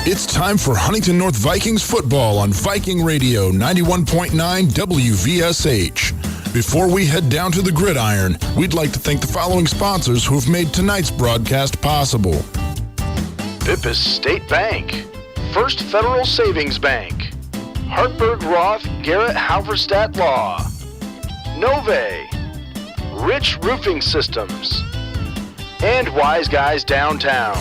It's time for Huntington North Vikings football on Viking Radio 91.9 WVSH. Before we head down to the gridiron, we'd like to thank the following sponsors who have made tonight's broadcast possible. Bippus State Bank, First Federal Savings Bank, Hartberg Roth Garrett Halverstadt Law, Nove, Rich Roofing Systems, and Wise Guys Downtown.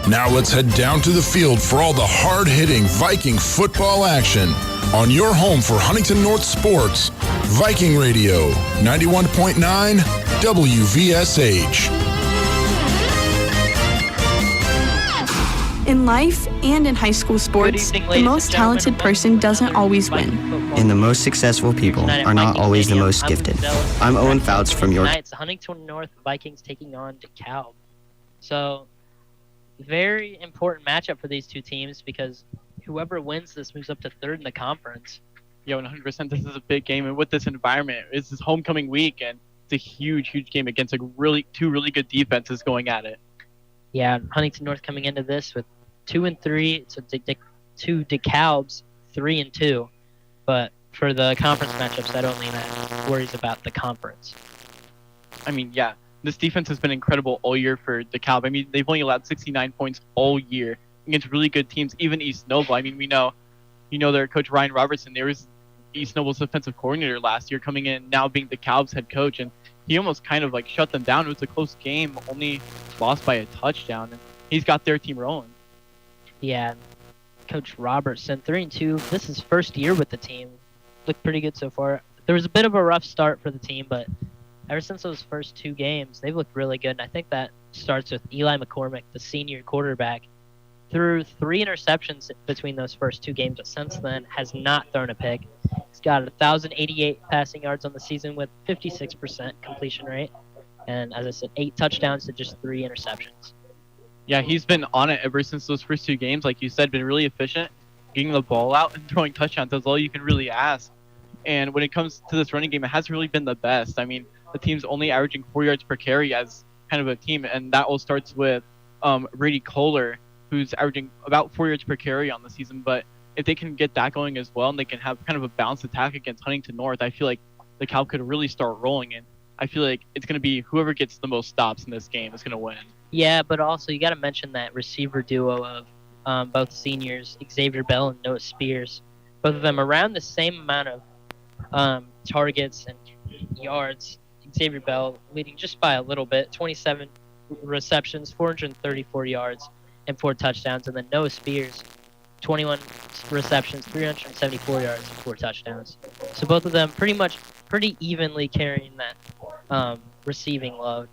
Now let's head down to the field for all the hard-hitting Viking football action on your home for Huntington North Sports, Viking Radio 91.9 WVSH. In life and in high school sports, the most talented person doesn't always win. And the most successful people are not always the most gifted. I'm Owen Fouts from York. Tonight, it's the Huntington North Vikings taking on DeKalb. So, very important matchup for these two teams because whoever wins this moves up to third in the conference. Yeah, 100%. This is a big game, and with this environment, it's this homecoming week, and it's a huge, huge game against two really good defenses going at it. Yeah, Huntington North coming into this with 2-3, so two DeKalb's 3-2. But for the conference matchups, that only worries about the conference. I mean, yeah, this defense has been incredible all year for DeKalb. I mean, they've only allowed 69 points all year against really good teams, even East Noble. I mean, we know their coach Ryan Robertson. There was East Noble's defensive coordinator last year coming in, now being DeKalb's head coach, and he almost kind of like shut them down. It was a close game, only lost by a touchdown, and he's got their team rolling. Yeah, Coach Robertson, 3-2. This is his first year with the team. Looked pretty good so far. There was a bit of a rough start for the team, but ever since those first two games, they've looked really good. And I think that starts with Eli McCormick, the senior quarterback. Threw 3 interceptions between those first two games, but since then has not thrown a pick. He's got 1,088 passing yards on the season with 56% completion rate. And as I said, 8 touchdowns to just 3 interceptions. Yeah, he's been on it ever since those first two games. Like you said, been really efficient, getting the ball out and throwing touchdowns. That's all you can really ask. And when it comes to this running game, it hasn't really been the best. I mean, the team's only averaging 4 yards per carry as kind of a team, and that all starts with Brady Kohler, who's averaging about 4 yards per carry on the season. But if they can get that going as well, and they can have kind of a balanced attack against Huntington North, I feel like the Cal could really start rolling. And I feel like it's going to be whoever gets the most stops in this game is going to win. Yeah, but also you got to mention that receiver duo of both seniors, Xavier Bell and Noah Spears. Both of them around the same amount of targets and yards. Xavier Bell leading just by a little bit, 27 receptions, 434 yards, and 4 touchdowns. And then Noah Spears, 21 receptions, 374 yards, and 4 touchdowns. So both of them pretty evenly carrying that receiving load.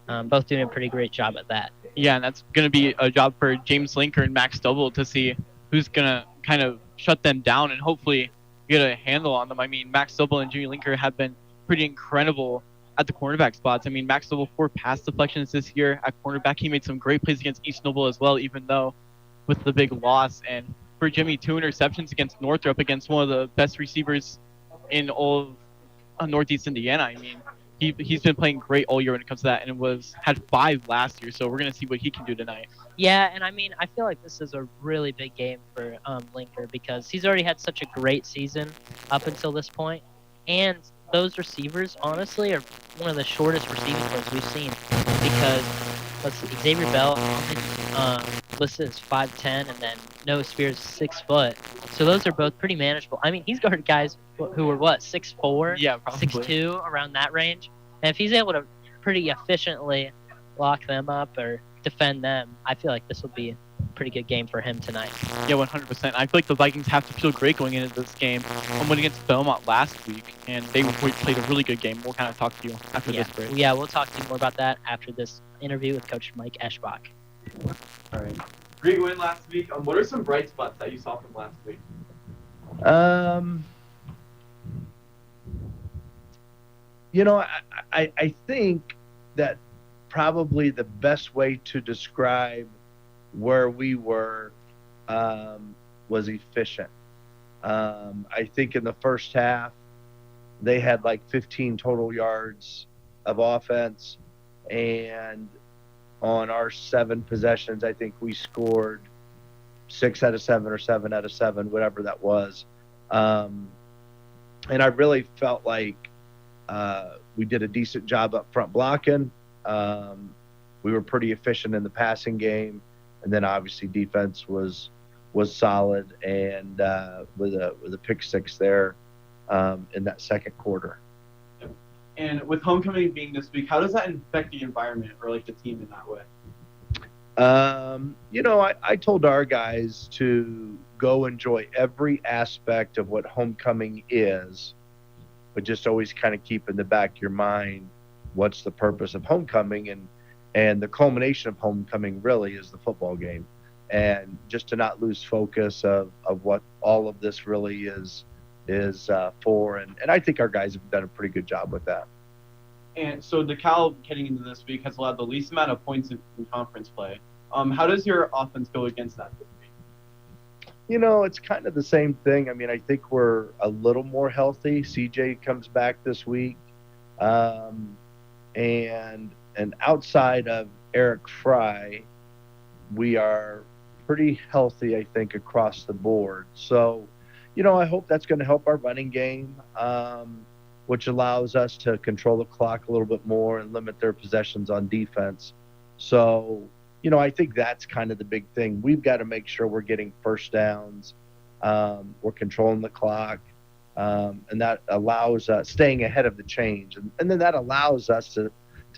Both doing a pretty great job at that. Yeah, and that's going to be a job for James Linker and Max Double to see who's going to kind of shut them down and hopefully get a handle on them. I mean, Max Double and Jimmy Linker have been pretty incredible at the cornerback spots. I mean, Max Double 4 pass deflections this year at cornerback. He made some great plays against East Noble as well, even though with the big loss. And for Jimmy, 2 interceptions against Northrop, against one of the best receivers in all of Northeast Indiana. I mean, he's been playing great all year when it comes to that, and had 5 last year. So we're going to see what he can do tonight. Yeah, and I mean, I feel like this is a really big game for Linker because he's already had such a great season up until this point. And those receivers, honestly, are one of the shortest receiving plays we've seen because Xavier Bell listed as 5'10", and then Noah Spears 6 foot. So those are both pretty manageable. I mean, he's guarded guys who were 6'4", yeah, probably 6'2", around that range. And if he's able to pretty efficiently lock them up or defend them, I feel like this will be a pretty good game for him tonight. Yeah, 100%. I feel like the Vikings have to feel great going into this game. I went against Belmont last week, and they played a really good game. We'll kind of talk to you after this break. Yeah, we'll talk to you more about that after this interview with Coach Mike Eschbach. All right. Great win last week. What are some bright spots that you saw from last week? I think that probably the best way to describe where we were was efficient. I think in the first half, they had like 15 total yards of offense, and on our 7 possessions, I think we scored 6 out of 7 or 7 out of 7, whatever that was. And I really felt like we did a decent job up front blocking. We were pretty efficient in the passing game, and then obviously defense was solid, and with a pick six there in that second quarter. And with homecoming being this week, how does that affect the environment or like the team in that way? I told our guys to go enjoy every aspect of what homecoming is, but just always kind of keep in the back of your mind what's the purpose of homecoming, and the culmination of homecoming really is the football game, and just to not lose focus of what all of this really is for, and I think our guys have done a pretty good job with that. And so DeKalb heading into this week has allowed the least amount of points in conference play. How does your offense go against that this week? It's kind of the same thing. I mean, I think we're a little more healthy. CJ comes back this week. And outside of Eric Fry, we are pretty healthy, I think, across the board. So, I hope that's going to help our running game, which allows us to control the clock a little bit more and limit their possessions on defense. So, I think that's kind of the big thing. We've got to make sure we're getting first downs, we're controlling the clock, and that allows us staying ahead of the change. And then that allows us to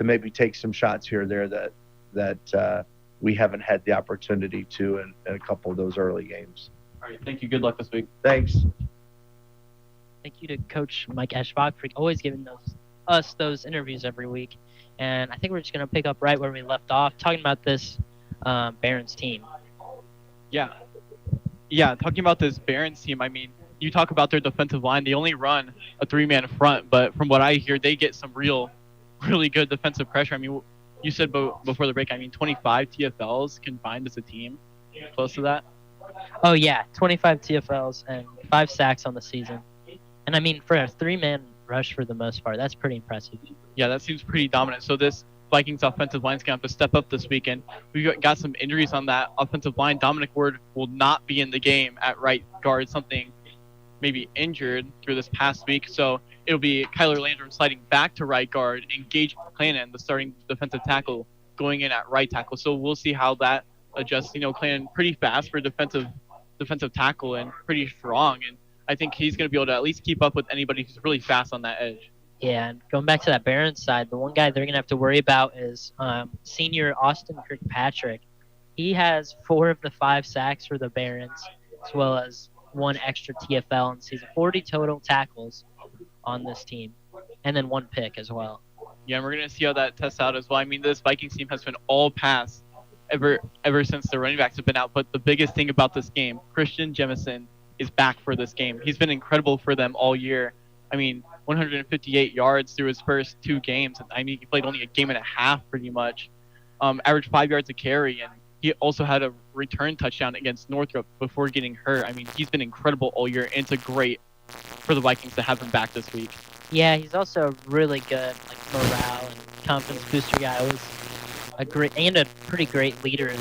maybe take some shots here or there that we haven't had the opportunity to in a couple of those early games. All right, thank you. Good luck this week. Thanks. Thank you to Coach Mike Eschbach for always giving us those interviews every week. And I think we're just going to pick up right where we left off, talking about this Barons team. Yeah, talking about this Barons team, I mean, you talk about their defensive line. They only run a three-man front, but from what I hear, they get some really good defensive pressure. I mean, you said before the break, 25 TFLs combined as a team, close to that? Oh, yeah, 25 TFLs and 5 sacks on the season. And, I mean, for a three-man rush for the most part, that's pretty impressive. Yeah, that seems pretty dominant. So this Vikings offensive line is going to have to step up this weekend. We've got some injuries on that offensive line. Dominic Ward will not be in the game at right guard, something maybe injured through this past week. So it'll be Kyler Landrum sliding back to right guard, and Gage McClanahan, the starting defensive tackle, going in at right tackle. So we'll see how that adjusts. McClanahan pretty fast for defensive tackle and pretty strong. And I think he's going to be able to at least keep up with anybody who's really fast on that edge. Yeah, and going back to that Barons side, the one guy they're going to have to worry about is senior Austin Kirkpatrick. He has 4 of the 5 sacks for the Barons, as well as 1 extra TFL in season. 40 total tackles on this team, and then 1 pick as well. Yeah, and we're going to see how that tests out as well. I mean, this Vikings team has been all pass ever since the running backs have been out. But the biggest thing about this game, Christian Jemison is back for this game. He's been incredible for them all year. 158 yards through his first 2 games. He played only a game and a half pretty much. Averaged 5 yards a carry, and he also had a return touchdown against Northrop before getting hurt. He's been incredible all year, and it's great for the Vikings to have him back this week. Yeah, he's also really good, morale and confidence booster guy. Was a pretty great leader in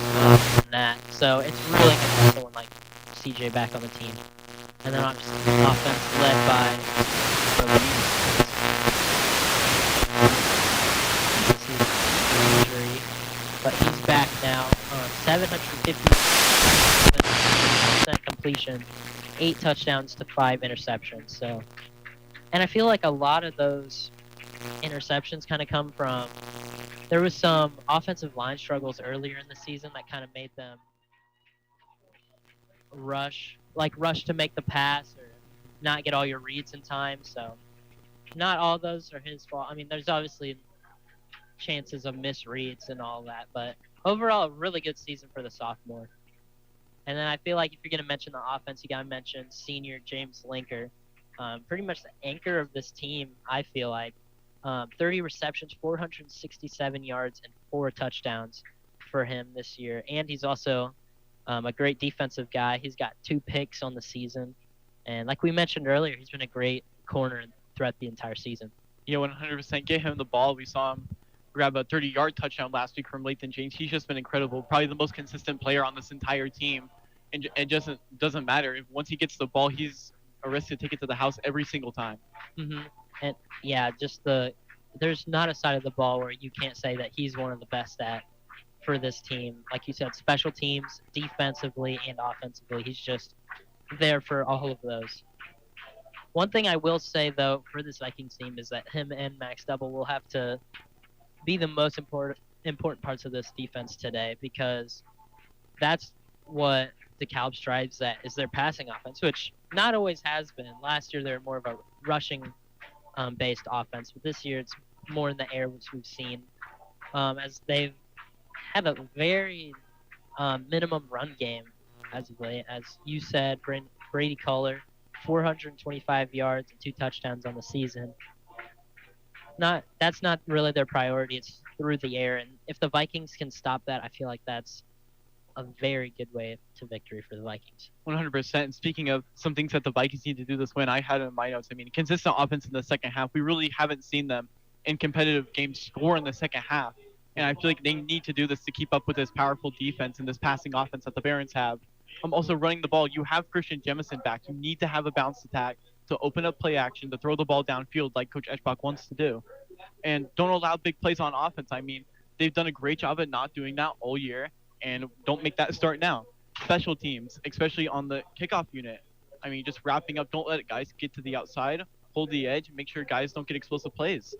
that. So it's really good to have someone like CJ back on the team. And then obviously offense led by but he's back now. 750% completion, 8 touchdowns to 5 interceptions. So, and I feel like a lot of those interceptions kind of come from, there was some offensive line struggles earlier in the season that kind of made them rush to make the pass or not get all your reads in time. So not all those are his fault. There's obviously chances of misreads and all that, but overall a really good season for the sophomore. And then I feel like if you're going to mention the offense, you got to mention senior James Linker, pretty much the anchor of this team. I feel like 30 receptions, 467 yards, and 4 touchdowns for him this year. And he's also a great defensive guy. He's got 2 picks on the season. And like we mentioned earlier, he's been a great corner throughout the entire season. Yeah, 100%. Get him the ball. We saw him grab a 30-yard touchdown last week from Lathan James. He's just been incredible. Probably the most consistent player on this entire team and it doesn't matter. Once he gets the ball, he's a risk to take it to the house every single time. And yeah, there's not a side of the ball where you can't say that he's one of the best at for this team. Like you said, special teams, defensively and offensively, he's just there for all of those. One thing I will say, though, for this Vikings team is that him and Max Double will have to be the most important parts of this defense today, because that's what DeKalb strives at, is their passing offense, which not always has been. Last year, they were more of a rushing based offense, but this year it's more in the air, which we've seen, as they've had a very minimum run game as of late. As you said, Brady Culler, 425 yards and 2 touchdowns on the season. That's not really their priority. It's through the air, and if the Vikings can stop that, I feel like that's a very good way to victory for the Vikings. 100%. And speaking of some things that the Vikings need to do this win, I had it in my notes. I mean, consistent offense in the second half. We really haven't seen them in competitive games score in the second half. And I feel like they need to do this to keep up with this powerful defense and this passing offense that the Barons have. Also running the ball. You have Christian Jemison back. You need to have a balanced attack to open up play action, to throw the ball downfield like Coach Eschbach wants to do. And don't allow big plays on offense. I mean, they've done a great job at not doing that all year. And don't make that start now. Special teams, especially on the kickoff unit. I mean, just wrapping up. Don't let guys get to the outside. Hold the edge. Make sure guys don't get explosive plays.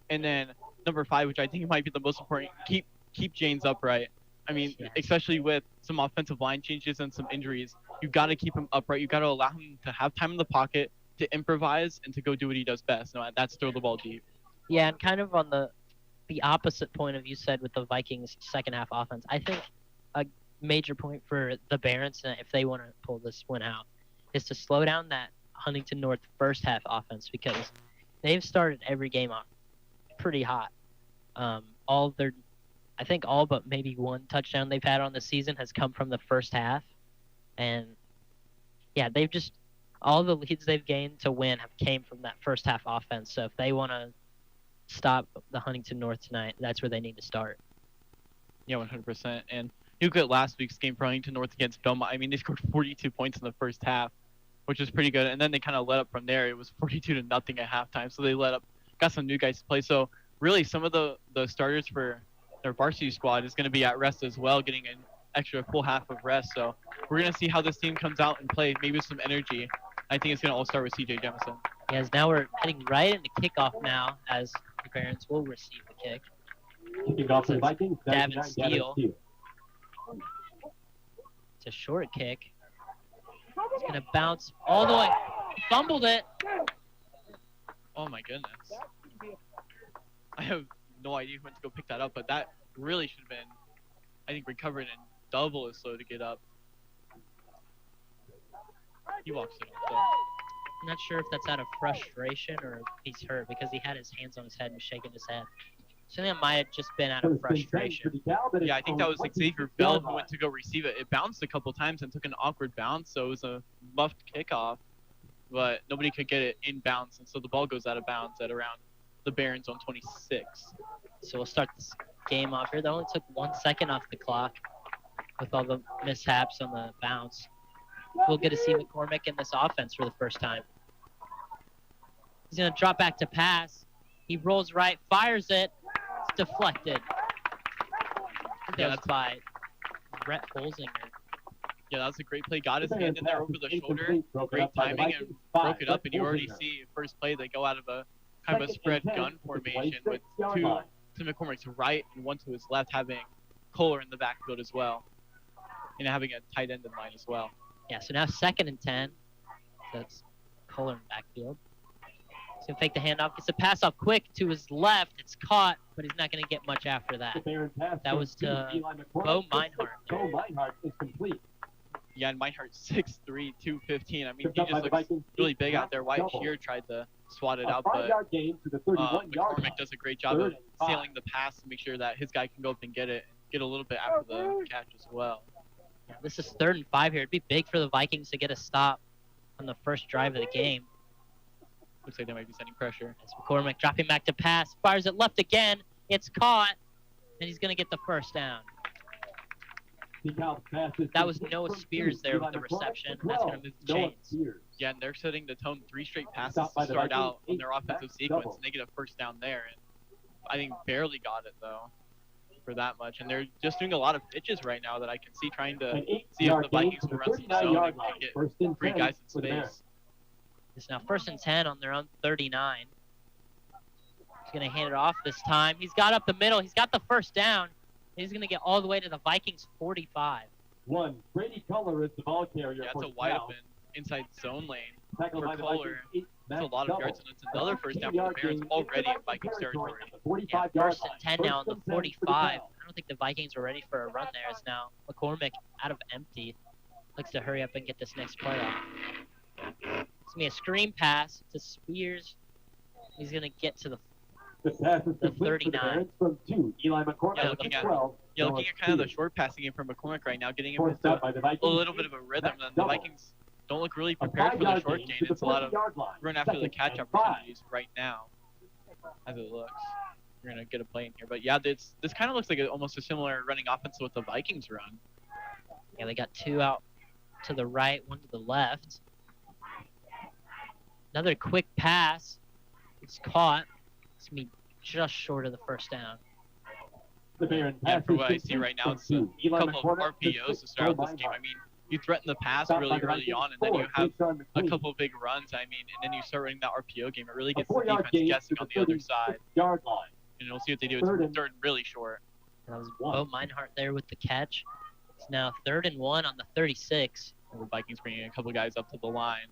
And then number 5, which I think might be the most important, keep James upright. I mean, especially with some offensive line changes and some injuries, you got to keep him upright. You got to allow him to have time in the pocket, to improvise, and to go do what he does best. No, that's throw the ball deep. Yeah, and kind of on the opposite point of you said with the Vikings' second half offense, I think a major point for the Barons, if they want to pull this one out, is to slow down that Huntington North first half offense, because they've started every game off pretty hot. I think all but maybe 1 touchdown they've had on the season has come from the first half. And yeah, they've just, all the leads they've gained to win have came from that first half offense. So if they want to stop the Huntington North tonight, that's where they need to start. Yeah, 100%. And you look at last week's game for Huntington North against Belmont. I mean, they scored 42 points in the first half, which is pretty good. And then they kind of let up from there. It was 42-0 at halftime. So they got some new guys to play. So really, some of the starters for their varsity squad is going to be at rest as well, getting an extra full half of rest. So we're going to see how this team comes out and play, maybe with some energy. I think it's going to all start with CJ Jemison. Yes, now we're heading right into kickoff now, as the Barons will receive the kick. Kicking off the Vikings, Davin Steele. It's a short kick. It's going to bounce all the way. Fumbled it. Oh, my goodness. I have no idea who went to go pick that up, but that really should have been, I think, recovered and double as slow to get up. He walks it off, though. I'm not sure if that's out of frustration or if he's hurt, because he had his hands on his head and was shaking his head. So I think it might have just been out of frustration. Yeah, I think that was Xavier Bell who went to go receive it. It bounced a couple times and took an awkward bounce, so it was a muffed kickoff, but nobody could get it in bounds, and so the ball goes out of bounds at around the Barons on 26. So we'll start this game off here. That only took 1 second off the clock with all the mishaps on the bounce. We'll get to see McCormick in this offense for the first time. He's going to drop back to pass. He rolls right, fires it. It's deflected. That was by Brett Holzinger. Yeah, that was a great play. Got his hand in there over the shoulder. Great timing and broke it up. And you already see first play, they go out of a kind of a spread gun formation with 2 to McCormick's right and 1 to his left, having Kohler in the backfield as well, and having a tight end in line as well. Yeah, so now 2nd and 10. So it's Kohler in the backfield. He's going to fake the handoff. Gets a pass off quick to his left. It's caught, but he's not going to get much after that. That was to Bo Meinhardt. Bo Meinhardt is complete. Yeah, and Meinhardt's 6'3", 215. I mean, he just looks really big out there. Wyatt Shear tried to swat it out, but McCormick does a great job of sealing the pass to make sure that his guy can go up and get it, and get a little bit after the catch as well. Yeah, this is 3rd and 5 here. It'd be big for the Vikings to get a stop on the first drive of the game. Looks like they might be sending pressure. It's McCormick dropping back to pass. Fires it left again. It's caught, and he's going to get the first down. That was Noah Spears there with the reception. That's going to move the chains. Yeah, and they're setting the tone 3 straight passes to start out on their offensive sequence, and they get a first down there. And I think barely got it, though, for that much. And they're just doing a lot of pitches right now that I can see, trying to see if the Vikings will run some zone and get 3 guys in space. It's now 1st and 10 on their own 39. He's going to hand it off this time. He's got up the middle. He's got the first down. He's going to get all the way to the Vikings 45. Brady Color is the ball carrier. Yeah, it's a wide open inside zone lane for Kohler. That's a lot of yards, and it's another first down for the Bears already in Vikings territory. Yeah, 1st and 10 now on the 45. I don't think the Vikings were ready for a run there. It's now McCormick out of empty. Looks to hurry up and get this next play off. It's going to be a screen pass to Spears. He's going to get to the 39. From 2. Eli McCormick looking at kind of the short passing game from McCormick right now, getting him into a little bit of a rhythm. And the Vikings don't look really prepared for the short game. It's a lot of run after the catch opportunities right now, as it looks. We're going to get a play in here. But yeah, this kind of looks like almost a similar running offense to what the Vikings run. Yeah, they got 2 out to the right, 1 to the left. Another quick pass. It's caught. It's going to be just short of the first down. Yeah, for what I see right now, it's a couple of RPOs to start out this game. I mean, you threaten the pass really early on, and then you have a couple of big runs. I mean, and then you start running that RPO game. It really gets the defense guessing on the other side. And we'll see what they do. It's 3rd and really short. That was Bo Meinhardt there with the catch. It's now 3rd and 1 on the 36. And the Vikings bringing a couple guys up to the line.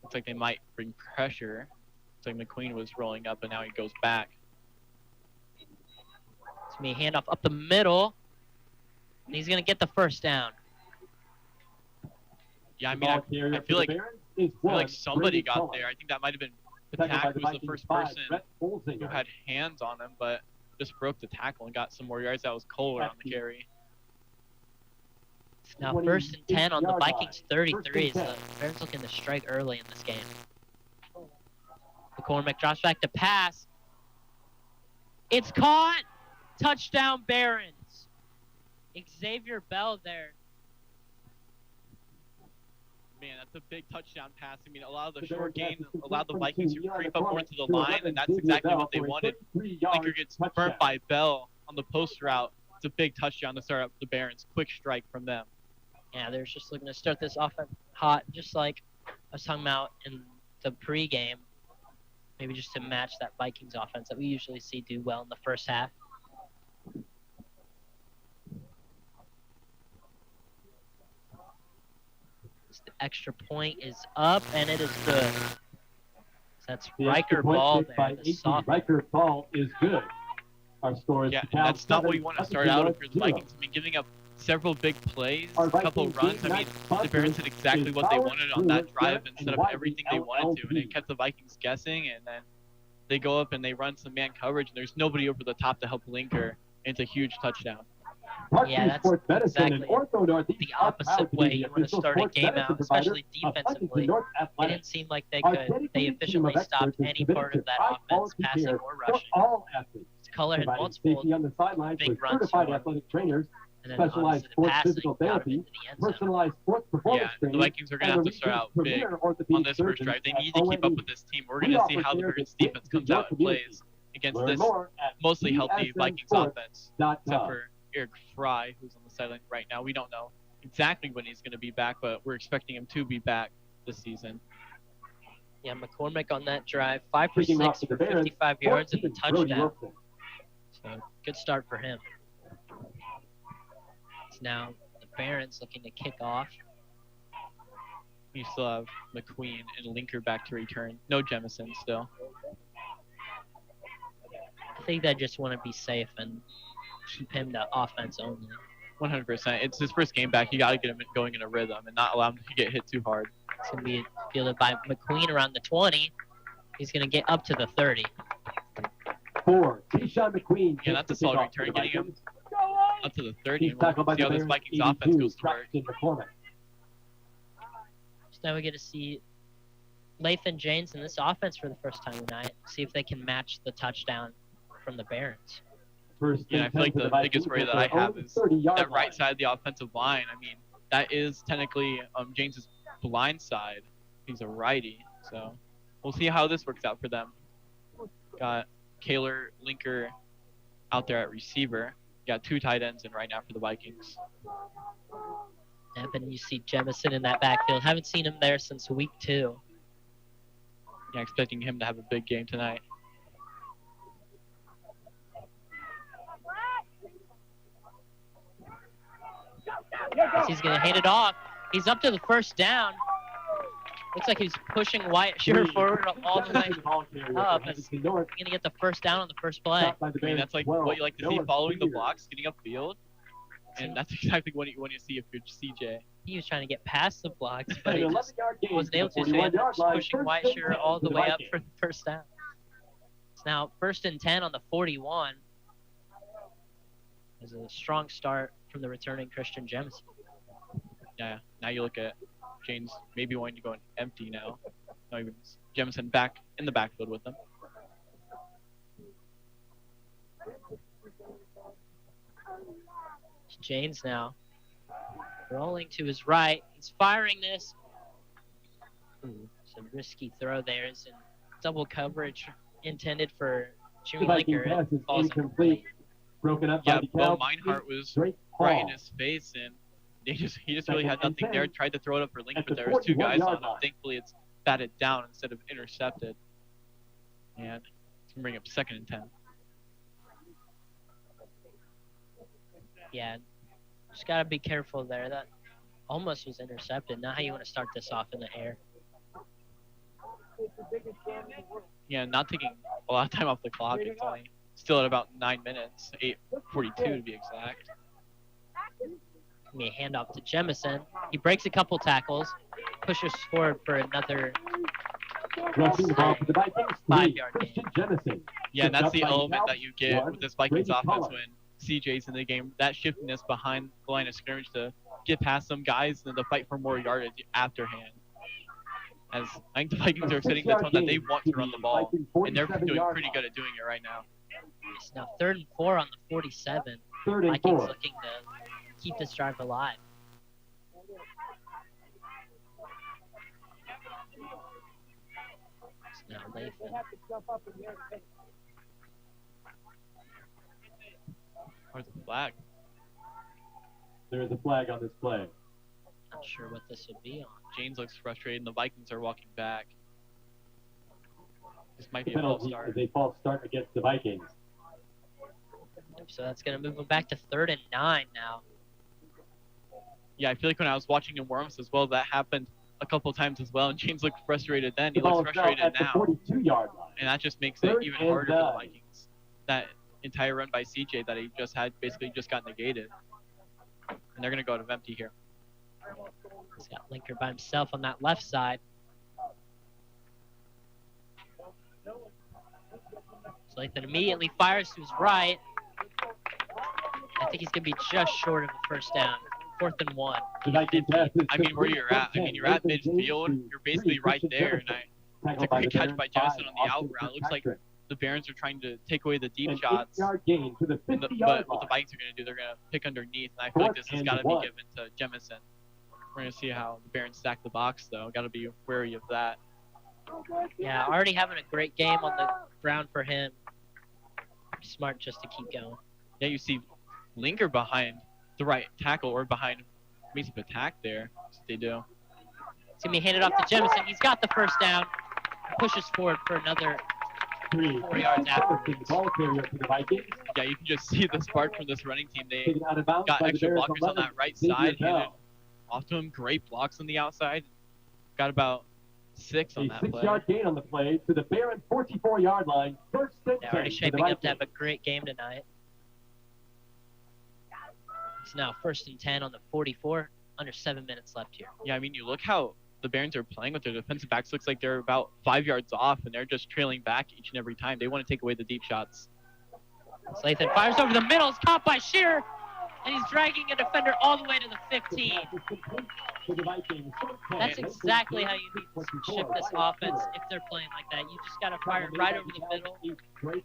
Looks like they might bring pressure. Looks like McQueen was rolling up, and now he goes back. It's going to be a handoff up the middle. And he's going to get the first down. Yeah, I mean, I feel like somebody got there. I think that might have been Patak, who was the first person who had hands on him, but just broke the tackle and got some more yards. That was Kohler on the carry. It's now 1st and 10 on the Vikings 33. So the Bears looking to strike early in this game. McCormick drops back to pass. It's caught. Touchdown, Barons. Xavier Bell there. Man, that's a big touchdown pass. I mean, a lot of the short gain allowed the Vikings to creep up more to the line, and that's exactly what they wanted. Linker gets burnt by Bell on the post route. It's a big touchdown to start up the Barons. Quick strike from them. Yeah, they're just looking to start this offense hot, just like I was talking about in the pregame. Maybe just to match that Vikings offense that we usually see do well in the first half. The extra point is up, and it is good. So that's Riker ball there. The soft. Riker ball is good. Our score is that's not what you want to start out with the Vikings. I mean, giving up several big plays, a couple of runs. I mean, the Barons did exactly what they wanted on that drive and set up everything they wanted to, and it kept the Vikings guessing. And then they go up and they run some man coverage, and there's nobody over the top to help Linker. It's a huge touchdown. Yeah, that's exactly the opposite way you want to start a game out, especially defensively. It didn't seem like they efficiently stopped any part of that offense, passing or rushing. Color had multiple big runs for him. And then obviously the passing got him into the end zone. Yeah, the Vikings are going to have to start out big on this first drive. They need to keep up with this team. We're going to see how the Barons defense comes out and plays against this mostly healthy Vikings offense, except for Eric Fry, who's on the sideline right now. We don't know exactly when he's going to be back, but we're expecting him to be back this season. Yeah, McCormick on that drive, 5 for 6 for 55 yards and the touchdown. So good start for him. It's now the Barons looking to kick off. You still have McQueen and Linker back to return. No Jemison still. I think they just want to be safe and keep him to offense only. 100%. It's his first game back. You got to get him going in a rhythm and not allow him to get hit too hard. It's going to be fielded by McQueen around the 20. He's going to get up to the 30. McQueen. Yeah, that's a solid return. Getting him up to the 30. We'll see how this Vikings offense goes to work. So now we get to see Lathan James in this offense for the first time tonight. See if they can match the touchdown from the Barons. Yeah, I feel like the biggest worry that I have is that right side of the offensive line. I mean, that is technically James's blind side. He's a righty, so we'll see how this works out for them. Got Kaler Linker out there at receiver. Got 2 tight ends in right now for the Vikings. And then you see Jemison in that backfield. Haven't seen him there since week 2. Yeah, expecting him to have a big game tonight. He's going to hand it off. He's up to the first down. Looks like he's pushing Wyatt Shearer forward all the way up. He's going to get the first down on the first play. I mean, that's like what you like to see, following the blocks, getting upfield. And that's exactly what you want to see if you're CJ. He was trying to get past the blocks, but he just wasn't able to. So he ended up pushing Wyatt Shearer all the way up for the first down. It's now 1st and 10 on the 41. There's a strong start from the returning Christian Jemison. Yeah, now you look at James maybe wanting to go empty now. No, even Jemison back in the backfield with them. James now rolling to his right. He's firing this. Some risky throw there. It's in double coverage intended for Jimmy Linker. It falls incomplete. Broken up by Bo Meinhardt was right in his face, and he just really had nothing there. Tried to throw it up for Linker, but there was 2 guys on him. Thankfully, it's batted down instead of intercepted. And it's going to bring up 2nd and 10. Yeah, just got to be careful there. That almost was intercepted. Not how you want to start this off in the air. Yeah, not taking a lot of time off the clock. It's only still at about 9 minutes, 8:42 to be exact. A handoff to Jemison. He breaks a couple tackles, pushes forward for another 5-yard gain. Yeah, and that's the element that you get with this Vikings offense when CJ's in the game. That shiftiness behind the line of scrimmage to get past some guys and to fight for more yardage afterhand. As I think the Vikings are setting the tone that they want to run the ball, and they're doing pretty good at doing it right now. It's now 3rd and 4 on the 47. Vikings looking to keep this drive alive. It's now Lathan. Where's the flag? There is a flag on this play. Not sure what this would be on. James looks frustrated, and the Vikings are walking back. This might be a false start. A false start against the Vikings. So that's going to move them back to 3rd and 9 now. Yeah, I feel like when I was watching in warm-ups as well, that happened a couple times as well, and James looked frustrated then. He looks frustrated now. 42-yard line. And that just makes it even harder for the Vikings. That entire run by CJ that he just had basically just got negated. And they're going to go out of empty here. He's got Linker by himself on that left side. So Lathan immediately fires to his right. I think he's going to be just short of the first down. 4th and 1. I mean, where you're at. I mean, you're at midfield. You're basically right there. And it's a great catch by Jemison on the out route. It looks like the Barons are trying to take away the deep shots. But what the Vikings are going to do, they're going to pick underneath. And I feel like this has got to be given to Jemison. We're going to see how the Barons stack the box, though. Got to be wary of that. Yeah, already having a great game on the ground for him. Smart just to keep going. Yeah, you see Linker behind the right tackle or behind basic attack there. That's what they do. It's going to be handed off to Jemison. He's got the first down. Pushes forward for another 4 yards after. Yeah, you can just see the spark from this running team. They got extra blockers on that right side. Handed off to him. Great blocks on the outside. Got about 6 on that play. 6-yard gain on the play to the Baron 44-yard line. First and 10. They're already shaping up to have a great game tonight. It's now 1st and 10 on the 44. Under 7 minutes left here. Yeah, I mean, you look how the Barons are playing with their defensive backs. Looks like they're about 5 yards off, and they're just trailing back each and every time. They want to take away the deep shots. Lathan fires over the middle. It's caught by Shearer, and he's dragging a defender all the way to the 15. That's exactly how you need to shift this offense if they're playing like that. You just got to fire it right over the middle,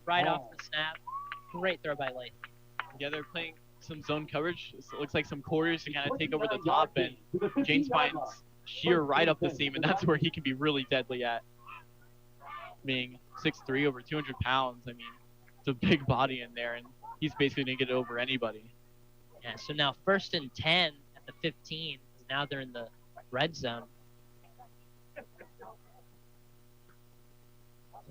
right off the snap. Great throw by Latham. Yeah, they're playing some zone coverage. So it looks like some quarters to kind of take over the top, and James finds Shear right up the seam, and that's where he can be really deadly at. Being 6'3", over 200 pounds, I mean, it's a big body in there, and he's basically going to get it over anybody. Yeah, so now 1st and 10 at the 15. Now they're in the red zone.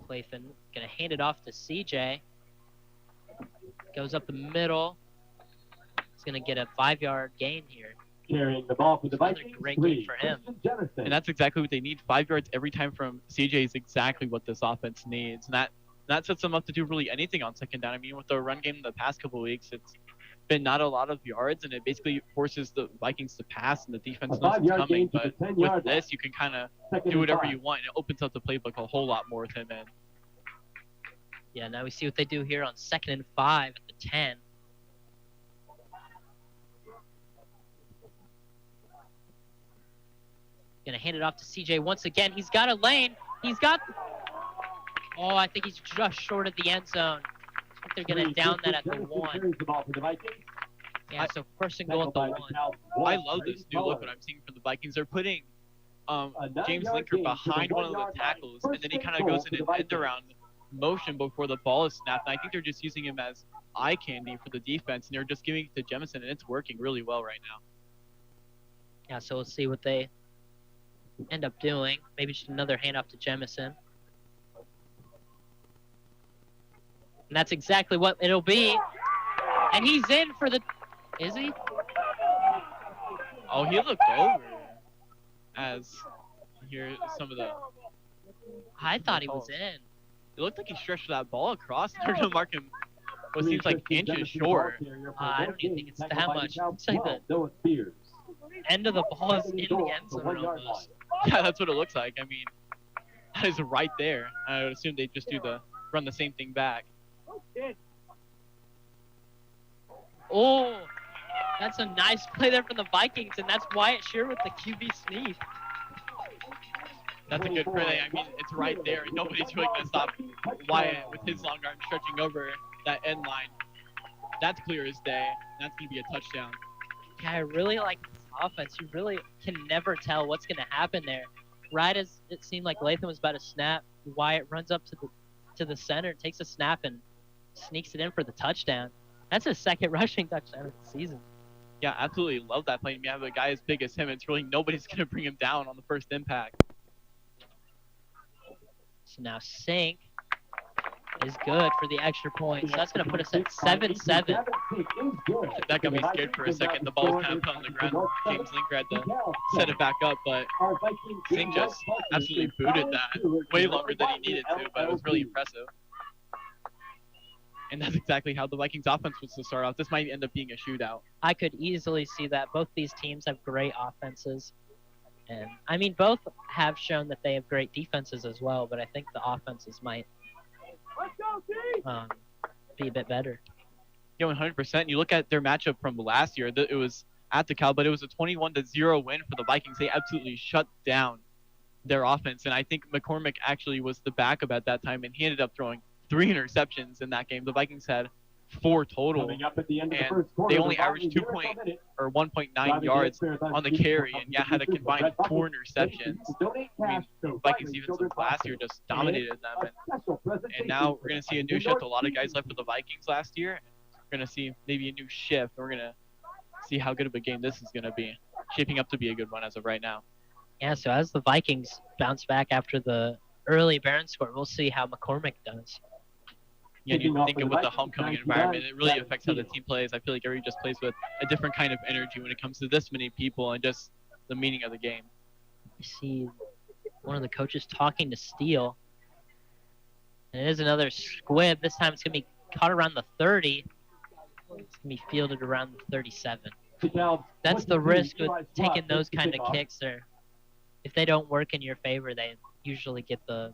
Latham going to hand it off to CJ. Goes up the middle. He's going to get a 5-yard gain here. Carrying the ball for the Another Vikings. great game for him. And that's exactly what they need. 5 yards every time from CJ is exactly what this offense needs. And that sets them up to do really anything on second down. I mean, with the run game the past couple of weeks, it's been not a lot of yards, and it basically forces the Vikings to pass, and the defense knows it's coming. But with this, you can kind of do whatever you want, and it opens up the playbook a whole lot more with him in. Yeah, now we see what they do here on 2nd and 5 at the 10. Gonna hand it off to CJ once again. He's got a lane. Oh, I think he's just short of the end zone. I think they're gonna down that at the 1. Yeah, so 1st and goal at the 1. I love this new look, what I'm seeing from the Vikings. They're putting James Linker behind one of the tackles, and then he kind of goes in an end-around motion before the ball is snapped. And I think they're just using him as eye candy for the defense, and they're just giving it to Jemison, and it's working really well right now. Yeah, so we'll see what they end up doing. Maybe just another handoff to Jemison. And that's exactly what it'll be. And he's in for the... Is he? Oh, he looked over. As here some of the... I thought he was in. It looked like he stretched that ball across. They're going to mark him what seems like inches short. I don't even think it's that much. It's like the end of the ball is in the end zone almost. Yeah, that's what it looks like. I mean, that is right there. I would assume they just run the same thing back. Oh, that's a nice play there from the Vikings, and that's Wyatt Shear with the QB sneak. That's a good play. I mean, it's right there, and nobody's really going to stop Wyatt with his long arm stretching over that end line. That's clear as day. That's going to be a touchdown. Yeah, I really like this offense. You really can never tell what's going to happen there. Right as it seemed like Latham was about to snap, Wyatt runs up to the center, takes a snap, and sneaks it in for the touchdown. That's his 2nd rushing touchdown of the season. Yeah, absolutely love that play. You have a guy as big as him. It's really nobody's going to bring him down on the first impact. So now Sink is good for the extra point. So that's going to put us at 7-7. That got me scared for a second. The ball was kind of put on the ground. James Linker had to set it back up, but Sink just absolutely booted that way longer than he needed to, but it was really impressive. And that's exactly how the Vikings offense was to start off. This might end up being a shootout. I could easily see that. Both these teams have great offenses. And, I mean, both have shown that they have great defenses as well, but I think the offenses might be a bit better. Yeah, 100%. You look at their matchup from last year. It was at DeKalb, but it was a 21-0 win for the Vikings. They absolutely shut down their offense, and I think McCormick actually was the backup at that time, and he ended up throwing 3 interceptions in that game. The Vikings had 4 total, and they only averaged 1.9 yards on the carry, and had a combined 4 interceptions. I mean, Vikings defense last year just dominated them, and now we're going to see a new shift. A lot of guys left for the Vikings last year. We're going to see maybe a new shift. We're going to see how good of a game this is going to be, shaping up to be a good one as of right now. Yeah, so as the Vikings bounce back after the early Barron score, we'll see how McCormick does. Yeah, you think of with the homecoming environment, it really affects how the team plays. I feel like everybody just plays with a different kind of energy when it comes to this many people and just the meaning of the game. I see one of the coaches talking to Steele. And it is another squib. This time it's going to be caught around the 30. It's going to be fielded around the 37. That's the risk with taking those kind of kicks there. If they don't work in your favor, they usually get the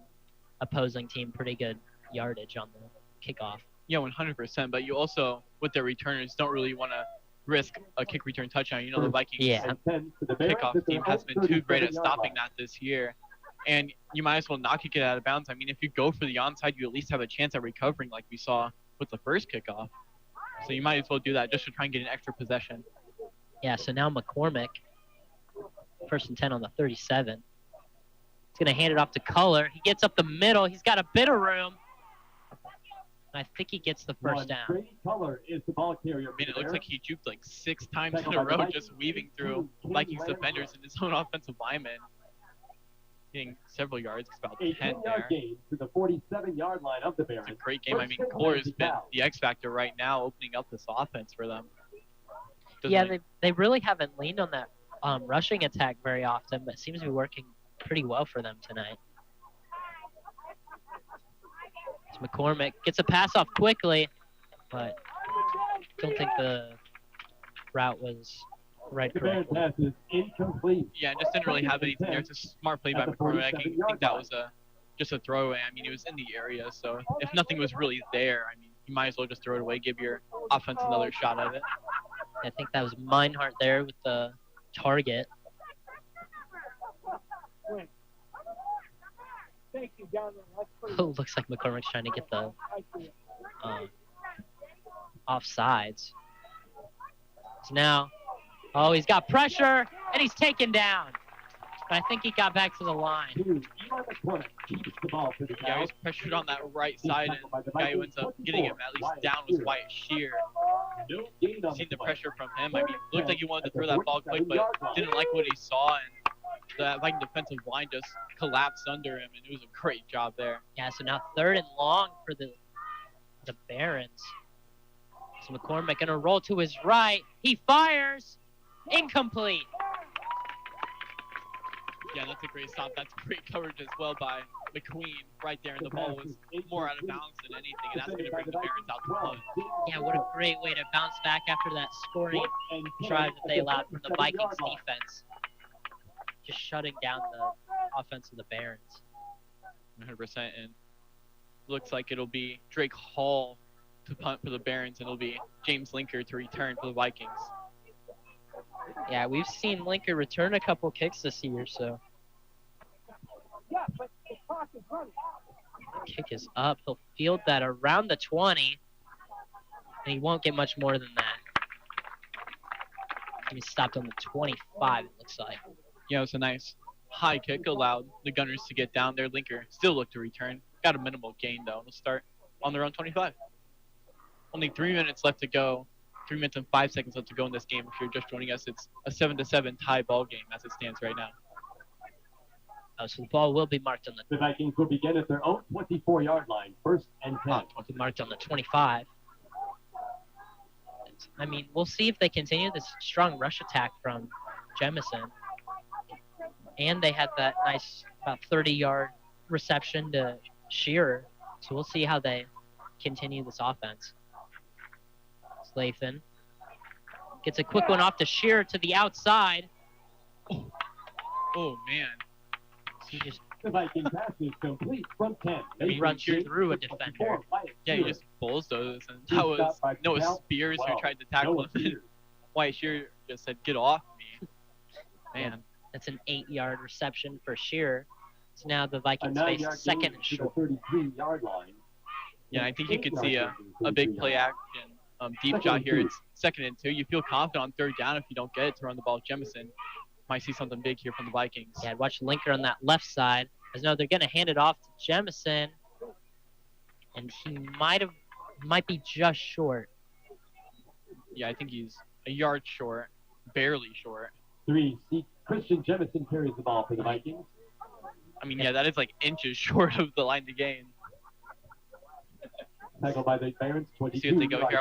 opposing team pretty good yardage on the kickoff. Yeah, 100%. But you also, with their returners, don't really want to risk a kick return touchdown. You know, the Vikings kickoff team has been too great at stopping that this year. And you might as well not kick it out of bounds. I mean, if you go for the onside, you at least have a chance at recovering like we saw with the first kickoff. So you might as well do that just to try and get an extra possession. Yeah, so now McCormick, 1st and 10 on the 37. He's going to hand it off to Culler. He gets up the middle. He's got a bit of room. And I think he gets the first down. Culler is the ball carrier. I mean, it looks like he juked like 6 times in a row, just weaving through Vikings defenders and his own offensive linemen. Getting several yards, about 10 there. Gain to the 47-yard line of the Barons. It's a great game. I mean, Core has been the X factor right now, opening up this offense for them. They really haven't leaned on that rushing attack very often, but it seems to be working pretty well for them tonight. So McCormick gets a pass off quickly, but don't think the route was right. The Barons pass is incomplete. Yeah, just didn't really have anything there. It's a smart play by McCormick. I think that was just a throwaway. I mean, it was in the area, so if nothing was really there, I mean, you might as well just throw it away, give your offense another shot at it. I think that was Meinhardt there with the target. Oh, looks like McCormick's trying to get the offsides. So now, he's got pressure, and he's taken down. But I think he got back to the line. Yeah, he's pressured on that right side, and the guy who ends up getting him at least down was Wyatt Shear. Seen the pressure from him. I mean, it looked like he wanted to throw that ball quick, but didn't like what he saw, and the Viking defensive line just collapsed under him, and it was a great job there. Yeah, so now 3rd and long for the Barons. So McCormick going to roll to his right. He fires. Incomplete. Yeah, that's a great stop. That's great coverage as well by McQueen right there, and the ball was more out of bounds than anything, and that's going to bring the Barons out to punt. Yeah, what a great way to bounce back after that scoring drive that they allowed from the Vikings defense. Just shutting down the offense of the Barons. 100%, and looks like it'll be Drake Hall to punt for the Barons, and it'll be James Linker to return for the Vikings. Yeah, we've seen Linker return a couple kicks this year, so. The kick is up. He'll field that around the 20, and he won't get much more than that. He stopped on the 25, it looks like. Yeah, it was a nice high kick, allowed the Gunners to get down there. Linker still looked to return. Got a minimal gain, though. They'll start on their own 25. Only 3 minutes left to go. 3 minutes and 5 seconds left to go in this game. If you're just joining us, it's a 7-7 tie ball game as it stands right now. So the ball will be marked on the Vikings will begin at their own 24-yard line, 1st and 10. Marked on the 25. I mean, we'll see if they continue this strong rush attack from Jemison. And they had that nice about 30-yard reception to Shearer. So we'll see how they continue this offense. Slathan gets a quick one off to Shearer to the outside. Oh man. He just the Viking pass is complete from 10. He runs through a defender. Yeah, he just bulldozes, and that was Noah Spears who tried to tackle him. Wyatt Shearer just said, "Get off me." Man. That's an 8-yard reception for Shearer. So now the Vikings face 2nd and short. 33-yard line. Yeah, I think you could see a big play action deep shot here. It's 2nd and 2. You feel confident on 3rd down if you don't get it to run the ball. Jemison might see something big here from the Vikings. Yeah, I'd watch Linker on that left side. As no, they're going to hand it off to Jemison, and he might be just short. Yeah, I think he's a yard short, barely short. 3. Christian Jemison carries the ball for the Vikings. I mean, yeah, that is like inches short of the line to gain. Tackled by the Barons, 22. See if they go here.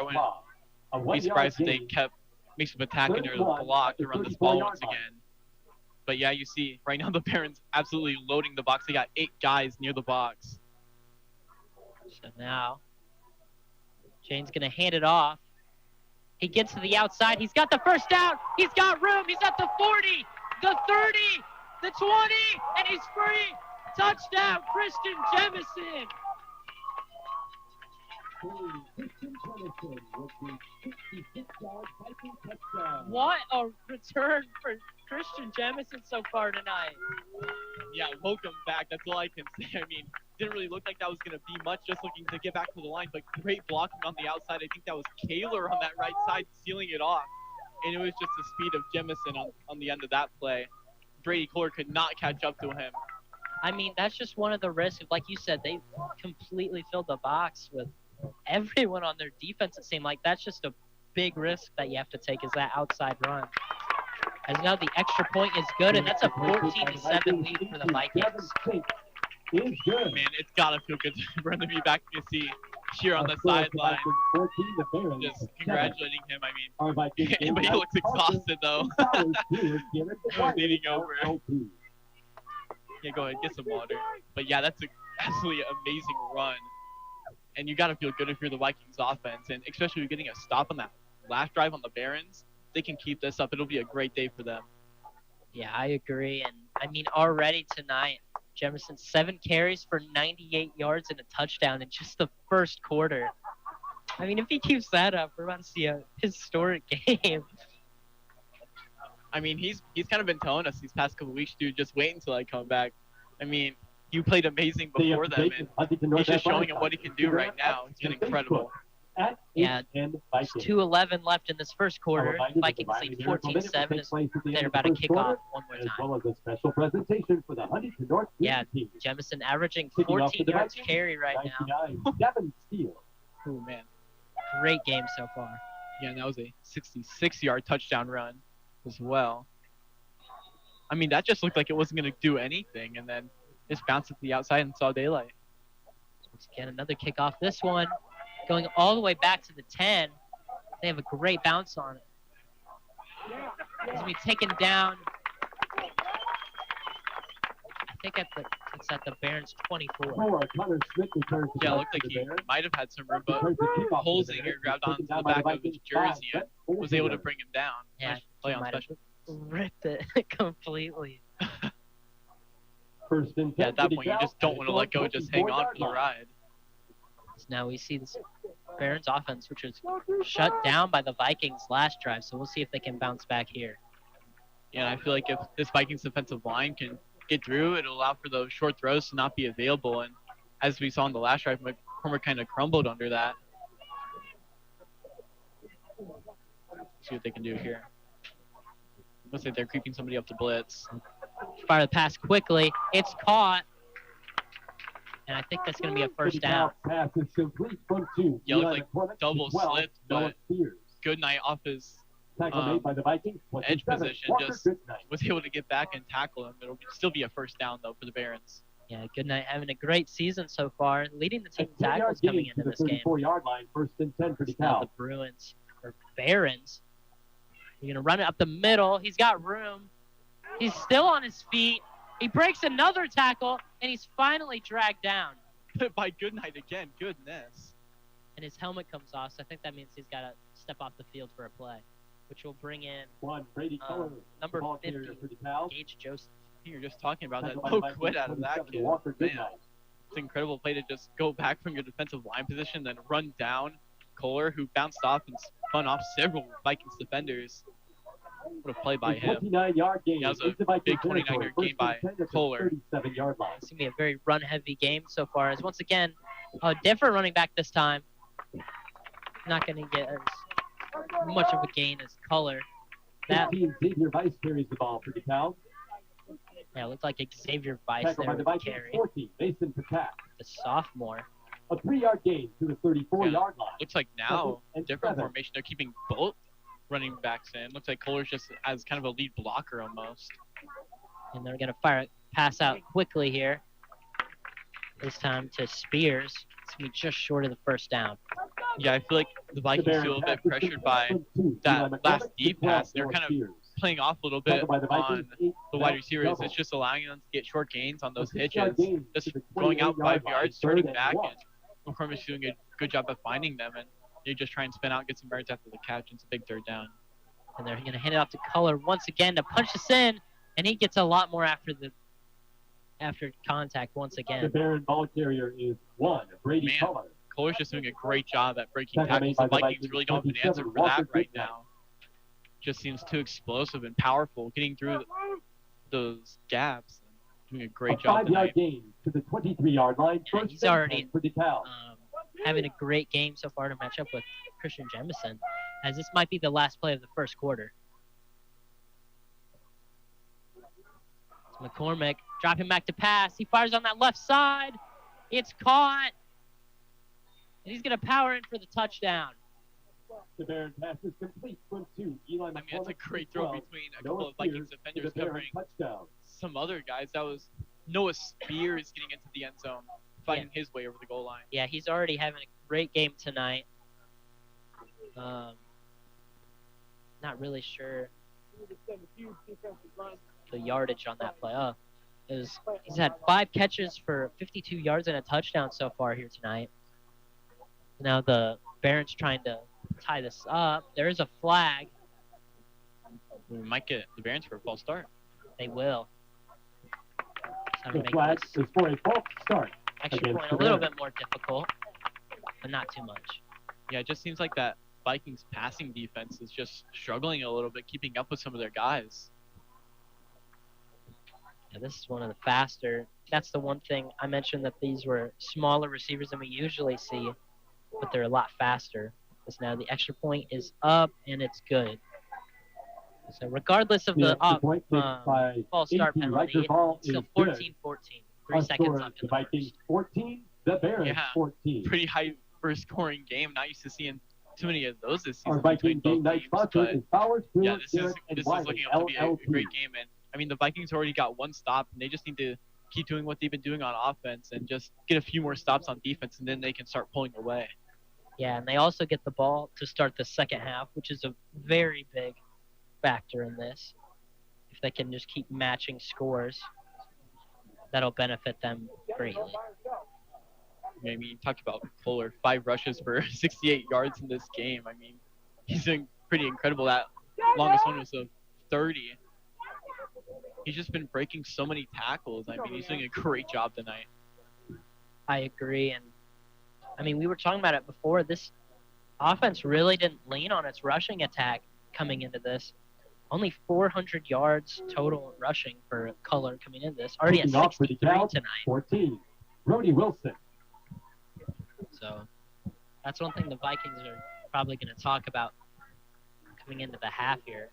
I wouldn't be surprised if they kept Mason attacking their block to run this ball once again. But yeah, you see right now the Barons absolutely loading the box. They got 8 guys near the box. So now Jane's going to hand it off. He gets to the outside. He's got the first down. He's got room. He's at the 40, the 30, the 20, and he's free. Touchdown, Christian Jemison. What a return for Christian Jemison so far tonight. Yeah, welcome back. That's all I can say. I mean, didn't really look like that was going to be much, just looking to get back to the line. But great blocking on the outside. I think that was Kaler on that right side sealing it off. And it was just the speed of Jemison on the end of that play. Brady Kohler could not catch up to him. I mean, that's just one of the risks. Like you said, they completely filled the box with everyone on their defense, it seemed like. That's just a big risk that you have to take, is that outside run. As now the extra point is good, and that's a 14-7 lead for the Vikings. Man, it's got to feel good for him to be back to see cheer on the sideline. Just congratulating him. I mean, but he looks exhausted, though. Leaning over. Yeah, go ahead, get some water. But yeah, that's an absolutely amazing run. And you got to feel good if you're the Vikings offense. And especially getting a stop on that last drive on the Barons. If they can keep this up, it'll be a great day for them. Yeah, I agree. And I mean, already tonight, Jemison 7 carries for 98 yards and a touchdown in just the first quarter. I mean, if he keeps that up, we're about to see a historic game. I mean, he's kind of been telling us these past couple weeks, dude, just wait until I come back. I mean, you played amazing before them, and he's just showing him what he can do right now. It's been incredible. Yeah, there's 2:11 left in this first quarter. Vikings lead 14-7 as they're about to kick off one more time. Yeah, Jemison averaging 14 yards carry right now. Oh, man. Great game so far. Yeah, and that was a 66-yard touchdown run as well. I mean, that just looked like it wasn't going to do anything, and then just bounced to the outside and saw daylight. Once again, another kickoff. This one going all the way back to the 10. They have a great bounce on it. It's going to be taken down. I think it's at the Barons 24. Yeah, it looked like he might have had some room, but Holzinger grabbed onto the back of his jersey and was able to bring him down. Yeah, play on special. Ripped it completely. Yeah, at that point, you just don't want to let go, just hang on for the ride. So now we see this Barons offense, which was shut down by the Vikings last drive, so we'll see if they can bounce back here. Yeah, and I feel like if this Vikings defensive line can get through, it'll allow for those short throws to not be available, and as we saw in the last drive, McCormick kind of crumbled under that. See what they can do here. Looks like they're creeping somebody up to blitz. Fire the pass quickly. It's caught. And I think that's going to be a first down. Yeah, looked like double slipped, but Goodnight off his edge position just was able to get back and tackle him. It'll still be a first down, though, for the Barons. Yeah, Goodnight having a great season so far, leading the team in tackles coming into this game. Now the Bruins, or Barons, you're going to run it up the middle. He's got room. He's still on his feet. He breaks another tackle, and he's finally dragged down. By Goodnight again. Goodness. And his helmet comes off, so I think that means he's got to step off the field for a play, which will bring in number 50, Gage Joseph. You're just talking about that. No quit out of that kid. Man, it's an incredible play to just go back from your defensive line position, then run down Kohler, who bounced off and spun off several Vikings defenders. What a play by him. That was a big 29-yard gain by Kohler. It's going to be a very run-heavy game so far, as once again, a different running back this time. Not going to get as much of a gain as Kohler. That Xavier Vice carries the ball for DeKalb. Yeah, it looked like Xavier Vice there with the carry. 14, Mason Patak. The sophomore. A 3-yard gain to the 34-yard line. Looks like now, different formation. They're keeping both running backs in. Looks like Kohler's just as kind of a lead blocker almost. And they're going to fire a pass out quickly here. This time to Spears. It's going to be just short of the first down. Yeah, I feel like the Vikings feel a bit pressured by that last deep pass. They're kind of playing off a little bit on the wide receivers. It's just allowing them to get short gains on those hitches. Just going out 5 yards, turning back, and McCormick's doing a good job of finding them. And they just try and spin out and get some yards after the catch. It's a big third down. And they're going to hand it off to Kohler once again to punch this in. And he gets a lot more after contact once again. The Baron ball carrier is Brady Kohler. Kohler's just doing a great job at breaking tackles. The Vikings really don't have an answer for that right now. Just seems too explosive and powerful, getting through those gaps. doing a great job tonight. 5-yard gain to the 23-yard line. Yeah, First he's already for DeKalb. having a great game so far to match up with Christian Jemison, as this might be the last play of the first quarter. It's McCormick dropping back to pass. He fires on that left side. It's caught. And he's going to power in for the touchdown. The Baron pass is complete from 2. Eli McCormick. I mean, it's a great throw between a couple of Vikings defenders covering some other guys. That was Noah Spears getting into the end zone, fighting his way over the goal line. Yeah, he's already having a great game tonight. Not really sure the yardage on that play. He's had 5 catches for 52 yards and a touchdown so far here tonight. Now the Barons trying to tie this up. There is a flag. We might get the Barons for a false start. They will. The flag is for a false start. Extra point a little bit more difficult, but not too much. Yeah, it just seems like that Vikings passing defense is just struggling a little bit, keeping up with some of their guys. Yeah, this is one of the faster. That's the one thing I mentioned, that these were smaller receivers than we usually see, but they're a lot faster. Because now the extra point is up and it's good. So regardless of the false start penalty, it's still 14-14. 3 seconds left in the Vikings 14, the Barons 14. Pretty high first scoring game. Not used to seeing too many of those this season. Our Viking game night sponsor is Powers. Yeah, this is looking up to be a great game. And I mean, the Vikings already got 1 stop, and they just need to keep doing what they've been doing on offense and just get a few more stops on defense, and then they can start pulling away. Yeah, and they also get the ball to start the second half, which is a very big factor in this. If they can just keep matching scores, that'll benefit them greatly. I mean, you talked about Fuller, 5 rushes for 68 yards in this game. I mean, he's doing pretty incredible. That longest one was a 30. He's just been breaking so many tackles. I mean, he's doing a great job tonight. I agree, and I mean, we were talking about it before. This offense really didn't lean on its rushing attack coming into this. Only 400 yards total rushing for Color coming into this. Already at 63 tonight. 14. Brody Wilson. So that's one thing the Vikings are probably going to talk about coming into the half here.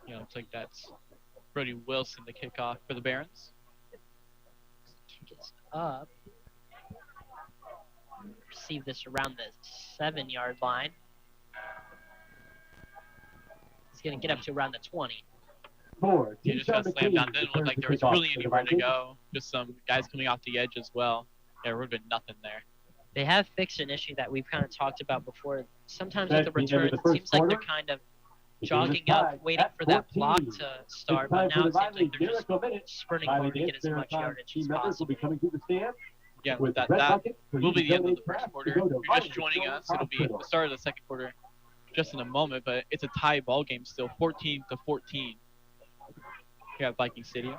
You know, it's like that's Brody Wilson to kick off for the Barons. Kick is up. Receive this around the 7-yard line. He's going to get up to around the 20. He just got slammed down. Didn't look like there was really anywhere to go. Just some guys coming off the edge as well. There would have been nothing there. They have fixed an issue that we've kind of talked about before. Sometimes with the returns, it seems like they're kind of jogging up, waiting for that block to start, but now it seems like they're just sprinting forward to get as much yardage as possible. Yeah, with that will be the end of the first quarter. If you're just joining us, it'll be the start of the second quarter just in a moment, but it's a tie ball game still, 14-14 here at Viking Stadium.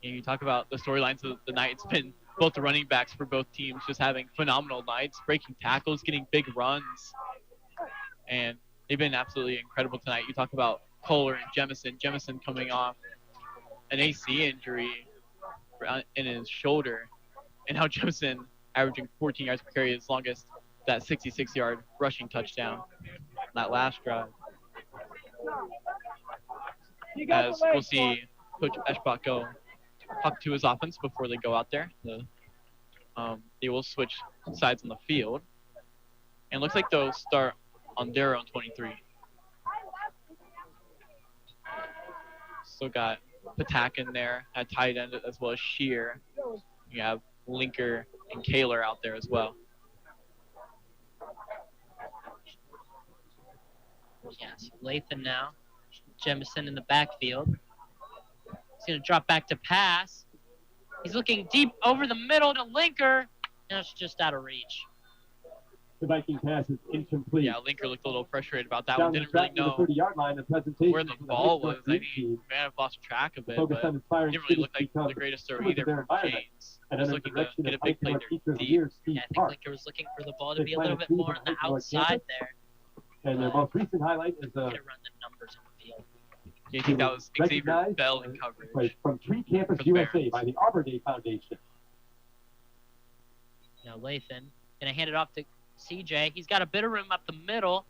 And you talk about the storylines of the night. It's been both the running backs for both teams just having phenomenal nights, breaking tackles, getting big runs. And they've been absolutely incredible tonight. You talk about Kohler and Jemison. Jemison coming off an AC injury in his shoulder. And how Jemison averaging 14 yards per carry, his longest, that 66-yard rushing touchdown that last drive. As we'll see Coach Eschbach go talk to his offense before they go out there. They will switch sides on the field. And it looks like they'll start on their own 23. Still got Patak in there at tight end as well as Shear. You have Linker and Kaler out there as well. Yes, Lathan now. Jemison in the backfield. He's going to drop back to pass. He's looking deep over the middle to Linker. And it's just out of reach. The Viking pass is incomplete. Yeah, Linker looked a little frustrated about that one. Didn't really know where the ball was. I mean, he may have lost track of it, but didn't really look like the greatest throw either from James. Just looking to get a big play there deep. Yeah, I think Linker was looking for the ball to be a little bit more on the outside there. And their most recent highlight is to run the numbers on the field. Yeah, I think that was Xavier Bell in coverage. From Tree Campus USA by the Arbor Day Foundation. Now Lathan gonna hand it off to CJ. He's got a bit of room up the middle.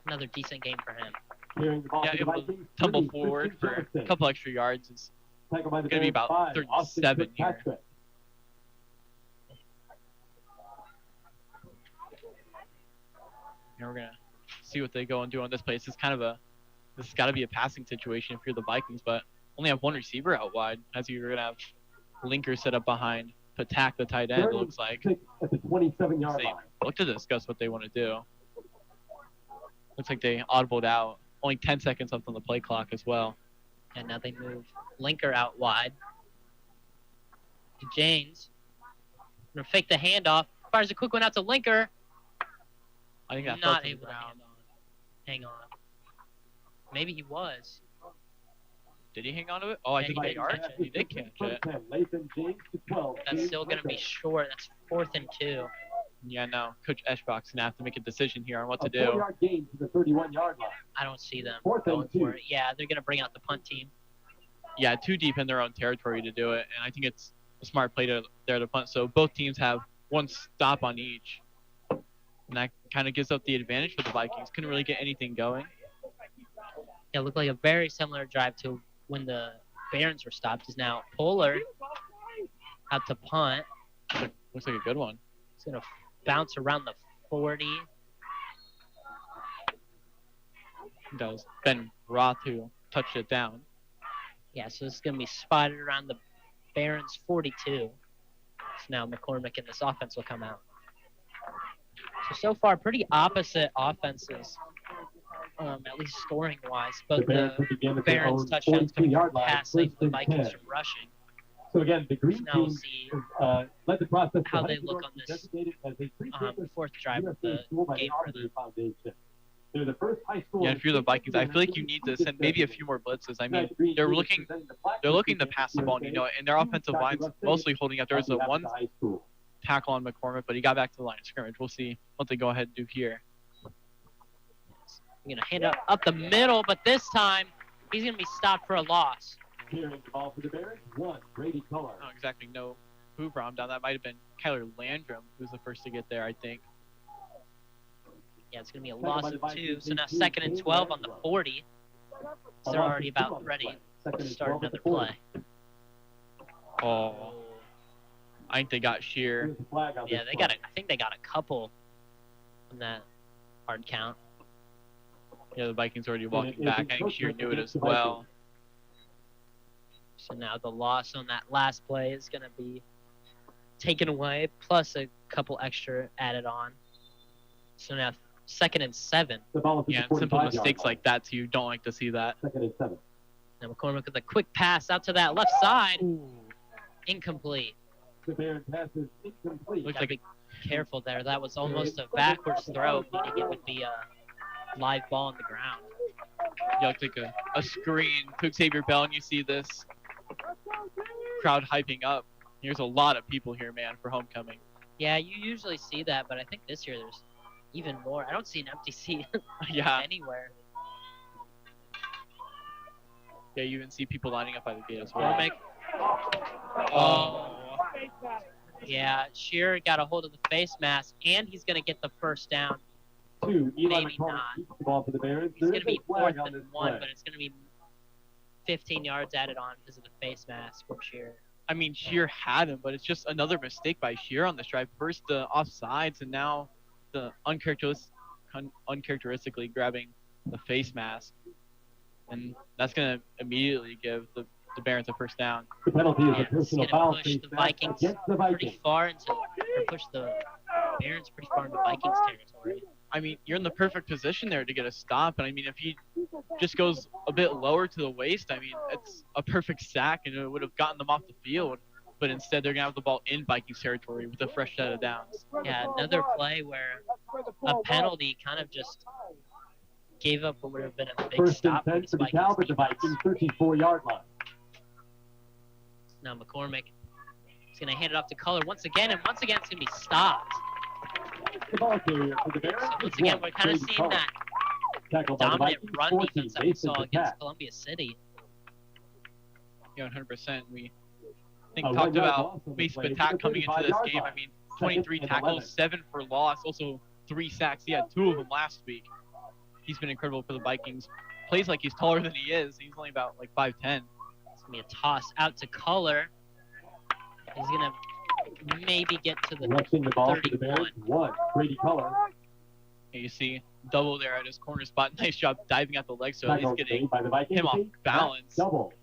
Another decent game for him. Yeah, able to tumble forward for a couple extra yards. It's going to be about 37 here. And we're going to see what they go and do on this play. This has got to be a passing situation if you're the Vikings, but only have one receiver out wide, as you're going to have Linker set up behind Patak, the tight end, it looks like. At the 27-yard line. Look to discuss what they want to do. Looks like they audibled out. Only 10 seconds left on the play clock as well. And now they move Linker out wide to James. Gonna fake the handoff. Fires a quick one out to Linker. I think that's not able to hang on. Maybe he was. Did he hang on to it? Oh, I think he catch it. He did catch it. That's still gonna be short. That's 4th and 2. Yeah, no. Coach Eschbach's gonna have to make a decision here on what to do. 4-yard gain to the 31-yard line. I don't see them going for it. Yeah, they're gonna bring out the punt team. Yeah, too deep in their own territory to do it, and I think it's a smart play there to punt. So both teams have one stop on each, and that kind of gives up the advantage for the Vikings. Couldn't really get anything going. Yeah, it looked like a very similar drive to when the Barons were stopped. Is now Polar out to punt. Looks like a good one. It's gonna bounce around the 40. That was Ben Roth who touched it down. Yeah, so it's going to be spotted around the Barons 42. So now McCormick and this offense will come out. So far, pretty opposite offenses, at least scoring-wise. Both the Barons touchdowns coming from passing, the Vikings from rushing. So again, the green now we'll team see led the process how they look on this 4th drive of the game for them. They're the first high school. Yeah, if you're the Vikings, I feel like you need to send maybe a few more blitzes. I mean, they're looking to pass the ball, and, and their offensive line's mostly holding up. There was a one tackle on McCormick, but he got back to the line of scrimmage. We'll see what they go ahead and do here. You're going to hand it up the middle, but this time he's going to be stopped for a loss. Clearing the ball for the Barons. Brady Cullen. Oh, exactly. No Hoover on down. That might have been Kyler Landrum who was the first to get there, I think. Yeah, it's going to be a loss of 2. So now 2nd and 12 on the 40. So they're already about ready to start another play. Oh. I think they got Shear. Yeah, I think they got a couple on that hard count. Yeah, the Vikings already walking back. I think Shear knew it as well. So now the loss on that last play is going to be taken away, plus a couple extra added on. So now 2nd and 7. Yeah, and simple mistakes like that, so you don't like to see that. 2nd and 7. Now McCormick with a quick pass out to that left side. Ooh. Incomplete. The Barons pass is incomplete. Looks like be careful there. That was almost a backwards throw, meaning it would be a live ball on the ground. Yeah, looks like a screen to Xavier Bell, and you see this crowd hyping up. There's a lot of people here, man, for homecoming. Yeah, you usually see that, but I think this year there's even more. I don't see an empty seat anywhere. Yeah, you even see people lining up by the gate as well. Oh. Yeah, Shearer got a hold of the face mask, and he's going to get the first down. 2. Maybe not. The ball for the Barons. He's going to be 4th and 1, but it's going to be 15 yards added on because of the face mask from Shearer. I mean, Shearer had him, but it's just another mistake by Shearer on this drive. First the offsides, and now the uncharacteristically grabbing the face mask. And that's going to immediately give the Barons a first down. The penalty is a personal foul. Push the Vikings pretty far into, or push the Barons pretty far into Vikings territory. I mean, you're in the perfect position there to get a stop. And I mean, if he just goes a bit lower to the waist, I mean, it's a perfect sack, and it would have gotten them off the field. But instead, they're going to have the ball in Vikings territory with a fresh set of downs. Yeah, another play where a penalty kind of just gave up what would have been a big stop for this DeKalb at the Vikings 34-yard line. Now McCormick is going to hand it off to Color once again, and once again it's going to be stopped. The ball carrier for the Barons. So once again, we're kind of seeing that dominant run defense that we saw against Columbia City. Yeah, 100%. I think talked about base of attack coming into this game. I mean, 23 tackles, 7 for loss, also 3 sacks. He had 2 of them last week. He's been incredible for the Vikings. Plays like he's taller than he is. He's only about like 5'10". It's going to be a toss out to Color. He's going to maybe get to the 31. Brady Color. You see double there at his corner spot. Nice job diving at the leg, so he's getting him off balance. Double.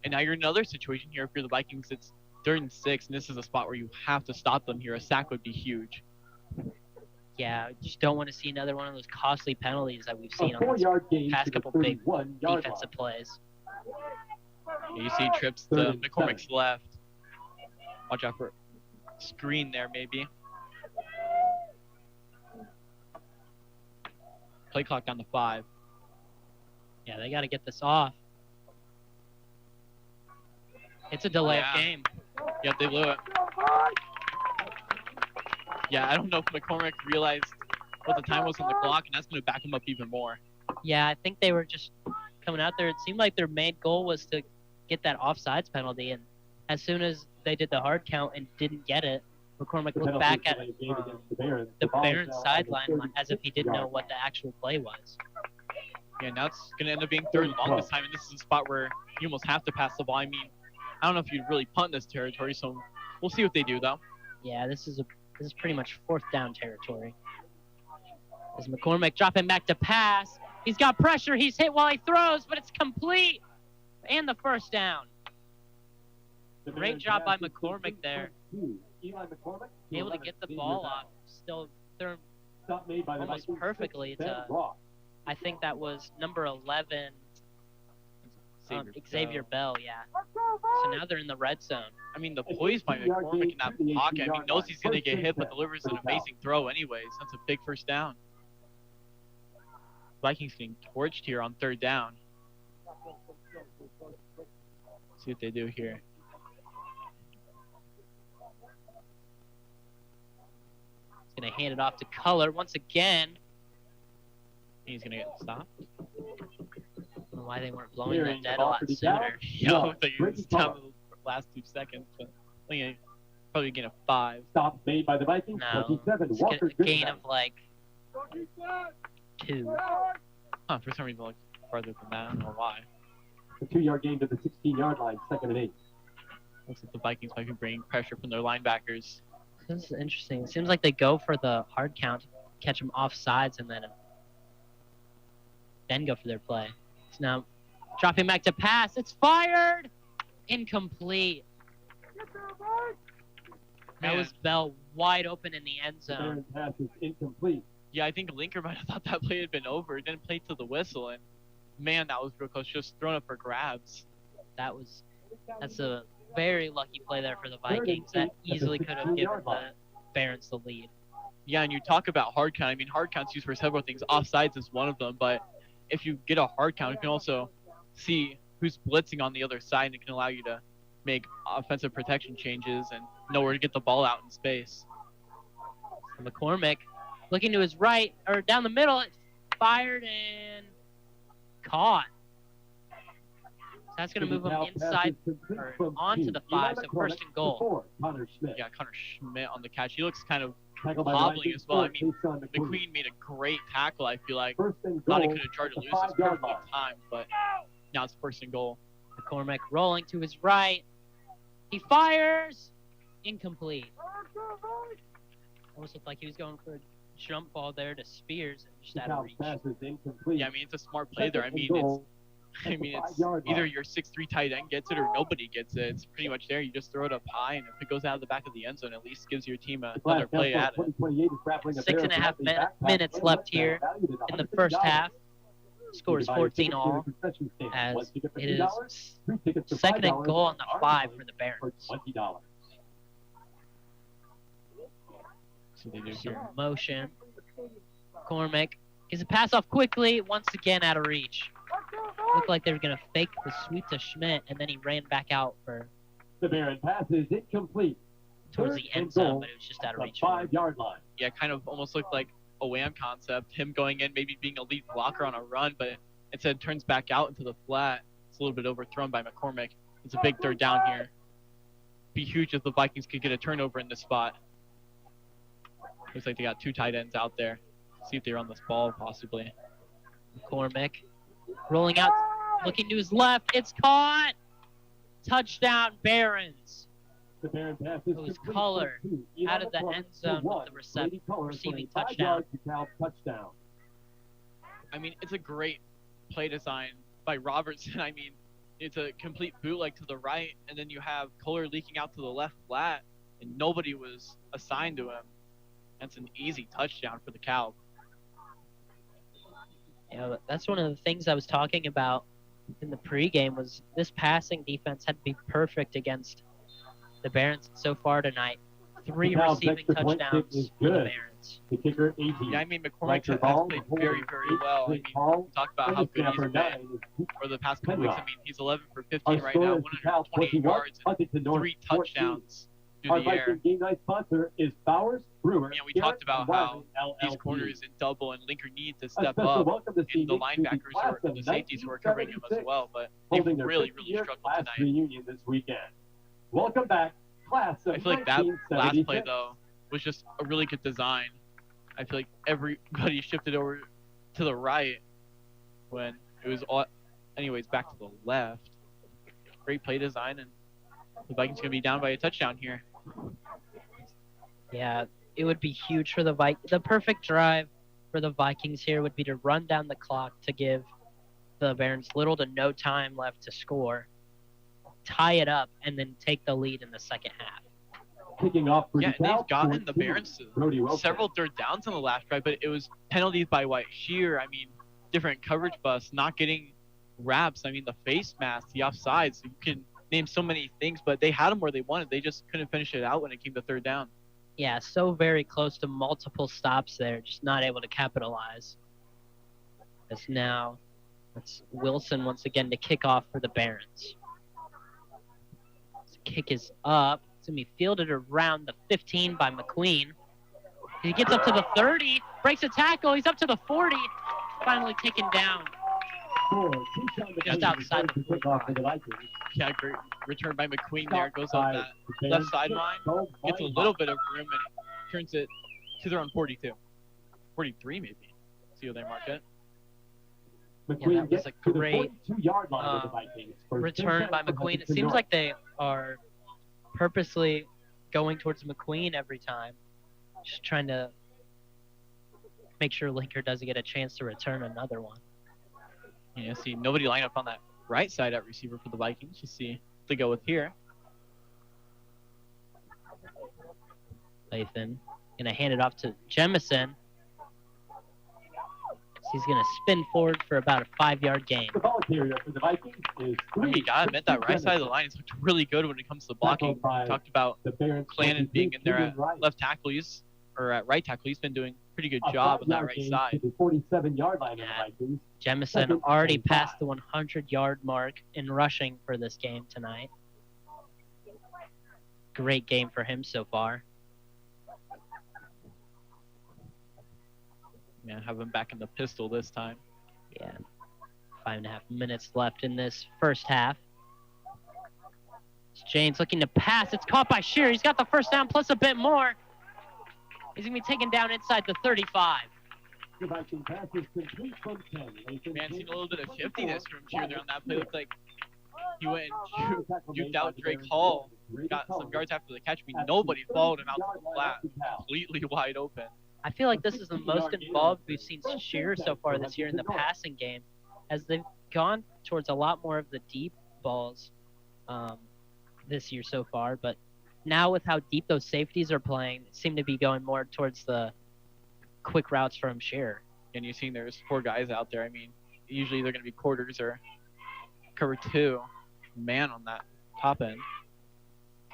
And now you're in another situation here. If you're the Vikings, it's 3rd and 6, and this is a spot where you have to stop them here. A sack would be huge. Yeah, just don't want to see another one of those costly penalties that we've seen on these past couple big defensive plays. You see trips to McCormick's left. Watch out for screen there, maybe. Play clock down to 5. Yeah, they got to get this off. It's a delay of game. Yep, they blew it. Yeah, I don't know if McCormick realized what the time was on the clock, and that's going to back him up even more. Yeah, I think they were just coming out there. It seemed like their main goal was to get that offsides penalty, and as soon as they did the hard count and didn't get it, McCormick looked back at the Barons sideline as if he didn't know what the actual play was. Yeah, now it's going to end up being 3rd and long this time, and this is a spot where you almost have to pass the ball. I mean, I don't know if you'd really punt this territory, so we'll see what they do, though. Yeah, this is pretty much 4th down territory. As McCormick dropping back to pass. He's got pressure. He's hit while he throws, but it's complete. And the 1st down. Great job by McCormick there. Able to get the ball off. Still thrown almost perfectly to, I think that was number 11, Xavier Bell, yeah. So now they're in the red zone. I mean, the poise by McCormick in that pocket. I mean, knows he's going to get hit, but delivers an amazing throw anyways. That's a big 1st down. Vikings getting torched here on 3rd down. See what they do here. He's going to hand it off to Color once again. He's going to get stopped. I don't know why they weren't blowing that dead a lot sooner. Yo, they used down the last 2 seconds, but I think probably gain a 5. Stop made by the Vikings. No, 27. It's a gain of like 2. Huh, for some reason, like farther than that. I don't know why. A 2-yard gain to the 16-yard line, 2nd and 8. Looks like the Vikings might be bringing pressure from their linebackers. This is interesting. It seems like they go for the hard count, catch them off sides, and then go for their play. So now dropping back to pass. It's fired! Incomplete. That was Bell wide open in the end zone. Pass is incomplete. Yeah, I think Linker might have thought that play had been over. It didn't play to the whistle, and man, that was real close. Just thrown up for grabs. That's a very lucky play there for the Vikings. That easily could have given the Barons the lead. Yeah, and you talk about hard count. I mean, hard count's used for several things. Offsides is one of them, but if you get a hard count, you can also see who's blitzing on the other side, and it can allow you to make offensive protection changes and know where to get the ball out in space. McCormick looking to his right, or down the middle, it's fired and caught. So that's going to move him inside or onto the 5, so 1st and goal. Yeah, Connor Schmidt on the catch. He looks kind of wobbling as well. I mean, McQueen made a great tackle, I feel like. Thought he could have charged it loose. It's perfectly timed, but now it's 1st and goal. McCormick rolling to his right. He fires! Incomplete. Almost looked like he was going for a jump ball there to Spears and just out of reach. Yeah, I mean, it's a smart play there. I mean, it's either your 6'3" tight end gets it or nobody gets it. It's pretty much there. You just throw it up high, and if it goes out of the back of the end zone, at least gives your team another play at it. 6.5 minutes left here in the 1st half. Score is 14 all, as it is 2nd and goal on the 5 for the Barons. Some motion. Cormick gets a pass off quickly, once again out of reach. Looked like they were going to fake the sweep to Schmidt, and then he ran back out for the Baron pass is incomplete towards the end zone, but it was just out of reach. 5-yard line. Yeah, kind of almost looked like a wham concept, him going in, maybe being a lead blocker on a run, but instead turns back out into the flat. It's a little bit overthrown by McCormick. It's a big third down here. Be huge if the Vikings could get a turnover in this spot. Looks like they got 2 tight ends out there. See if they run this ball, possibly. McCormick rolling out, looking to his left. It's caught. Touchdown, Barons. The Barons pass It was Color out of the end zone with the receiving touchdown. Touchdown. I mean, it's a great play design by Robertson. I mean, it's a complete bootleg to the right, and then you have Kohler leaking out to the left flat, and nobody was assigned to him. That's an easy touchdown for the Kalb. Yeah, that's one of the things I was talking about in the pregame was this passing defense had to be perfect against the Barons so far tonight. 3 receiving touchdowns for the Barons. The kicker, 18. Yeah, I mean, McCormick has played very, very well. I mean, we talked about how good he's been for the past couple weeks. I mean, he's 11 for 15 right now, 120 yards and 3 touchdowns through the air. Game night sponsor is Bowers Brewer. You know, we talked about how these corners in double and Linker need to step up, and the linebackers or the safeties who are covering him as well, but they've really, really struggled tonight. Reunion this weekend. Welcome back, class of I feel like that last play, though, was just a really good design. I feel like everybody shifted over to the right when it was all, anyways, back to the left. Great play design, and the Vikings going to be down by a touchdown here. Yeah, it would be huge for the Vikings. The perfect drive for the Vikings here would be to run down the clock to give the Barons little to no time left to score, tie it up, and then take the lead in the second half. Kicking off for and they've gotten the Barons several third downs on the last drive, but it was penalties by White Shear. I mean, different coverage busts, not getting wraps. I mean, the face mask, the offsides. You can name so many things, but they had them where they wanted. They just couldn't finish it out when it came to third down. Yeah, so very close to multiple stops there, just not able to capitalize. As now, it's Wilson once again to kick off for the Barons. This kick is up. It's going to be fielded around the 15 by McQueen. He gets up to the 30, breaks a tackle. He's up to the 40, finally taken down. Just outside the 45. Yeah, great return by McQueen there. Goes on that left sideline, gets a little bit of room, and turns it to their own 42. 43 maybe. See how they mark it. Yeah, that was a great return by McQueen. It seems like they are purposely going towards McQueen every time, just trying to make sure Linker doesn't get a chance to return another one. Yeah, see, nobody lined up on that right side at receiver for the Vikings. You see what they go with here. Lathan gonna hand it off to Jemison. He's gonna spin forward for about a 5-yard gain. The ball carrier for the Vikings is you gotta admit that right side of the line has looked really good when it comes to blocking. We talked about Clannon being in there at left tackle, or at right tackle. He's been doing a pretty good job on that right side. The 47-yard line of the Vikings. Jemison already passed the 100-yard mark in rushing for this game tonight. Great game for him so far. Yeah, have him back in the pistol this time. Yeah. 5.5 minutes left in this first half. James looking to pass. It's caught by Shear. He's got the first down plus a bit more. He's going to be taken down inside the 35. Man, seen a little bit of shiftiness from Shear there on that play. Looked like he went and juked out Drake Hall. Got some yards after the catch. I mean, nobody followed him out to the flat. Completely wide open. I feel like this is the most involved we've seen Shear so far this year in the passing game, as they've gone towards a lot more of the deep balls this year so far. But now with how deep those safeties are playing, it seem to be going more towards the quick routes from Shear. And you're seeing there's 4 guys out there. I mean, usually they're going to be quarters or cover 2 man on that top end.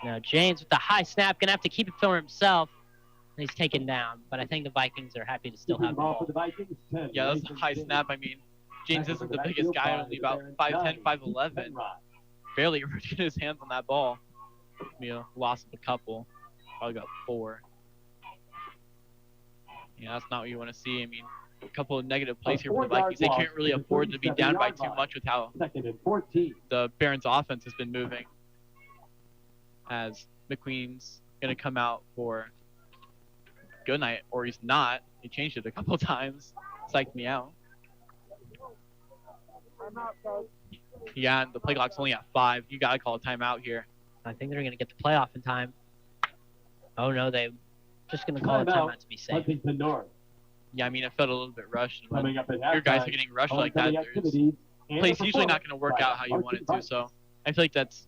Now James with the high snap, going to have to keep it for himself. He's taken down, but I think the Vikings are happy to still have the ball. Yeah, that's a high snap. I mean, James isn't the biggest guy, only about 5'10", 5'11". Barely able to get his hands on that ball. You know, lost a couple. Probably got 4. Yeah, that's not what you want to see. I mean, a couple of negative plays here for the Vikings. They can't really afford to be down by too much with how the Barons offense has been moving. As McQueen's going to come out for Goodnight, or he's not. He changed it a couple times. Psyched me out. Yeah, and the play clock's only at 5. You got to call a timeout here. I think they're going to get the playoff in time. Oh, no, they're just going to call a timeout to be safe. Huntington North. Yeah, I mean, it felt a little bit rushed. When Coming up at your guys halftime, are getting rushed like that, play's usually not going to work out how you want it to. So I feel like that's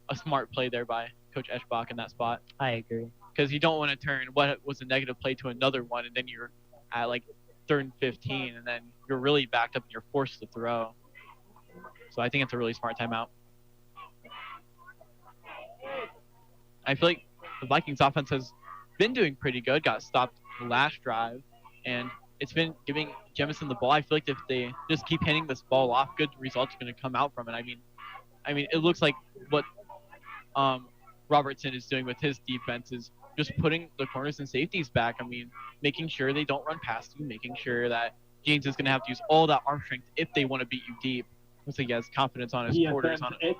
a smart play there by Coach Eschbach in that spot. I agree. Because you don't want to turn what was a negative play to another one, and then you're at like 3rd and 15, and then you're really backed up and you're forced to throw. So I think it's a really smart timeout. I feel like the Vikings offense has been doing pretty good. Got stopped last drive, and it's been giving Jemison the ball. I feel like if they just keep handing this ball off, good results are going to come out from it. I mean, it looks like what Robertson is doing with his defense is just putting the corners and safeties back. I mean, making sure they don't run past you, making sure that James is going to have to use all that arm strength if they want to beat you deep. Looks like he has confidence on his corners on an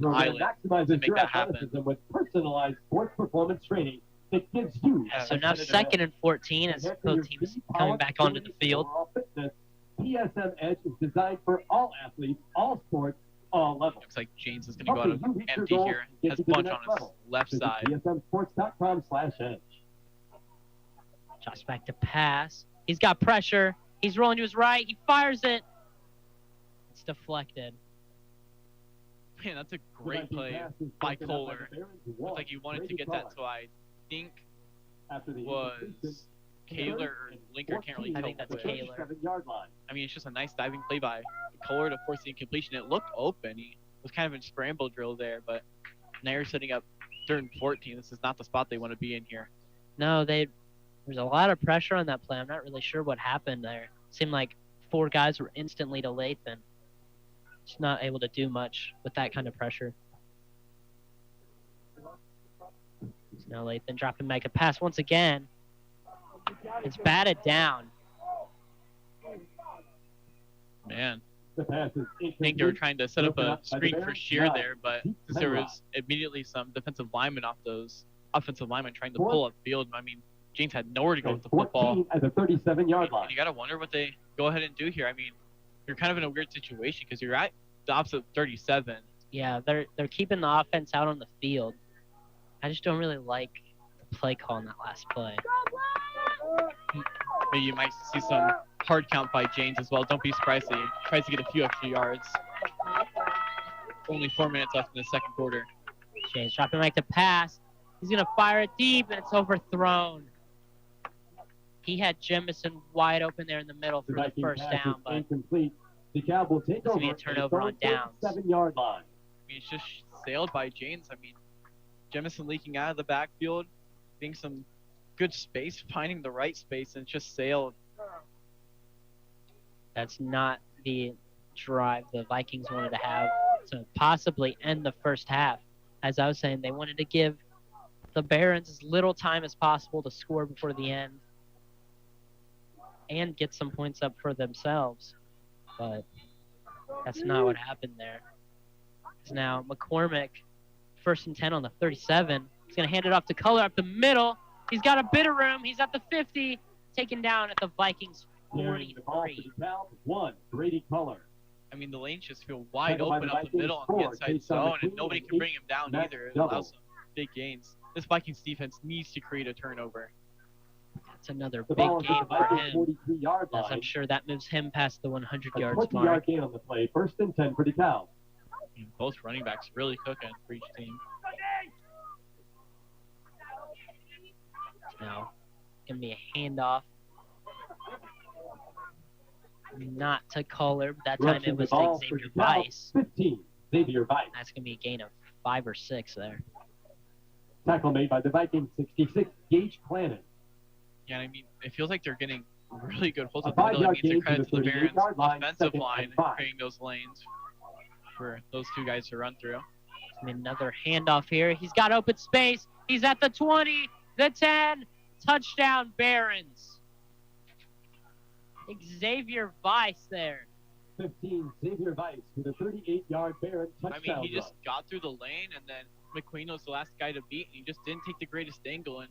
island to make that happen. With personalized sports performance training that gives you. So now 2nd and 14 as both teams coming back onto the field. PSM Edge is designed for all athletes, all sports, all levels. Looks like James is going to go out empty here. Has Bunch on his left side. PSMsports.com/edge. Josh back to pass. He's got pressure. He's rolling to his right. He fires it. It's deflected. Man, that's a great play by Kohler. Looks like he wanted to get that, so I think was Kaler or Linker. Can't really tell. I think that's Kaler. I mean, it's just a nice diving play by Kohler to force the incompletion. It looked open. He was kind of in scramble drill there, but now you're setting up 3rd and 14. This is not the spot they want to be in here. No, there's a lot of pressure on that play. I'm not really sure what happened there. Seemed like 4 guys were instantly to Lathan. Just not able to do much with that kind of pressure. So now Lathan dropping back a pass once again. It's batted down. Man, I think they were trying to set up a screen for Shear there, but since there was immediately some defensive linemen off those offensive linemen trying to pull up field, I mean, James had nowhere to go with the football. At the 37-yard line. And you got to wonder what they go ahead and do here. I mean, you're kind of in a weird situation because you're at the opposite 37. Yeah, they're keeping the offense out on the field. I just don't really like the play call in that last play. Maybe you might see some hard count by James as well. Don't be surprised if he tries to get a few extra yards. Only 4 minutes left in the 2nd quarter. James dropping back to pass. He's going to fire it deep, and it's overthrown. He had Jemison wide open there in the middle for the first down, but incomplete. DeKalb will take it's going to be a turnover on downs. 7-yard line. I mean, it's just sailed by James. I mean, Jemison leaking out of the backfield, getting some good space, finding the right space, and it's just sailed. That's not the drive the Vikings wanted to have to possibly end the first half. As I was saying, they wanted to give the Barons as little time as possible to score before the end and get some points up for themselves. But that's not what happened there. It's now McCormick, 1st and 10 on the 37. He's going to hand it off to Kohler up the middle. He's got a bit of room. He's at the 50, taken down at the Vikings 43. One, Brady Kohler. I mean, the lanes just feel wide open up the middle on the inside zone, and nobody can bring him down either. It allows some big gains. This Vikings defense needs to create a turnover. That's another big game for him. As I'm sure that moves him past the 100 yards mark. 20-yard gain on the play. 1st and 10 for DeKalb. Both running backs really cooking for each team. Now, going to be a handoff. Not to Kohler, but that time it was to Xavier Weiss. 15, Xavier Weiss. That's going to be a gain of 5 or 6 there. Tackle made by the Vikings, 66, Gage Clannon. Yeah, I mean, it feels like they're getting really good holds at the middle. It means a credit to the Barons' offensive line creating those lanes for those 2 guys to run through. I mean, another handoff here. He's got open space. He's at the 20, the 10. Touchdown, Barons. Xavier Weiss there. 15, Xavier Weiss with a 38-yard Barron touchdown. I mean, he just got through the lane, and then McQueen was the last guy to beat, and he just didn't take the greatest angle, and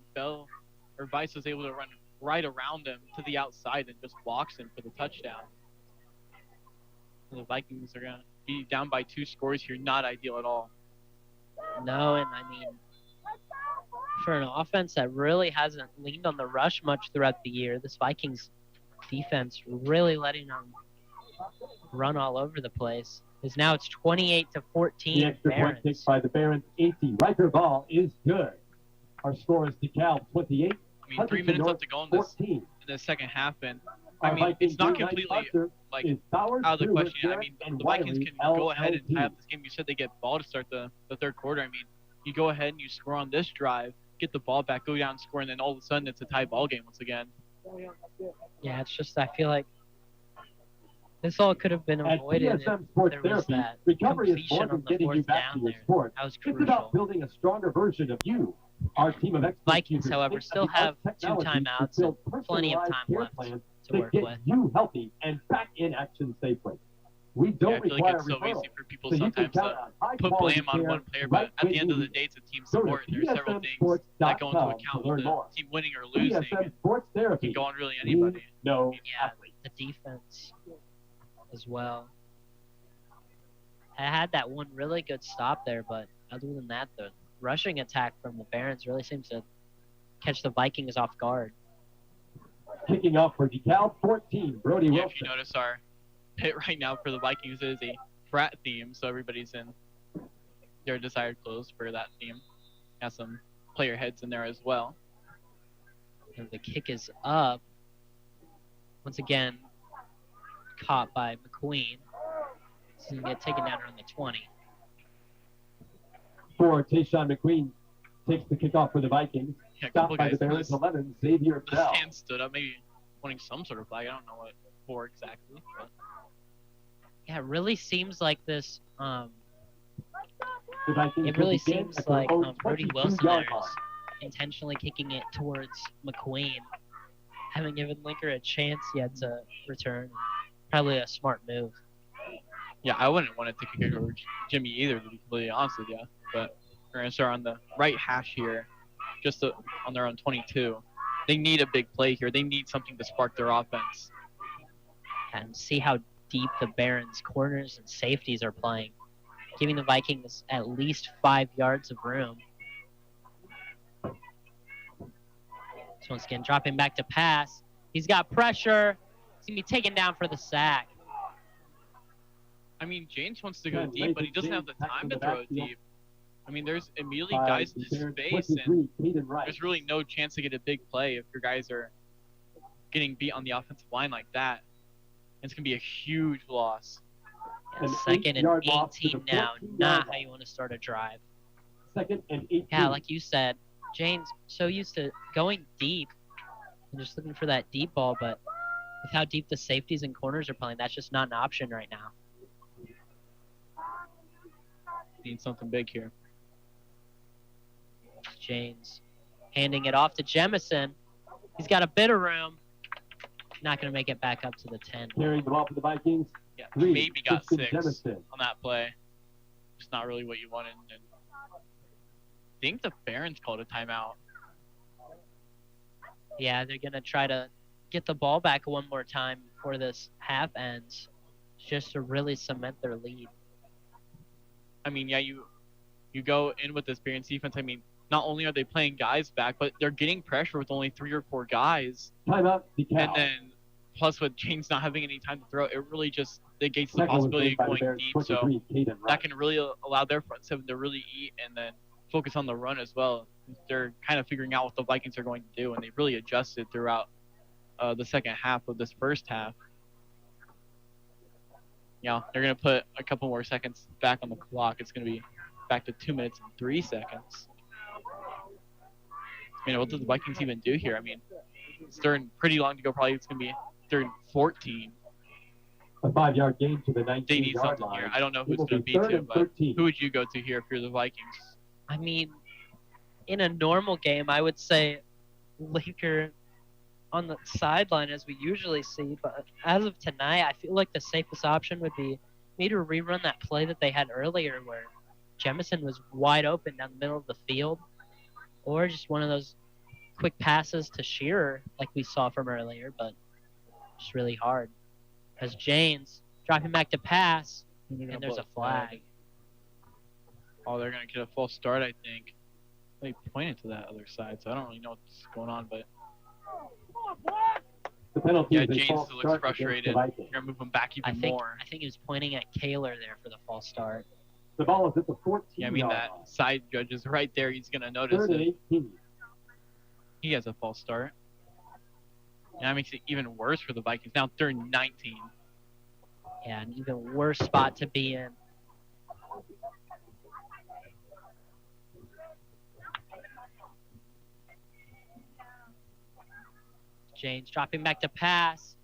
Weiss was able to run right around him to the outside and just walks him for the touchdown. So the Vikings are going to be down by 2 scores here. Not ideal at all. No, and I mean, for an offense that really hasn't leaned on the rush much throughout the year, this Vikings defense really letting them run all over the place. Because now it's 28-14. The extra point kick by the Barons, 18. Riker ball is good. Our score is DeKalb 28. I mean, 3 minutes left to go in the second half, and I mean, it's not completely like out of the question. I mean, the Vikings can go ahead and tie up this game. You said they get ball to start the third quarter. I mean, you go ahead and you score on this drive, get the ball back, go down and score, and then all of a sudden it's a tie ball game once again. Yeah, it's just I feel like this all could have been avoided if there was that completion on the fourth down there. That was crucial. It's about building a stronger version of you. Our team of experts Vikings, however, still have 2 timeouts and plenty of time left to work with. You healthy and back in action safely. We don't I feel like it's so easy for people sometimes to put blame on one player, but at the end of the day, it's a team sport, and there's several things that go into account with the team winning or losing. It can go on really anybody. No, yeah, the defense as well. I had that one really good stop there, but other than that, the rushing attack from the Barons really seems to catch the Vikings off guard. Kicking off for DeKalb, 14, Brody Wilson. If you notice, our pit right now for the Vikings is a frat theme, so everybody's in their desired clothes for that theme. Has some player heads in there as well. And the kick is up. Once again, caught by McQueen. He's going to get taken down around the 20. For Tayshawn McQueen takes the kickoff for the Vikings. Yeah, Stopped by the Barons, 11, Xavier Bell. The stand stood up, maybe wanting some sort of flag. I don't know what for exactly. But. Yeah, it really seems like this. It really seems like Brody Wilson there is intentionally kicking it towards McQueen, haven't given Linker a chance yet to return. Probably a smart move. Yeah, I wouldn't want to kick it over Jimmy either, to be completely honest with you. But we're going to start on the right hash here, just on their own 22. They need a big play here. They need something to spark their offense. And see how deep the Barons' corners and safeties are playing, giving the Vikings at least 5 yards of room. So once again, dropping back to pass. He's got pressure. He's going to be taken down for the sack. I mean, James wants to go deep, but he doesn't have the time to throw it deep. I mean, there's immediately guys in his space, and there's really no chance to get a big play if your guys are getting beat on the offensive line like that. It's going to be a huge loss. Yeah, second and 18 now, not how you want to start a drive. Second and 18. Yeah, like you said, James so used to going deep and just looking for that deep ball, but with how deep the safeties and corners are playing, that's just not an option right now. Need something big here. James handing it off to Jemison. He's got a bit of room. Not going to make it back up to the 10. Carrying the ball for the Vikings. Yeah, maybe got 6 on that play. Just not really what you wanted. And I think the Barons called a timeout. Yeah, they're going to try to get the ball back one more time before this half ends, just to really cement their lead. I mean, yeah, you go in with this Barons defense. I mean, not only are they playing guys back, but they're getting pressure with only 3 or 4 guys. Timeout, and then plus with James not having any time to throw, it really just negates the possibility of going deep. So that can really allow their front seven to really eat and then focus on the run as well. They're kind of figuring out what the Vikings are going to do, and they really adjusted throughout the second half of this first half. Yeah, they're going to put a couple more seconds back on the clock. It's going to be back to 2 minutes and 3 seconds. I mean, what does the Vikings even do here? I mean, it's third pretty long to go. Probably it's going to be third and 14. A 5-yard gain to the 19-yard They need something line. here. I don't know who's going to be to, but who would you go to here if you're the Vikings? I mean, in a normal game, I would say Linker on the sideline as we usually see, but as of tonight, I feel like the safest option would be me to rerun that play that they had earlier where Jemison was wide open down the middle of the field, or just one of those quick passes to Shearer like we saw from earlier, but just really hard. As James dropping back to pass, and there's a flag. Oh, they're going to get a false start, I think. They pointed to that other side, so I don't really know what's going on, but The penalty is a James false looks start frustrated. against the Vikings. You're going to move him back even more. I think he was pointing at Kaler there for the false start. The ball is at the 14-yard Yeah, I mean, that side judge is right there. He's going to notice Third and it. 18. He has a false start. And that makes it even worse for the Vikings. Now third and 19. Yeah, an even worse spot to be in. James dropping back to pass.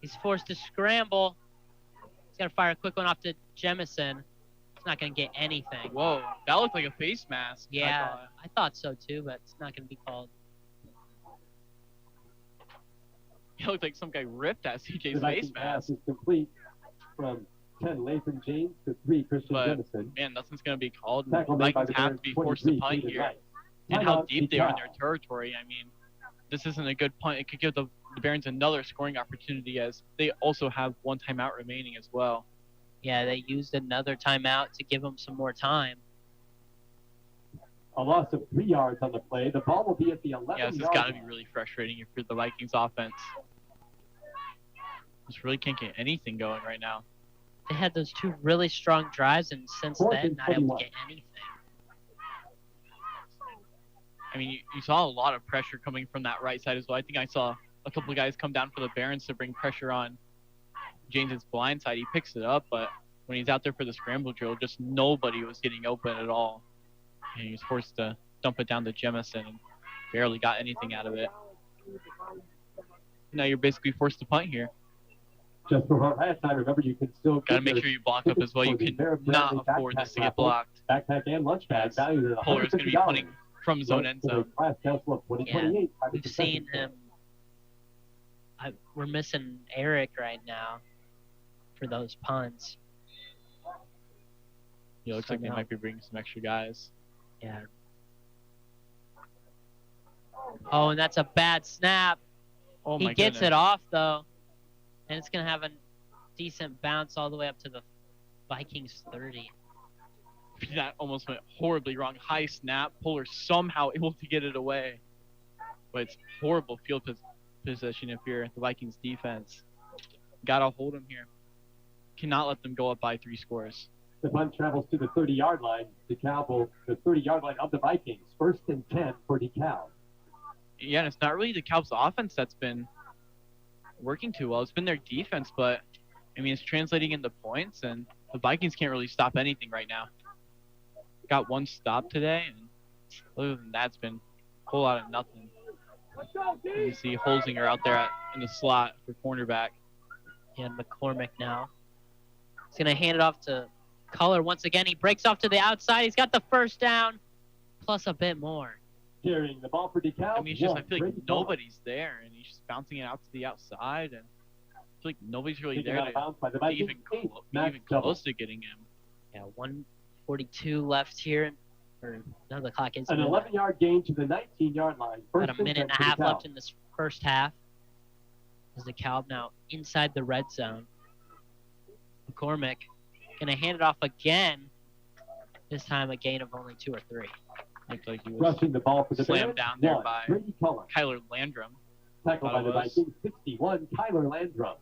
He's forced to scramble. He's got to fire a quick one off to Jemison. He's not going to get anything. Whoa, that looked like a face mask. Yeah, I thought so too, but it's not going to be called. It looked like some guy ripped at CJ's The face Viking pass mask. is complete from 10 Lathan James to 3 Christian But, Jemison. man, nothing's going to be called. The Tackle made by Vikings the have to Bears, be forced to 23, punt Peter here. Knight. And how Timeout, deep they are in DeKalb. their territory. I mean, this isn't a good punt. It could give the Barons another scoring opportunity as they also have one timeout remaining as well. Yeah, they used another timeout to give him some more time. A loss of 3 yards on the play. The ball will be at the 11-yard Yeah, this has got to be really frustrating for the Vikings offense. Just really can't get anything going right now. They had those two really strong drives, and since Fourth then, and not able 21. to get anything. I mean, you saw a lot of pressure coming from that right side as well. I think I saw a couple of guys come down for the Barons to bring pressure on James's blind side. He picks it up, but when he's out there for the scramble drill, just nobody was getting open at all. And he was forced to dump it down to Jemison and barely got anything out of it. Now you're basically forced to punt here. Just before halftime, remember you can still Got to make sure you block up as well. You cannot afford this to get blocked. Backpack and lunch bag valued at Puller is going to be $150. punting from zone end zone. Class council of 2028. We've seen him. We're missing Eric right now for those punts. Yeah, looks like they might be bringing some extra guys. Yeah. Oh, and that's a bad snap. Oh He my gets goodness. it off, though. And it's going to have a decent bounce all the way up to the Vikings 30. That almost went horribly wrong. High snap. Puller somehow able to get it away. But it's horrible field position if you're the Vikings defense. Gotta hold them here. Cannot let them go up by 3 scores. The punt travels to the 30-yard line. DeKalb will the 30-yard line of the Vikings. First and 10 for DeKalb. Yeah, and it's not really the Calb's offense that's been working too well. It's been their defense, but I mean, it's translating into points, and the Vikings can't really stop anything right now. Got one stop today, and other than that, it's been a whole lot of nothing. You see Holzinger out there in the slot for cornerback. And McCormick now. He's going to hand it off to Culler once again. He breaks off to the outside. He's got the first down, plus a bit more. Carrying the ball for DeKalb. I mean, it's just I feel like nobody's there, and he's just bouncing it out to the outside, and I feel like nobody's really there to be even close to getting him. Yeah, 1:42 left here. Or no, the clock is an 11-yard gain to the 19-yard line. About a minute and a half left in this first half. As DeKalb now inside the red zone. McCormick gonna hand it off again. This time a gain of only 2 or 3. Looked like he was rushing the ball for the slammed down there by Kyler Landrum. Tackled by the Vikings, 61, Kyler Landrum.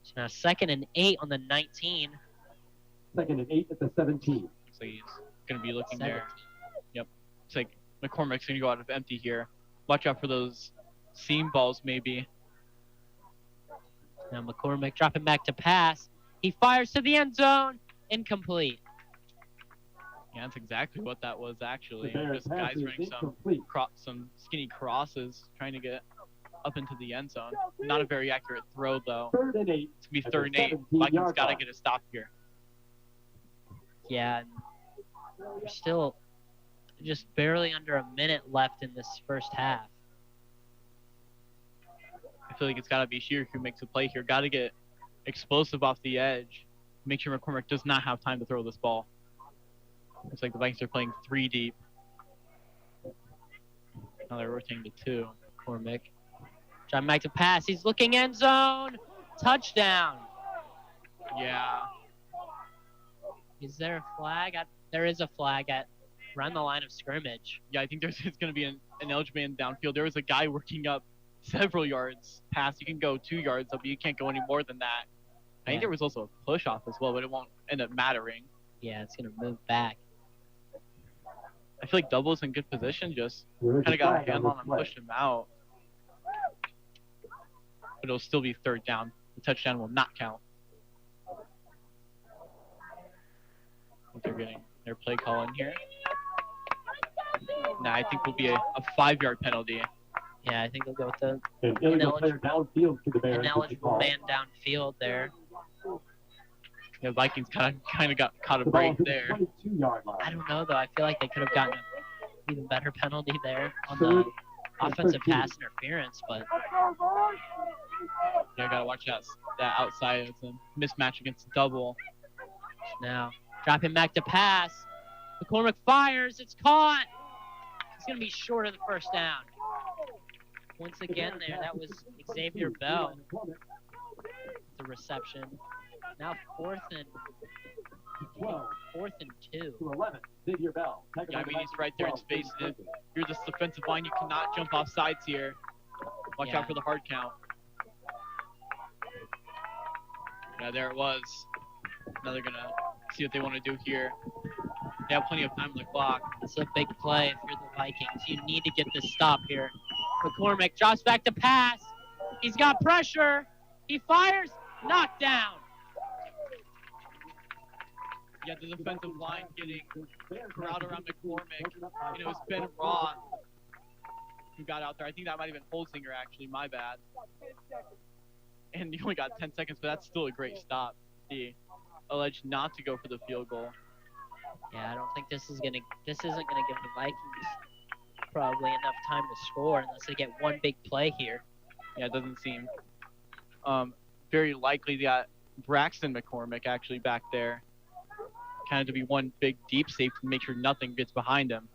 So now 2nd and 8 on the 19. 2nd and 8 at the 17. So he's going to be looking there. Yep. It's like McCormick's going to go out of empty here. Watch out for those seam balls maybe. Now McCormick dropping back to pass. He fires to the end zone. Incomplete. Yeah, that's exactly what that was actually. The Just guys running some skinny crosses trying to get up into the end zone. Not a very accurate throw though. 3rd and 8. It's going to be 3rd and 8. Vikings got to get a stop here. Yeah, there's still just barely under a minute left in this first half. feel like it's got to be Shear who makes a play here. Got to get explosive off the edge. Make sure McCormick does not have time to throw this ball. Looks like the Vikings are playing 3 deep. Now they're rotating to 2. McCormick. Driving back to pass. He's looking end zone. Touchdown. Yeah. Is there a flag? There is a flag around the line of scrimmage. Yeah, I think there's going to be an eligible man downfield. There was a guy working up several yards past. You can go 2 yards up, but you can't go any more than that. I think there was also a push off as well, but it won't end up mattering. Yeah, it's going to move back. I feel like Double's in good position, just kind of got a hand on him and pushed him out. But it'll still be 3rd down. The touchdown will not count. I think they're getting their play call in here. Nah, I think will be a 5-yard penalty. Yeah, I think they'll go with the ineligible man downfield there. Yeah, Vikings kind of got caught a break there. I don't know, though. I feel like they could have gotten an even better penalty there on the offensive pass interference, but... Yeah, got to watch that outside. It's a mismatch against Double. Now, dropping back to pass. McCormick fires. It's caught. He's going to be short of the 1st down. Once again there, that was Xavier Bell. The reception. Now 4th and 2. Xavier Bell. Yeah, I mean, he's right there in space. If you're this defensive line, you cannot jump off sides here. Watch out for the hard count. Yeah, there it was. Now they're going to see what they want to do here. They have plenty of time on the clock. It's a big play if you're the Vikings. You need to get this stop here. McCormick drops back to pass. He's got pressure. He fires. Knocked down. Yeah, the defensive line getting crowd around McCormick. It was Ben Roth who got out there. I think that might have been Holzinger, actually. My bad. And he only got 10 seconds, but that's still a great stop. He alleged not to go for the field goal. Yeah, I don't think this isn't gonna give the Vikings probably enough time to score unless they get one big play here. Yeah, it doesn't seem very likely. They got Braxton McCormick actually back there, kind of to be one big deep safety to make sure nothing gets behind him.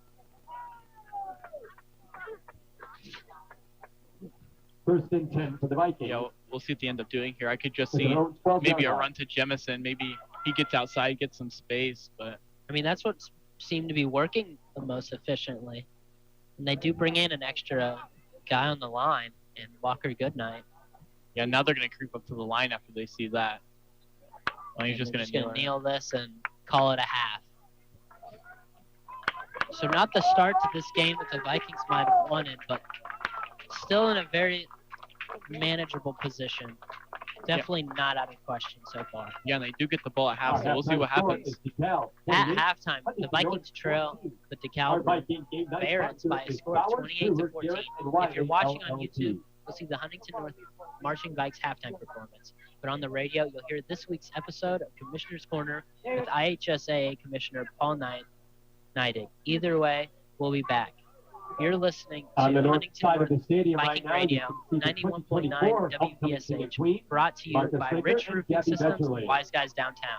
1st and 10 for the Vikings. Yeah, we'll see what they end up doing here. I could just see maybe a run to Jemison. Maybe he gets outside, gets some space, but I mean, that's what seemed to be working the most efficiently. And they do bring in an extra guy on the line, and Walker Goodnight. Yeah, now they're going to creep up to the line after they see that. Well, he's just going to kneel this and call it a half. So not the start to this game that the Vikings might have wanted, but still in a very manageable position. Definitely not out of question so far. Yeah, and they do get the ball at half, so we'll see what happens. At halftime, the Vikings trail the DeKalb Barons by a score of 28-14. If you're watching on YouTube, you'll see the Huntington North Marching Vikes halftime performance. But on the radio, you'll hear this week's episode of Commissioner's Corner with IHSAA Commissioner Paul Neidig. Either way, we'll be back. You're listening to Huntington North Viking Radio, 91.9 WPSH, brought to you by Rich Roofing Systems and Wise Guys Downtown.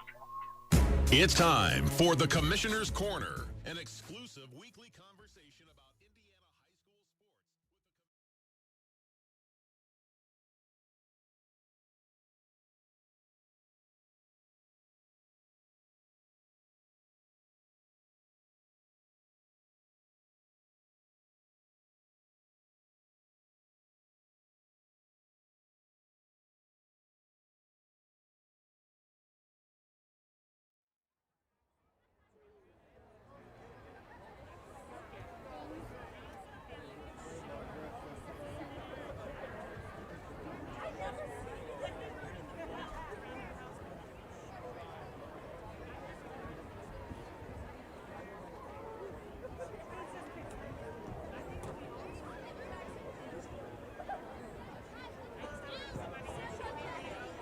It's time for the Commissioner's Corner, an exclusive weekly conversation about Indiana high school sports.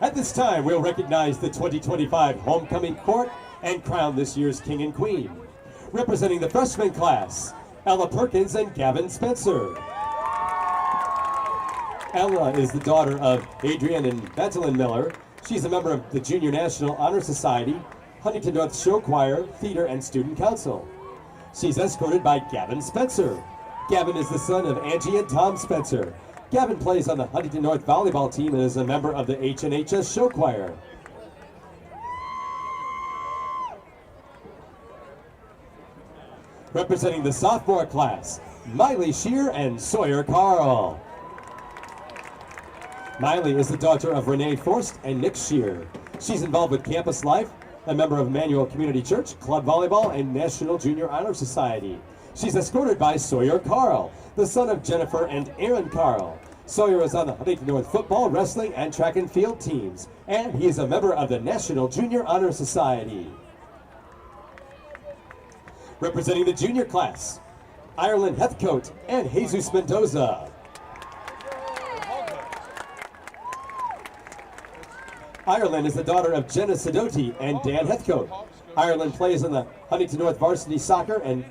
At this time, we'll recognize the 2025 Homecoming Court and crown this year's King and Queen. Representing the freshman class, Ella Perkins and Gavin Spencer. Ella is the daughter of Adrian and Bettelyn Miller. She's a member of the Junior National Honor Society, Huntington North Show Choir, Theater, and Student Council. She's escorted by Gavin Spencer. Gavin is the son of Angie and Tom Spencer. Gavin plays on the Huntington North volleyball team and is a member of the HNHS Show Choir. Representing the sophomore class, Miley Shear and Sawyer Carl. Miley is the daughter of Renee Forst and Nick Shear. She's involved with campus life, a member of Emmanuel Community Church, Club Volleyball, and National Junior Honor Society. She's escorted by Sawyer Carl, the son of Jennifer and Aaron Carl. Sawyer is on the Huntington North football, wrestling, and track and field teams, and he is a member of the National Junior Honor Society. Representing the junior class, Ireland Heathcote and Jesus Mendoza. Ireland is the daughter of Jenna Sidoti and Dan Heathcote. Ireland plays in the Huntington North varsity soccer and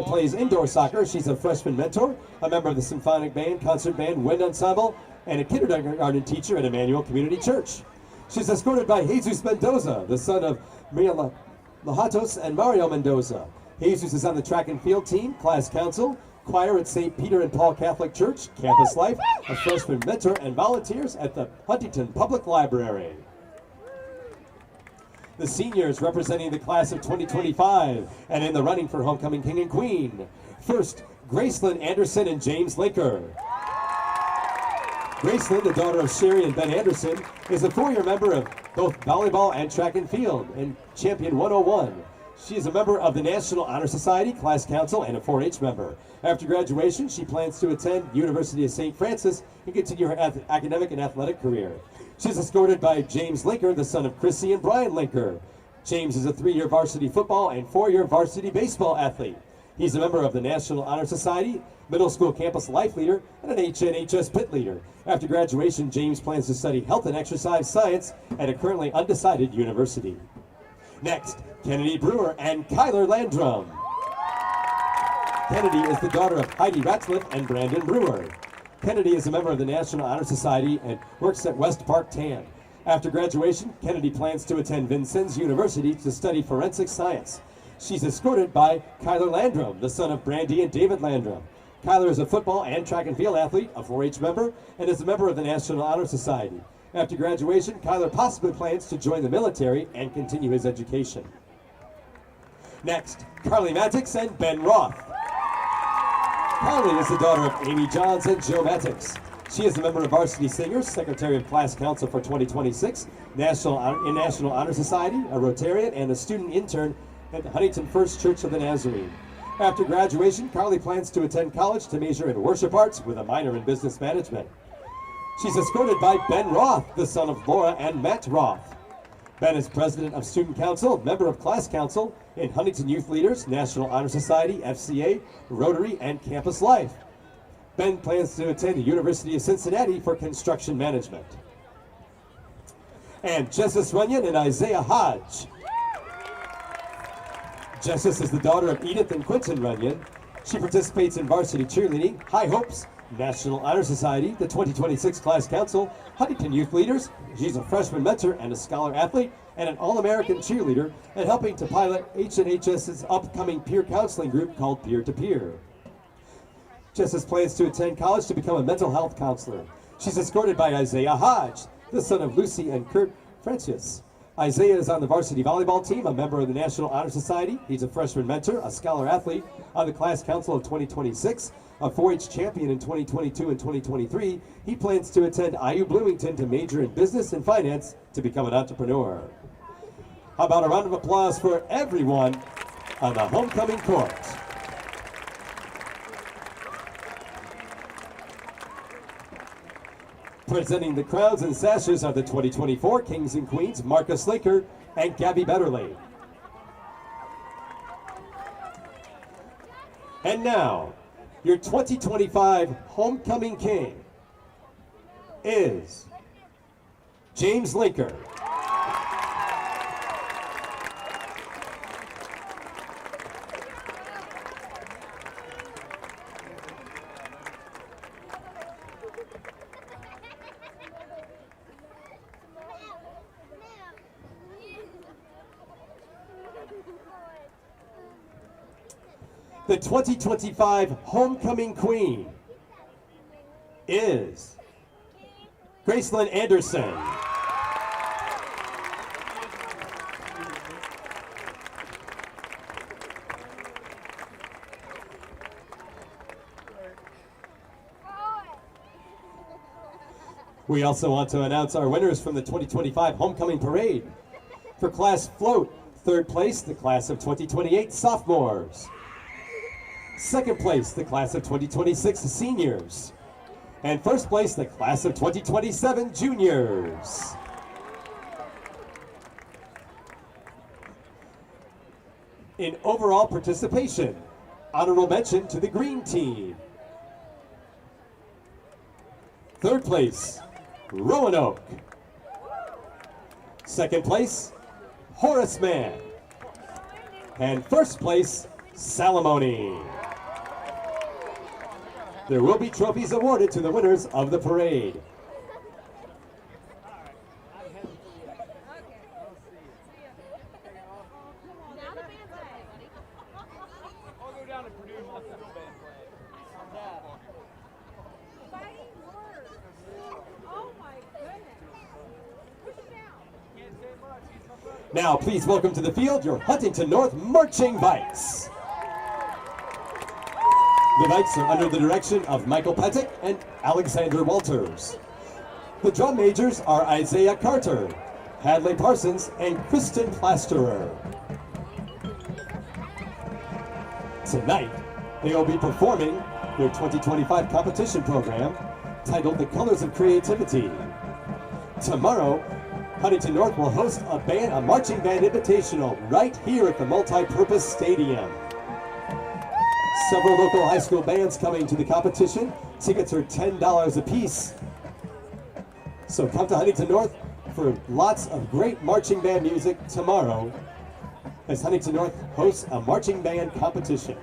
plays indoor soccer. She's a freshman mentor, a member of the symphonic band, concert band, wind ensemble, and a kindergarten teacher at Emmanuel Community Church. She's escorted by Jesus Mendoza, the son of Maria Lajatos and Mario Mendoza. Jesus is on the track and field team, class council, choir at St. Peter and Paul Catholic Church, campus life, a freshman mentor, and volunteers at the Huntington Public Library. The seniors representing the class of 2025 and in the running for homecoming king and queen. First, Gracelyn Anderson and James Linker. Gracelyn, the daughter of Sherry and Ben Anderson, is a 4-year member of both volleyball and track and field and Champion 101. She is a member of the National Honor Society, class council, and a 4-H member. After graduation, she plans to attend University of St. Francis and continue her academic and athletic career. She's escorted by James Linker, the son of Chrissy and Brian Linker. James is a 3-year varsity football and 4-year varsity baseball athlete. He's a member of the National Honor Society, middle school campus life leader, and an HNHS pit leader. After graduation, James plans to study health and exercise science at a currently undecided university. Next, Kennedy Brewer and Kyler Landrum. Kennedy is the daughter of Heidi Ratcliffe and Brandon Brewer. Kennedy is a member of the National Honor Society and works at West Park TAN. After graduation, Kennedy plans to attend Vincennes University to study forensic science. She's escorted by Kyler Landrum, the son of Brandy and David Landrum. Kyler is a football and track and field athlete, a 4-H member, and is a member of the National Honor Society. After graduation, Kyler possibly plans to join the military and continue his education. Next, Carly Matix and Ben Roth. Carly is the daughter of Amy Johns and Joe Matix. She is a member of Varsity Singers, Secretary of Class Council for 2026, National Honor Society, a Rotarian, and a student intern at the Huntington First Church of the Nazarene. After graduation, Carly plans to attend college to major in worship arts with a minor in business management. She's escorted by Ben Roth, the son of Laura and Matt Roth. Ben is president of Student Council, member of Class Council in Huntington Youth Leaders, National Honor Society, FCA, Rotary, and Campus Life. Ben plans to attend the University of Cincinnati for construction management. And Jessis Runyon and Isaiah Hodge. Jessis is the daughter of Edith and Quentin Runyon. She participates in varsity cheerleading, High Hopes, National Honor Society, the 2026 Class Council, Huntington Youth Leaders. She's a freshman mentor and a scholar athlete and an All-American cheerleader, and helping to pilot HNHS's upcoming peer counseling group called Peer to Peer. Jessis plans to attend college to become a mental health counselor. She's escorted by Isaiah Hodge, the son of Lucy and Kurt Francis. Isaiah is on the varsity volleyball team, a member of the National Honor Society. He's a freshman mentor, a scholar athlete on the Class Council of 2026, a 4-H champion in 2022 and 2023. He plans to attend IU Bloomington to major in business and finance to become an entrepreneur. How about a round of applause for everyone on the homecoming court? Presenting the crowns and sashes are the 2024 Kings and Queens, Marcus Laker and Gabby Betterly. And now, your 2025 homecoming king is James Linker. The 2025 homecoming queen is Gracelyn Anderson. We also want to announce our winners from the 2025 Homecoming Parade. For Class Float, third place, the class of 2028 sophomores. Second place, the class of 2026 seniors. And first place, the class of 2027 juniors. In overall participation, honorable mention to the green team. Third place, Roanoke. Second place, Horace Mann. And first place, Salamone. There will be trophies awarded to the winners of the parade. Now, please welcome to the field your Huntington North Marching Vikes. The Vikes are under the direction of Michael Pettick and Alexander Walters. The drum majors are Isaiah Carter, Hadley Parsons, and Kristen Plasterer. Tonight, they will be performing their 2025 competition program titled The Colors of Creativity. Tomorrow, Huntington North will host a marching band invitational right here at the Multi-Purpose Stadium. Several local high school bands coming to the competition. Tickets are $10 a piece. So come to Huntington North for lots of great marching band music tomorrow as Huntington North hosts a marching band competition.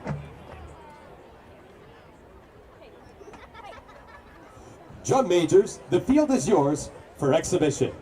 Drum majors, the field is yours for exhibition.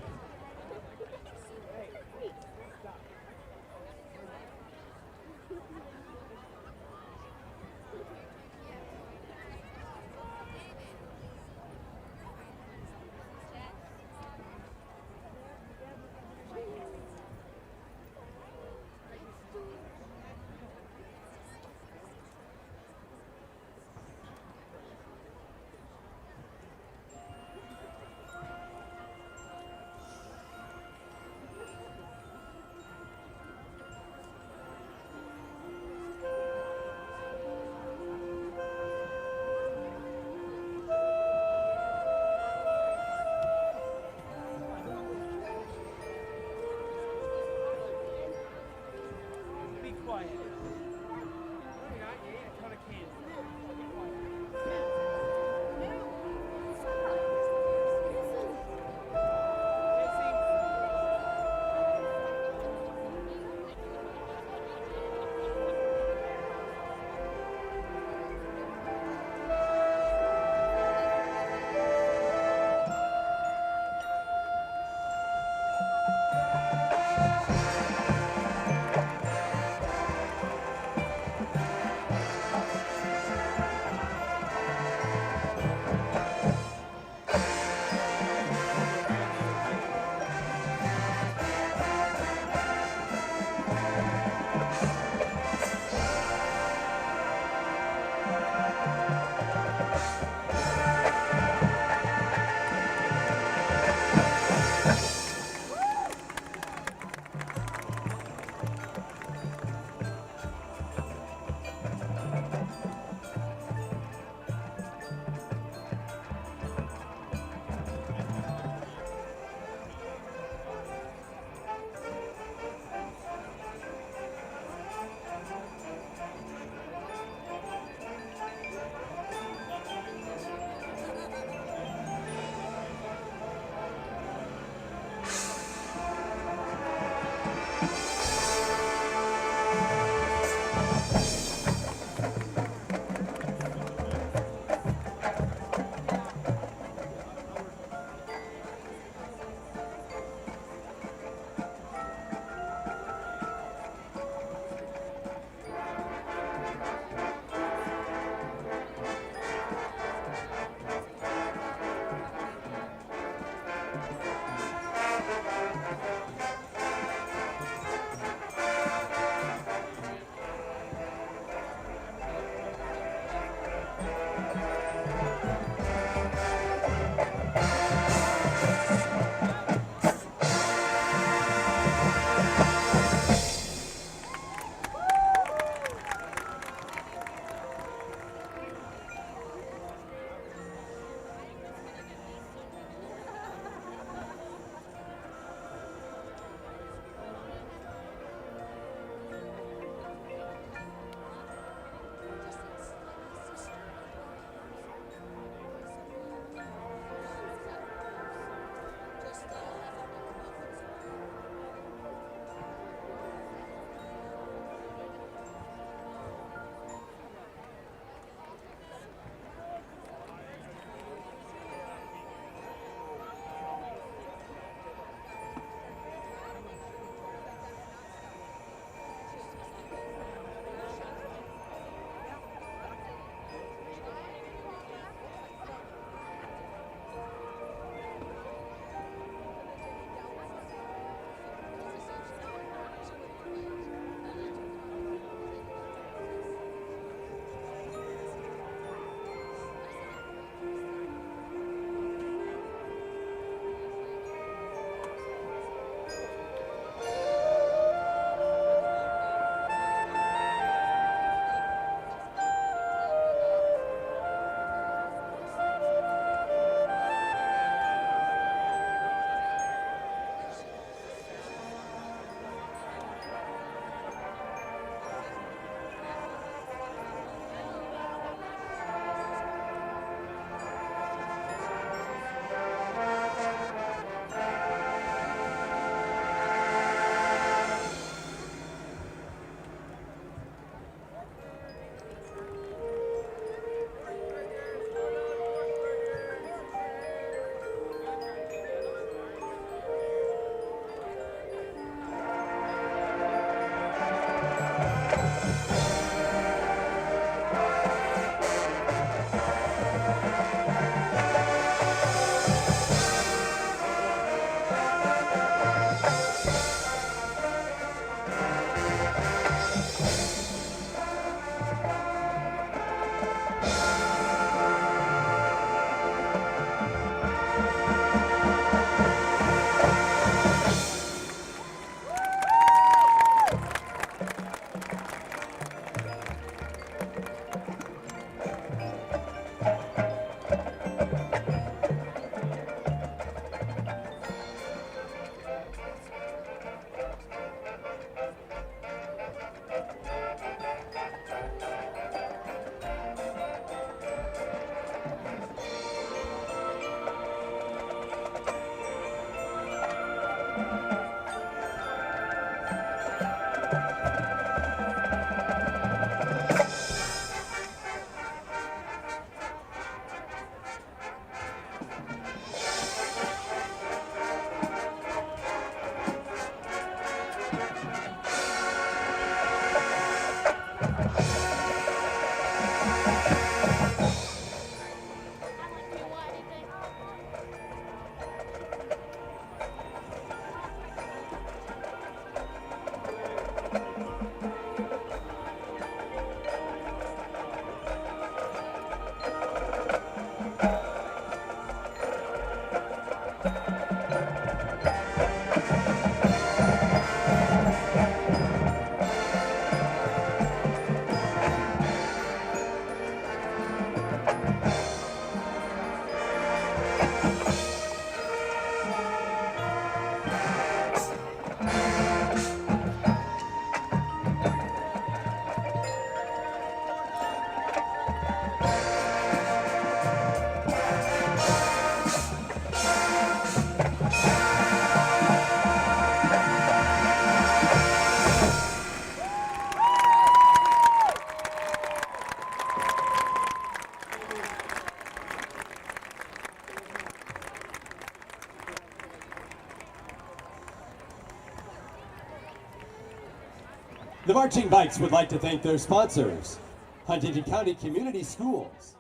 The Marching Vikes would like to thank their sponsors, Huntington County Community Schools,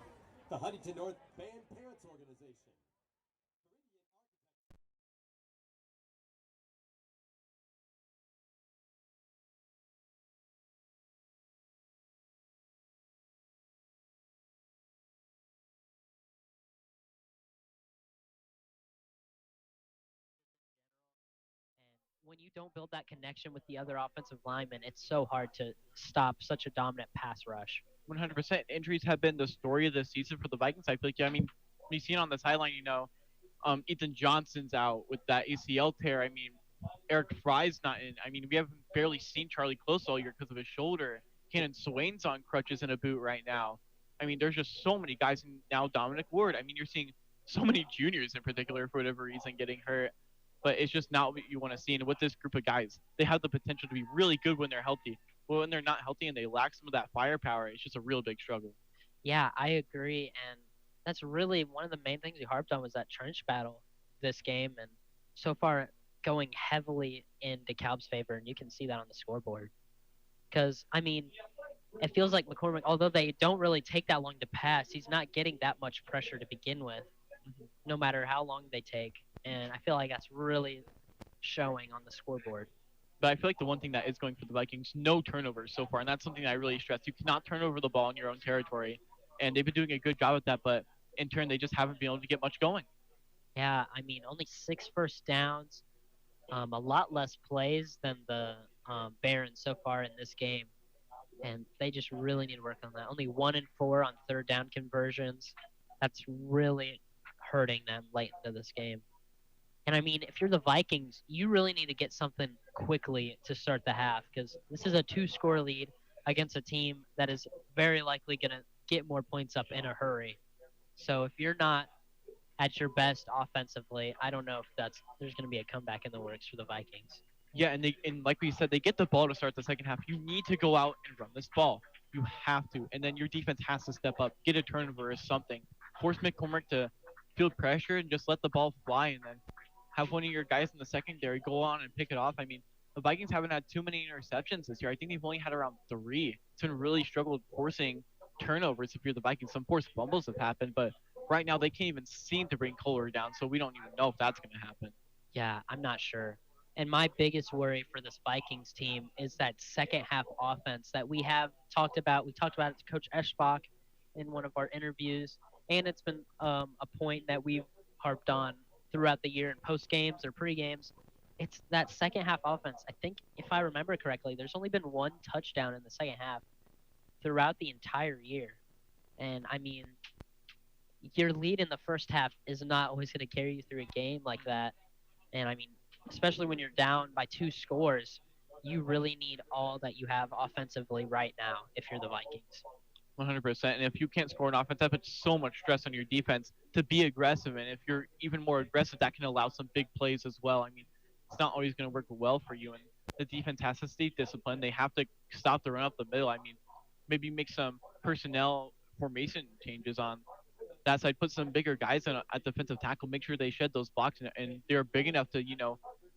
the Huntington North Band Parents Organization. When you don't build that connection with the other offensive linemen, it's so hard to stop such a dominant pass rush. 100%. Injuries have been the story of the season for the Vikings. I feel like, I mean, you see it on the sideline, Ethan Johnson's out with that ACL tear. I mean, Eric Fry's not in. I mean, we haven't barely seen Charlie Close all year because of his shoulder. Cannon Swain's on crutches and a boot right now. I mean, there's just so many guys, and now Dominic Ward. I mean, you're seeing so many juniors in particular for whatever reason getting hurt. But it's just not what you want to see. And with this group of guys, they have the potential to be really good when they're healthy. But when they're not healthy and they lack some of that firepower, it's just a real big struggle. Yeah, I agree. And that's really one of the main things we harped on was that trench battle this game. And so far, going heavily in DeKalb's favor. And you can see that on the scoreboard. Because, I mean, it feels like McCormick, although they don't really take that long to pass, he's not getting that much pressure to begin with, no matter how long they take. And I feel like that's really showing on the scoreboard. But I feel like the one thing that is going for the Vikings, no turnovers so far. And that's something that I really stress. You cannot turn over the ball in your own territory. And they've been doing a good job at that. But in turn, they just haven't been able to get much going. Yeah, I mean, only 6 first downs, a lot less plays than the Barons so far in this game. And they just really need to work on that. Only 1 and 4 on third down conversions. That's really hurting them late into this game. And I mean, if you're the Vikings, you really need to get something quickly to start the half, because this is a 2-score lead against a team that is very likely going to get more points up in a hurry. So if you're not at your best offensively, I don't know if there's going to be a comeback in the works for the Vikings. Yeah, and like we said, they get the ball to start the second half. You need to go out and run this ball. You have to. And then your defense has to step up, get a turnover or something. Force McCormick to feel pressure and just let the ball fly, and then have one of your guys in the secondary go on and pick it off. I mean, the Vikings haven't had too many interceptions this year. I think they've only had around 3. It's been really struggled forcing turnovers if you're the Vikings. Some forced fumbles have happened, but right now they can't even seem to bring Kohler down, so we don't even know if that's going to happen. Yeah, I'm not sure. And my biggest worry for this Vikings team is that second half offense that we have talked about. We talked about it to Coach Eschbach in one of our interviews, and it's been a point that we've harped on throughout the year in post games or pre games. It's that second half offense. I think if I remember correctly, there's only been 1 touchdown in the second half throughout the entire year. And I mean, your lead in the first half is not always going to carry you through a game like that. And I mean, especially when you're down by 2 scores, you really need all that you have offensively right now if you're the Vikings. 100%. And if you can't score an offense, that puts so much stress on your defense to be aggressive. And if you're even more aggressive, that can allow some big plays as well. I mean, it's not always going to work well for you. And the defense has to stay disciplined. They have to stop the run up the middle. I mean, maybe make some personnel formation changes on that side. Put some bigger guys in at defensive tackle. Make sure they shed those blocks. And they're big enough to,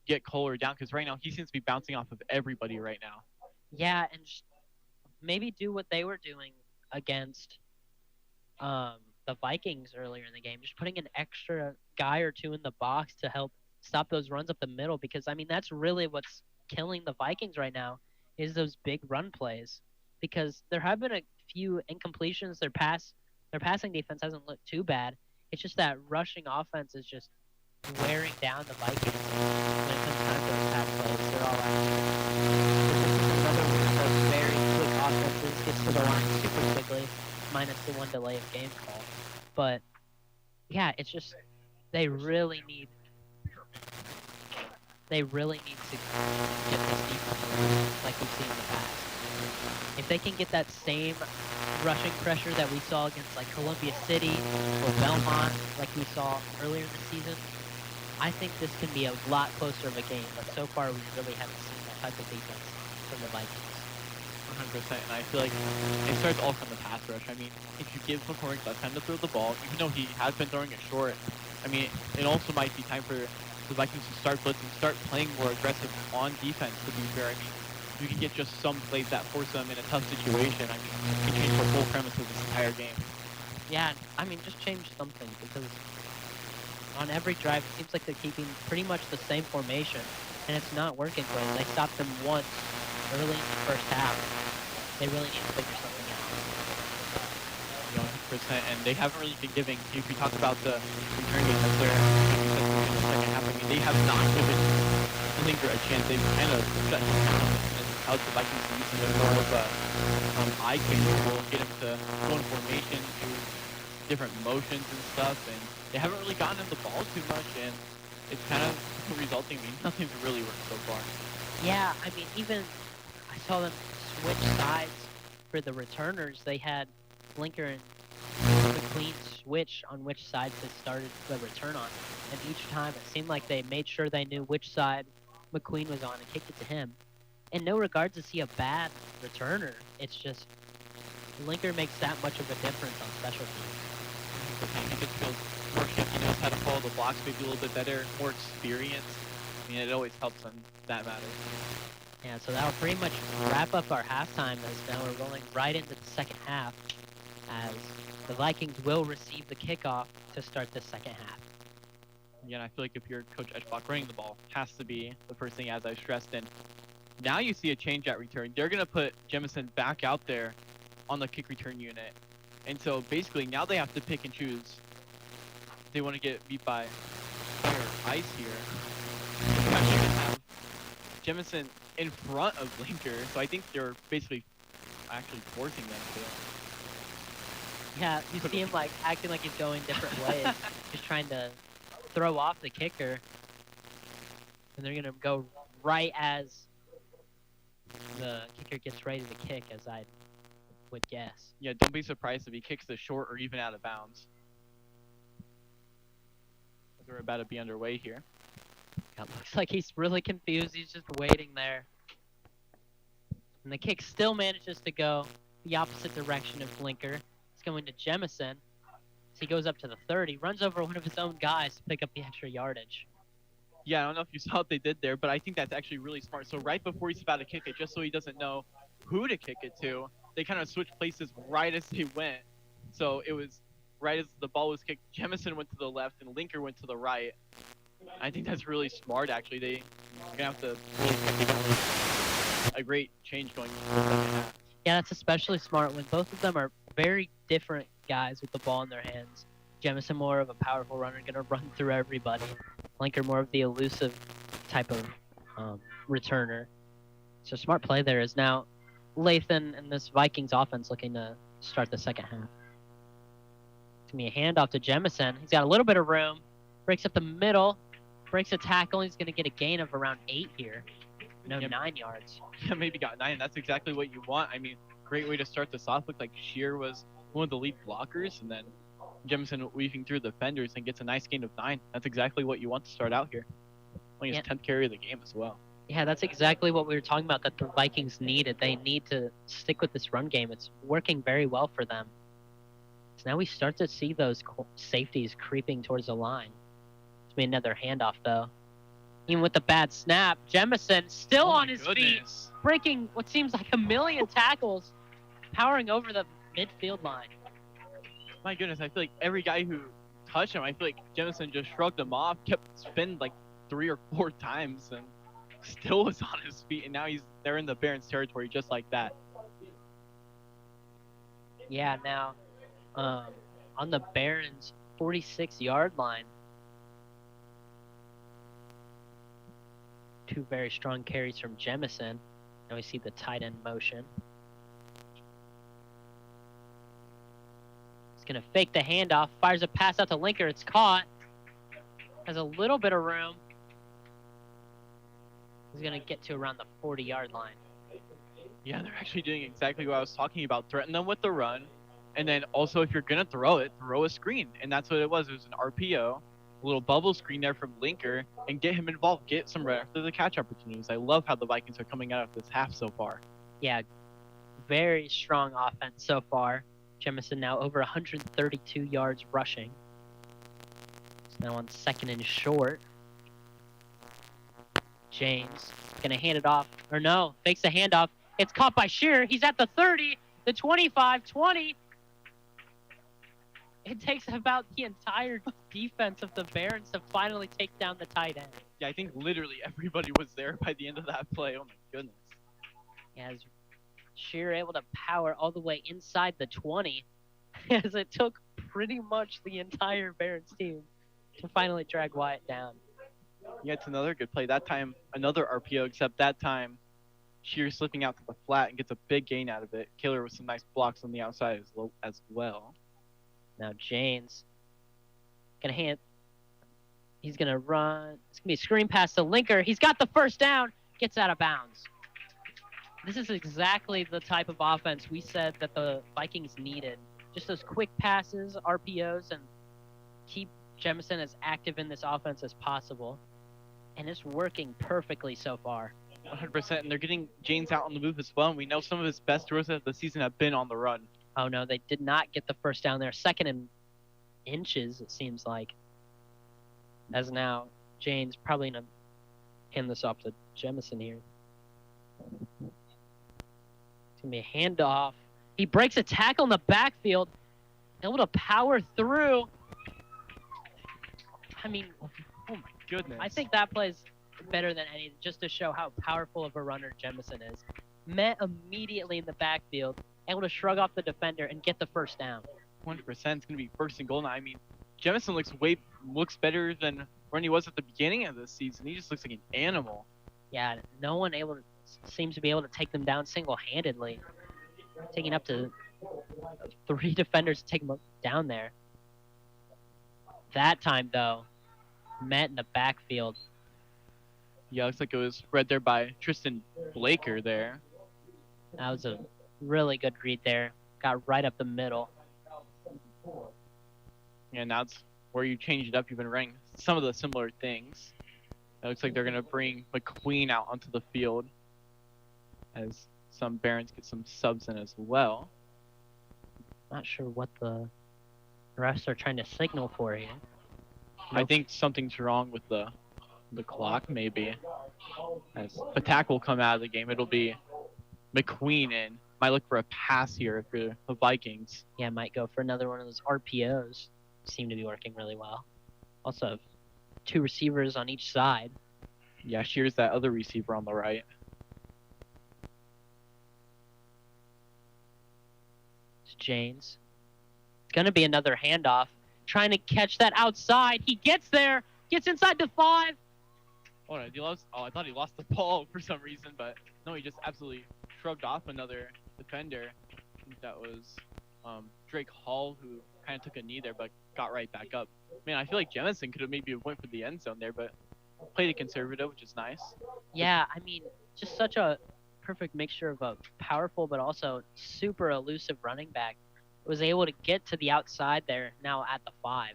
get Kohler down. Because right now, he seems to be bouncing off of everybody right now. Yeah, and just maybe do what they were doing against the Vikings earlier in the game, just putting an extra guy or 2 in the box to help stop those runs up the middle, because I mean that's really what's killing the Vikings right now is those big run plays, because there have been a few incompletions. Their passing defense hasn't looked too bad. It's just that rushing offense is just wearing down the Vikings when it comes time for those pass plays. They're all another one of those very quick offenses, gets to the line super quickly, minus the 1 delay of game call. But yeah, it's just they really need to get this defense like we've seen in the past. If they can get that same rushing pressure that we saw against like Columbia City or Belmont, like we saw earlier in the season, I think this can be a lot closer of a game. But so far, we really haven't seen that type of defense from the Vikings. 100%, and I feel like it starts all from the pass rush. I mean, if you give McCormick less time to throw the ball, even though he has been throwing it short, I mean, it also might be time for the Vikings to start blitzing, start playing more aggressive on defense, to be fair. I mean, we can get just some plays that force them in a tough situation, I mean, we can change the whole premise of this entire game. Yeah, I mean, just change something, because on every drive, it seems like they're keeping pretty much the same formation, and it's not working for them. They stopped them once early in the first half. They really need to figure something out. You know, 100%, and they haven't really been giving. If you talk about the return game, that's their in the second half. I mean, they have not given Linker a chance. They've kind of shut him down. And how the Vikings are using it more of a eye candy will get him to go in formation, do different motions and stuff, and they haven't really gotten him the ball too much, and it's kind of resulting in nothing's really worked so far. Yeah, I mean, even I saw them switch sides for the returners. They had Linker and McQueen switch on which side they started the return on. And each time it seemed like they made sure they knew which side McQueen was on and kicked it to him. In no regards is he a bad returner. It's just Linker makes that much of a difference on special teams. I think it feels more shaky, knows how to follow the blocks maybe a little bit better, more experience. I mean, it always helps on that matter. Yeah, so that'll pretty much wrap up our halftime, as now we're rolling right into the second half, as the Vikings will receive the kickoff to start the second half. Yeah, and I feel like if you're Coach Eschbach, running the ball has to be the first thing, as I stressed. And now you see a change at return. They're going to put Jemison back out there on the kick return unit. And so basically now they have to pick and choose. They want to get beat by fire or ice here. They're actually going to have Jemison in front of Linker, so I think they're basically actually forcing them to. Yeah, you see him like acting like he's going different ways, just trying to throw off the kicker, and they're gonna go right as the kicker gets ready to kick, as I would guess. Yeah, don't be surprised if he kicks the short or even out of bounds. We're about to be underway here. It looks like he's really confused. He's just waiting there. And the kick still manages to go the opposite direction of Linker. It's going to Jemison. So he goes up to the 30, runs over one of his own guys to pick up the extra yardage. Yeah, I don't know if you saw what they did there, but I think that's actually really smart. So right before he's about to kick it, just so he doesn't know who to kick it to, they kind of switched places right as they went. So it was right as the ball was kicked, Jemison went to the left and Linker went to the right. I think that's really smart, actually. They're going to have to a great change going into the second half. Yeah, that's especially smart when both of them are very different guys with the ball in their hands. Jemison more of a powerful runner, going to run through everybody. Linker more of the elusive type of returner. So smart play there is now Lathan and this Vikings offense looking to start the second half. It's going to be a handoff to Jemison. He's got a little bit of room. Breaks up the middle. Breaks a tackle. He's going to get a gain of around 8 here. No, 9 yards. Yeah, maybe got 9. That's exactly what you want. I mean, great way to start this off. Looked like Shear was one of the lead blockers, and then Jemison weaving through the defenders and gets a nice gain of 9. That's exactly what you want to start out here. Only his 10th carry of the game as well. Yeah, that's exactly what we were talking about that the Vikings needed. They need to stick with this run game. It's working very well for them. So now we start to see those safeties creeping towards the line. It's been another handoff, though. Even with the bad snap, Jemison still on his feet, breaking what seems like a million tackles, powering over the midfield line. My goodness, I feel like every guy who touched him, I feel like Jemison just shrugged him off, kept spinning like 3 or 4 times, and still was on his feet, and now they're in the Barons territory just like that. Yeah, now on the Barons 46-yard line. 2 very strong carries from Jemison. Now we see the tight end motion. He's going to fake the handoff, fires a pass out to Linker. It's caught. Has a little bit of room. He's going to get to around the 40-yard line. Yeah, they're actually doing exactly what I was talking about. Threaten them with the run. And then also, if you're going to throw it, throw a screen. And that's what it was. It was an RPO. A little bubble screen there from Linker, and get him involved, get some right after the catch opportunities. I love how the Vikings are coming out of this half so far. Yeah, very strong offense so far. Jemison now over 132 yards rushing. It's now on 2nd and short. James gonna hand it off, or no, fakes the handoff. It's caught by Shearer. He's at the 30, the 25, 20. It takes about the entire defense of the Barons to finally take down the tight end. Yeah, I think literally everybody was there by the end of that play. Oh my goodness. Yeah, as Shearer able to power all the way inside the 20, as it took pretty much the entire Barons team to finally drag Wyatt down. Yeah, it's another good play. That time, another RPO, except that time, Shearer slipping out to the flat and gets a big gain out of it. Killer with some nice blocks on the outside as well. Now James gonna hand. He's gonna run. It's gonna be a screen pass to Linker. He's got the first down. Gets out of bounds. This is exactly the type of offense we said that the Vikings needed. Just those quick passes, RPOs, and keep Jemison as active in this offense as possible. And it's working perfectly so far. 100%, and they're getting James out on the move as well. And we know some of his best throws of the season have been on the run. Oh no, they did not get the first down there. Second in inches, it seems like. As now, James probably going to hand this off to Jemison here. It's going to be a handoff. He breaks a tackle in the backfield. Able to power through. I mean, oh my goodness. I think that plays better than any, just to show how powerful of a runner Jemison is. Met immediately in the backfield. Able to shrug off the defender and get the first down. 100%. It's going to be first and goal now. I mean, Jemison looks better than when he was at the beginning of this season. He just looks like an animal. Yeah, no one seems to be able to take them down single-handedly. Taking up to 3 defenders to take them down there. That time, though, met in the backfield. Yeah, looks like it was read there by Tristan Blaker there. That was a really good read there. Got right up the middle. And that's where you change it up. You've been running some of the similar things. It looks like they're going to bring McQueen out onto the field as some Barons get some subs in as well. Not sure what the refs are trying to signal for here. I think something's wrong with the clock, maybe. As Patak will come out of the game, it'll be McQueen in. Might look for a pass here for the Vikings. Yeah, might go for another one of those RPOs. Seem to be working really well. Also have 2 receivers on each side. Yeah, here's that other receiver on the right. It's James. It's going to be another handoff. Trying to catch that outside. He gets there. Gets inside the 5. Oh, I thought he lost the ball for some reason, but no, he just absolutely shrugged off another defender. I think that was Drake Hall, who kind of took a knee there, but got right back up. Man, I feel like Jemison could have maybe went for the end zone there, but played it conservative, which is nice. Yeah, I mean, just such a perfect mixture of a powerful but also super elusive running back. Was able to get to the outside there, now at the 5.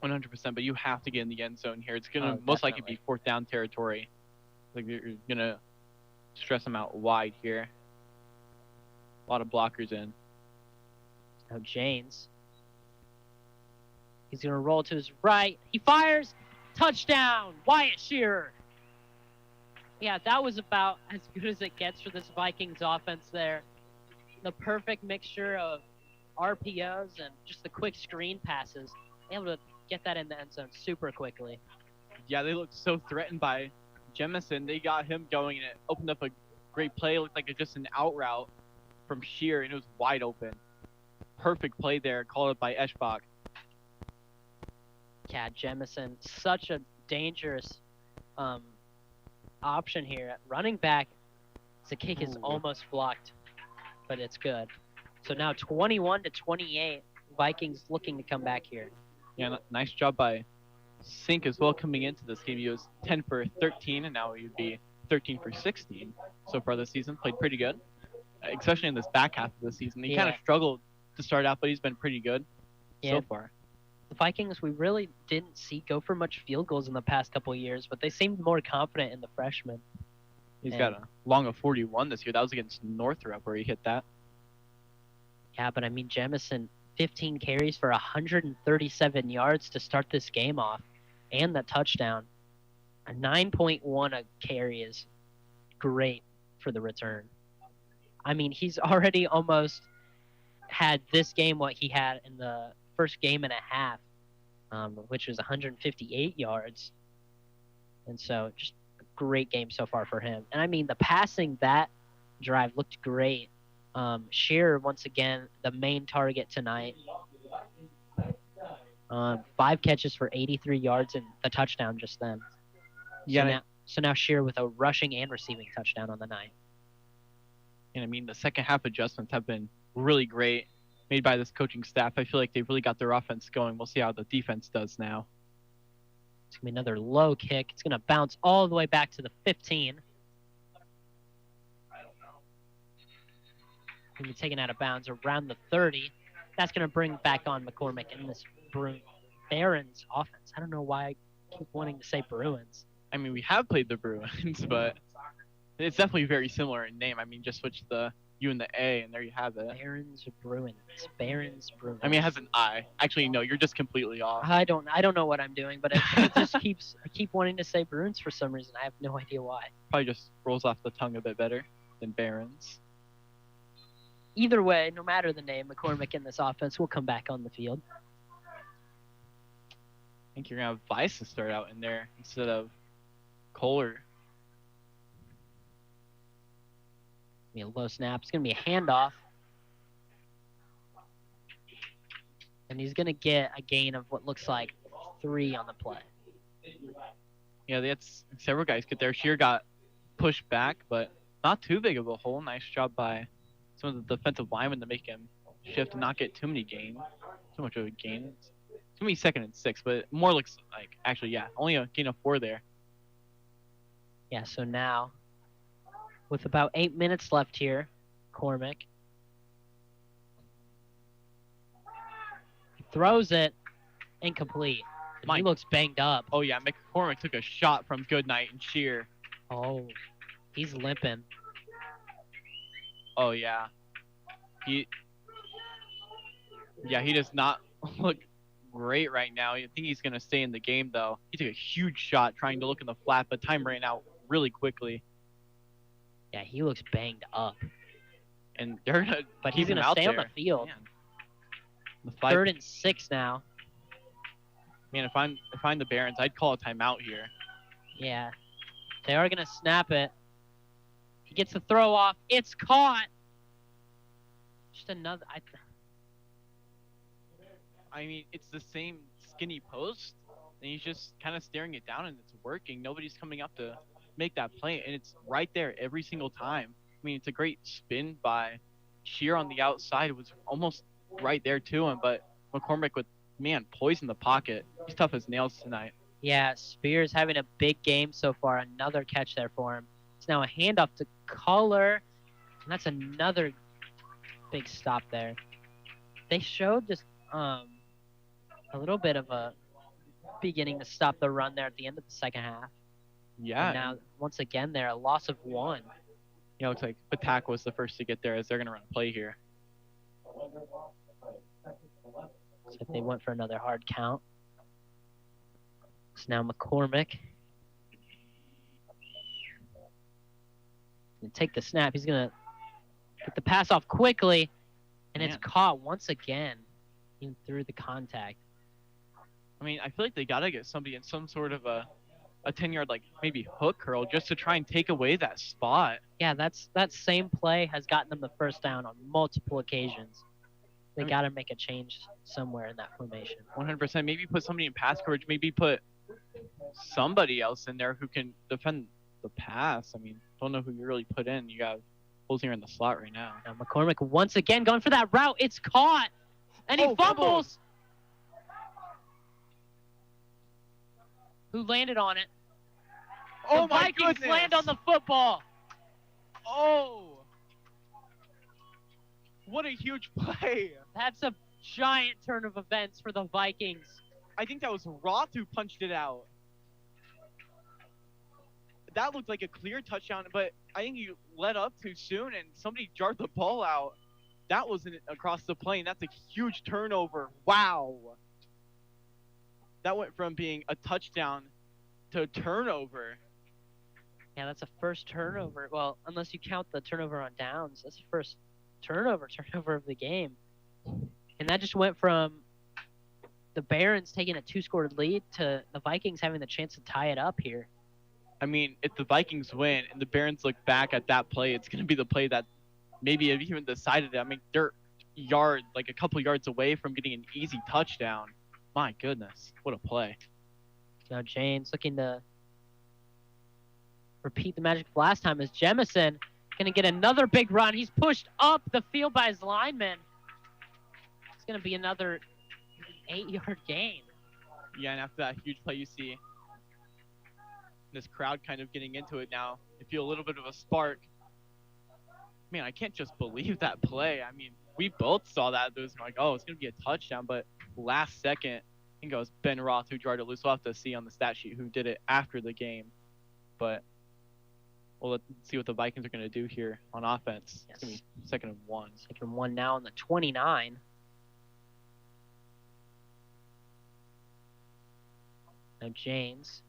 100%, but you have to get in the end zone here. It's going to most likely be 4th down territory. Like, you're going to stress them out wide here. A lot of blockers in. Now James. He's going to roll to his right. He fires. Touchdown. Wyatt Shearer. Yeah, that was about as good as it gets for this Vikings offense there. The perfect mixture of RPOs and just the quick screen passes. Able to get that in the end zone super quickly. Yeah, they looked so threatened by Jemison. They got him going, and it opened up a great play. It looked like just an out route from Shearer, and it was wide open. Perfect play there, called up by Eschbach. Yeah, Jemison, such a dangerous option here at running back. The kick is almost blocked, but it's good. So now 21-28, Vikings looking to come back here. Yeah, nice job by Sink as well coming into this game. He was 10 for 13, and now he would be 13 for 16 so far this season. Played pretty good, especially in this back half of the season. He kind of struggled to start out, but he's been pretty good so far. The Vikings, we really didn't see go for much field goals in the past couple of years, but they seemed more confident in the freshman. He's got a long of 41 this year. That was against Northrop where he hit that. Yeah, but I mean, Jemison, 15 carries for 137 yards to start this game off, and that touchdown. A 9.1 a carry is great for the return. I mean, he's already almost had this game what he had in the first game and a half, which was 158 yards. And so just a great game so far for him. And I mean, the passing that drive looked great. Shearer, once again, the main target tonight. 5 catches for 83 yards and a touchdown just then. Yeah. So now Shearer with a rushing and receiving touchdown on the night. And I mean, the second half adjustments have been really great made by this coaching staff. I feel like they've really got their offense going. We'll see how the defense does now. It's going to be another low kick. It's going to bounce all the way back to the 15. Going to be taken out of bounds around the 30. That's going to bring back on McCormick in this Barons offense. I don't know why I keep wanting to say Bruins. I mean, we have played the Bruins, but it's definitely very similar in name. I mean, just switch the U and the A, and there you have it. Barons Bruins. Barons Bruins. I mean, it has an I. Actually, no, you're just completely off. I don't know what I'm doing, but it just keeps. I keep wanting to say Bruins for some reason. I have no idea why. Probably just rolls off the tongue a bit better than Barons. Either way, no matter the name, McCormick in this offense will come back on the field. I think you're going to have Vice to start out in there instead of Kohler. Be a low snap. It's going to be a handoff. And he's going to get a gain of what looks like 3 on the play. Yeah, they had several guys get there. Shearer got pushed back, but not too big of a hole. Nice job by some of the defensive linemen to make him shift and not get too many gains. Too much of a gain. It's going to be 2nd and 6, but it more looks like, actually, yeah, only a gain of 4 there. Yeah, so now, with about 8 minutes left here, Cormick throws it incomplete. He looks banged up. Oh, yeah, McCormick took a shot from Goodnight and Shear. Oh, he's limping. Oh, yeah. He does not look great right now. I think he's going to stay in the game, though. He took a huge shot trying to look in the flat, but time ran out really quickly. Yeah, he looks banged up. And they're gonna but he's going to stay on the field. The 3rd and 6 now. Man, if I'm the Barons, I'd call a timeout here. Yeah. They are going to snap it. He gets the throw off. It's caught. Just another. I mean, it's the same skinny post, and he's just kind of staring it down, and it's working. Nobody's coming up to make that play, and it's right there every single time. I mean, it's a great spin by Shear on the outside. It was almost right there to him, but McCormick with, poise in the pocket. He's tough as nails tonight. Yeah, Spears having a big game so far. Another catch there for him. It's now a handoff to Kohler, and that's another big stop there. They showed just a little bit of a beginning to stop the run there at the end of the second half. Yeah. And now, once again, there, a loss of 1. It looks like Patak was the first to get there as they're going to run a play here. So they went for another hard count. So now McCormick. Gonna take the snap. He's going to get the pass off quickly, and it's caught once again. Even through the contact. I mean, I feel like they got to get somebody in some sort of a 10-yard, like, maybe hook curl just to try and take away that spot. Yeah, that same play has gotten them the first down on multiple occasions. They got to make a change somewhere in that formation. 100%. Maybe put somebody in pass coverage. Maybe put somebody else in there who can defend the pass. I mean, don't know who you really put in. You got Holzinger in the slot right now. Now McCormick once again going for that route. It's caught. And he fumbles. Who landed on it? Oh, the my Vikings goodness. land on the football. Oh. What a huge play. That's a giant turn of events for the Vikings. I think that was Roth who punched it out. That looked like a clear touchdown, but I think you let up too soon and somebody jarred the ball out. That wasn't across the plane. That's a huge turnover. Wow. That went from being a touchdown to turnover. Yeah, that's a first turnover. Well, unless you count the turnover on downs, that's the first turnover of the game. And that just went from the Barons taking a 2-score lead to the Vikings having the chance to tie it up here. I mean, if the Vikings win and the Barons look back at that play, it's going to be the play that maybe even decided it. I mean, they're a couple yards away from getting an easy touchdown. My goodness, what a play. Now James looking to repeat the magic of last time as Jemison going to get another big run. He's pushed up the field by his lineman. It's going to be another 8-yard gain. Yeah, and after that huge play, you see this crowd kind of getting into it now. You feel a little bit of a spark. Man, I can't just believe that play. I mean, we both saw that. It was like, oh, it's going to be a touchdown. But last second, I think it was Ben Roth who jarred it loose. We'll have to see on the stat sheet who did it after the game. But let's see what the Vikings are going to do here on offense. Yes. It's going to be 2nd and 1. 2nd and 1 now on the 29. Now James.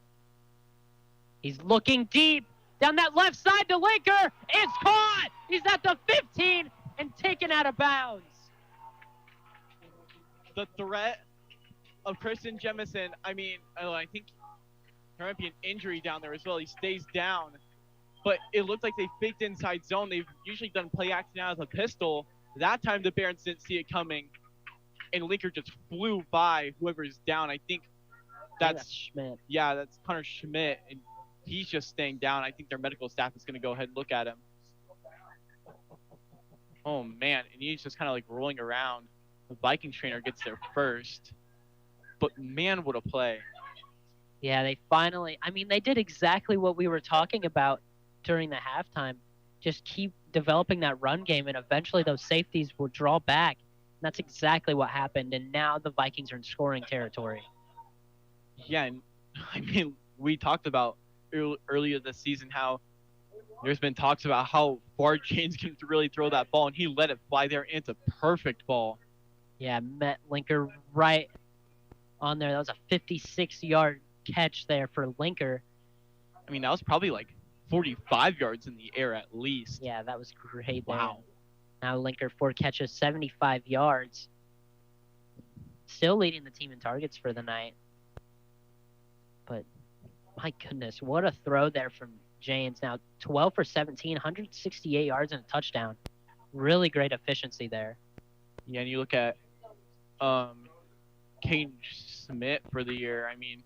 He's looking deep down that left side to Linker. It's caught. He's at the 15 and taken out of bounds. The threat of Christian Jemison, I mean, I think there might be an injury down there as well. He stays down. But it looked like they faked inside zone. They've usually done play action out of a pistol. That time the Barons didn't see it coming. And Linker just flew by whoever's down. I think that's Schmidt. Yeah, that's Connor Schmidt. And he's just staying down. I think their medical staff is going to go ahead and look at him. Oh, man. And he's just kind of like rolling around. The Vikings trainer gets there first. But, man, what a play. Yeah, they finally... I mean, they did exactly what we were talking about during the halftime. Just keep developing that run game, and eventually those safeties will draw back. And that's exactly what happened, and now the Vikings are in scoring territory. Yeah, and I mean, we talked about earlier this season how there's been talks about how far James can really throw that ball, and he let it fly there, and it's a perfect ball. Yeah, met Linker right on there. That was a 56-yard catch there for Linker. I mean, that was probably like 45 yards in the air at least. Yeah, that was great. Wow. There. Now Linker 4 catches, 75 yards. Still leading the team in targets for the night. But my goodness, what a throw there from James. Now 12 for 17, 168 yards and a touchdown. Really great efficiency there. Yeah, and you look at Kane Smith for the year. I mean,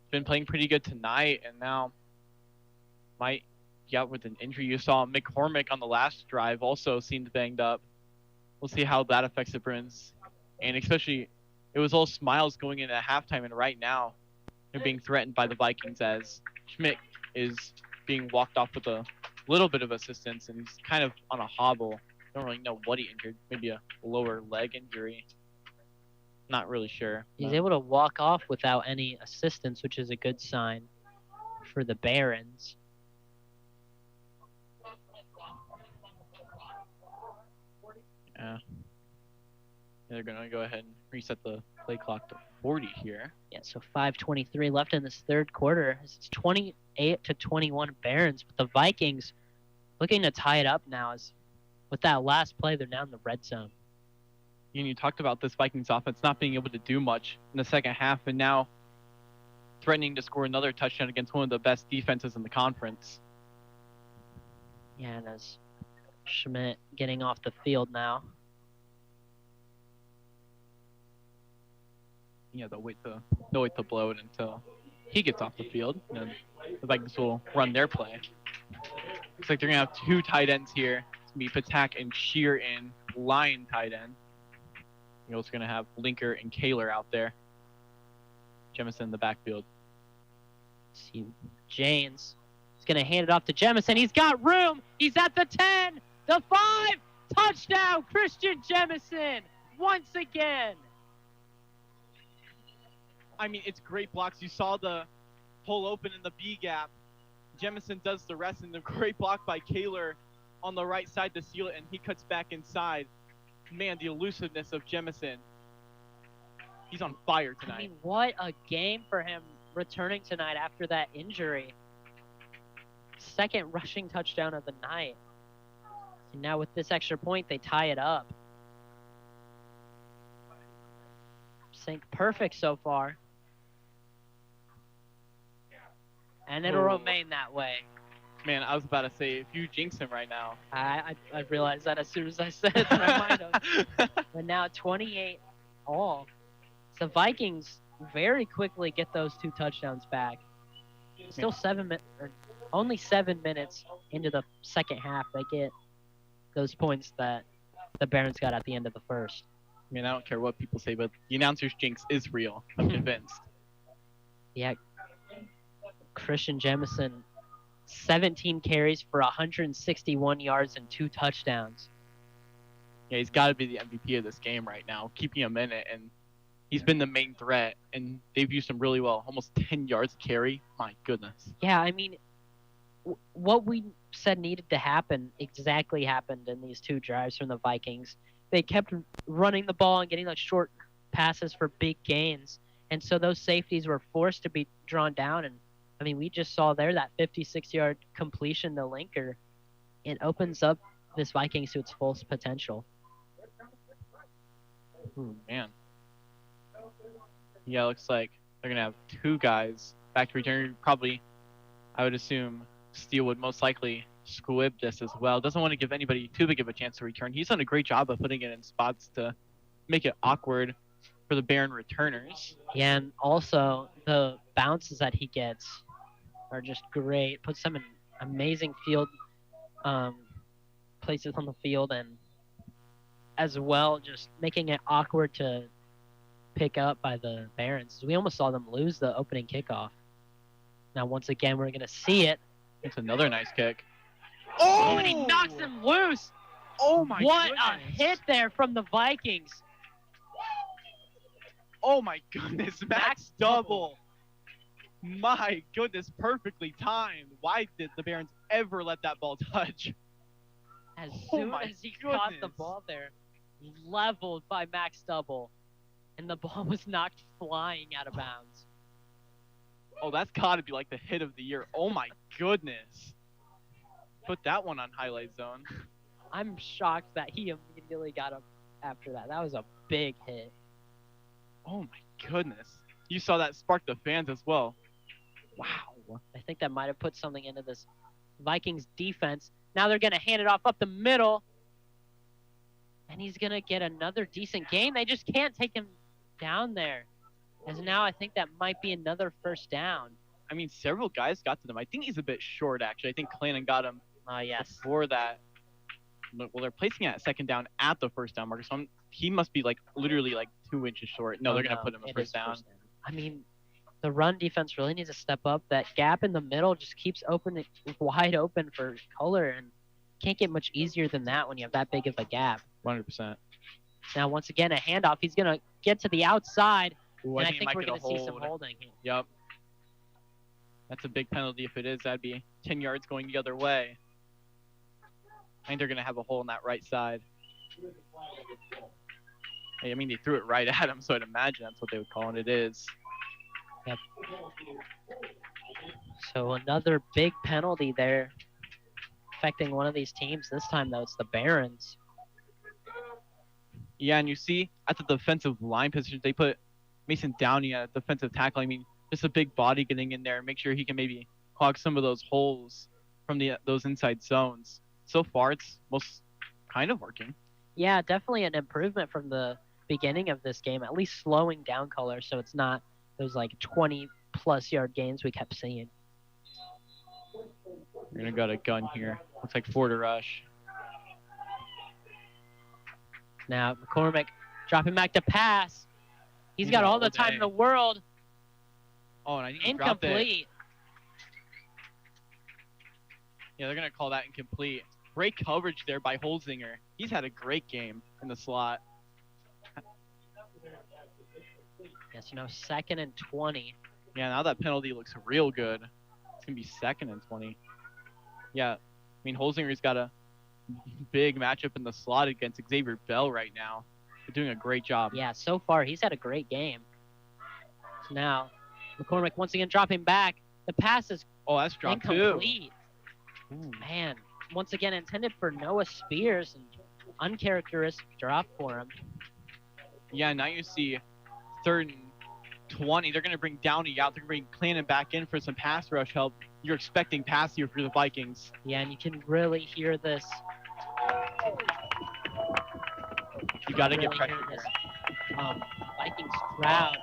been playing pretty good tonight, and now might get out with an injury. You saw McCormick on the last drive also seemed banged up. We'll see how that affects the Bruins. And especially, it was all smiles going into halftime, and right now they're being threatened by the Vikings as Schmidt is being walked off with a little bit of assistance, and he's kind of on a hobble. Don't really know what he injured. Maybe a lower leg injury. Not really sure. He's able to walk off without any assistance, which is a good sign for the Barons. Yeah. They're going to go ahead and reset the play clock to 40 here. Yeah, so 5:23 left in this third quarter. It's 28-21 Barons, but the Vikings looking to tie it up now. As with that last play, they're now in the red zone. And you talked about this Vikings offense not being able to do much in the second half, and now threatening to score another touchdown against one of the best defenses in the conference. Yeah, and as Schmidt getting off the field now. Yeah, they'll wait to blow it until he gets off the field, and then the Vikings will run their play. Looks like they're going to have two tight ends here. It's going to be Patak and Shear in line tight end. You're also going to have Linker and Kaler out there. Jemison in the backfield. See, James is going to hand it off to Jemison. He's got room. He's at the 10, the 5. Touchdown, Christian Jemison once again. I mean, it's great blocks. You saw the hole open in the B gap. Jemison does the rest, and the great block by Kaler on the right side to seal it, and he cuts back inside. Man, the elusiveness of Jemison. He's on fire tonight. I mean, what a game for him returning tonight after that injury. Second rushing touchdown of the night. And now with this extra point, they tie it up. Sync perfect so far. And it'll remain that way. Man, I was about to say, if you jinx him right now. I realized that as soon as I said it, I might have. But now 28 all. So Vikings very quickly get those 2 touchdowns back. Still only 7 minutes into the second half, they get those points that the Barons got at the end of the first. I mean, I don't care what people say, but the announcer's jinx is real. I'm convinced. Yeah. Christian Jemison, 17 carries for 161 yards and 2 touchdowns. Yeah, he's got to be the MVP of this game right now, keeping him in it, and he's been the main threat, and they've used him really well. Almost 10 yards carry. My goodness. Yeah, I mean, what we said needed to happen exactly happened in these 2 drives from the Vikings. They kept running the ball and getting those short passes for big gains, and so those safeties were forced to be drawn down. And I mean, we just saw there that 56-yard completion to Linker. It opens up this Vikings to its full potential. Ooh, man. Yeah, looks like they're going to have 2 guys back to return. Probably, I would assume, Steele would most likely squib this as well. Doesn't want to give anybody too big of a chance to return. He's done a great job of putting it in spots to make it awkward for the Baron returners. Yeah, and also the bounces that he gets are just great. Puts them in amazing field places on the field, and as well just making it awkward to pick up by the Barons. We almost saw them lose the opening kickoff. Now once again we're going to see it. It's another nice kick. Oh, and he knocks him loose. Oh my what goodness. A hit there from the Vikings. Oh my goodness, Max double. My goodness, perfectly timed. Why did the Barons ever let that ball touch? As soon as he caught the ball there, leveled by Max Double, and the ball was knocked flying out of bounds. Oh, that's got to be like the hit of the year. Oh my goodness. Put that one on highlight zone. I'm shocked that he immediately got up after that. That was a big hit. Oh my goodness. You saw that spark the fans as well. Wow. I think that might have put something into this Vikings defense. Now they're going to hand it off up the middle. And he's going to get another decent gain. They just can't take him down there. As now I think that might be another first down. I mean, several guys got to them. I think he's a bit short, actually. I think Clannon got him yes. before that. Well, they're placing it at second down at the first down marker. So he must be literally 2 inches short. No, they're going to put him at first down. I mean, the run defense really needs to step up. That gap in the middle just keeps wide open for Kohler, and can't get much easier than that when you have that big of a gap. 100%. Now, once again, a handoff. He's going to get to the outside, and I think we're going to see some holding. Yep. That's a big penalty. If it is, that'd be 10 yards going the other way. I think they're going to have a hole in that right side. I mean, they threw it right at him, so I'd imagine that's what they would call it. It is. Yep. So another big penalty there affecting one of these teams. This time, though, it's the Barons. Yeah, and you see at the defensive line position, they put Mason Downey at defensive tackle. I mean, just a big body getting in there and make sure he can maybe clog some of those holes from those inside zones. So far, it's most kind of working. Yeah, definitely an improvement from the beginning of this game, at least slowing down Kohler so it's not those 20-plus yard gains we kept seeing. We're going to go to gun here. Looks like 4 to rush. Now, McCormick dropping back to pass. He's got all the time in the world. Oh, and I think incomplete. Yeah, they're going to call that incomplete. Great coverage there by Holzinger. He's had a great game in the slot. Yes, 2nd and 20. Yeah, now that penalty looks real good. It's going to be 2nd and 20. Yeah, I mean, Holzinger's got a big matchup in the slot against Xavier Bell right now. They're doing a great job. Yeah, so far he's had a great game. So now McCormick once again dropping back. The pass is that's dropped incomplete. Ooh, man. Once again intended for Noah Spears, and uncharacteristic drop for him. Yeah, now you see 3rd and 20. They're going to bring Downey out. They're going to bring Clannon back in for some pass rush help. You're expecting pass here for the Vikings. Yeah, and you can really hear this. You got to get pressure this Vikings crowd.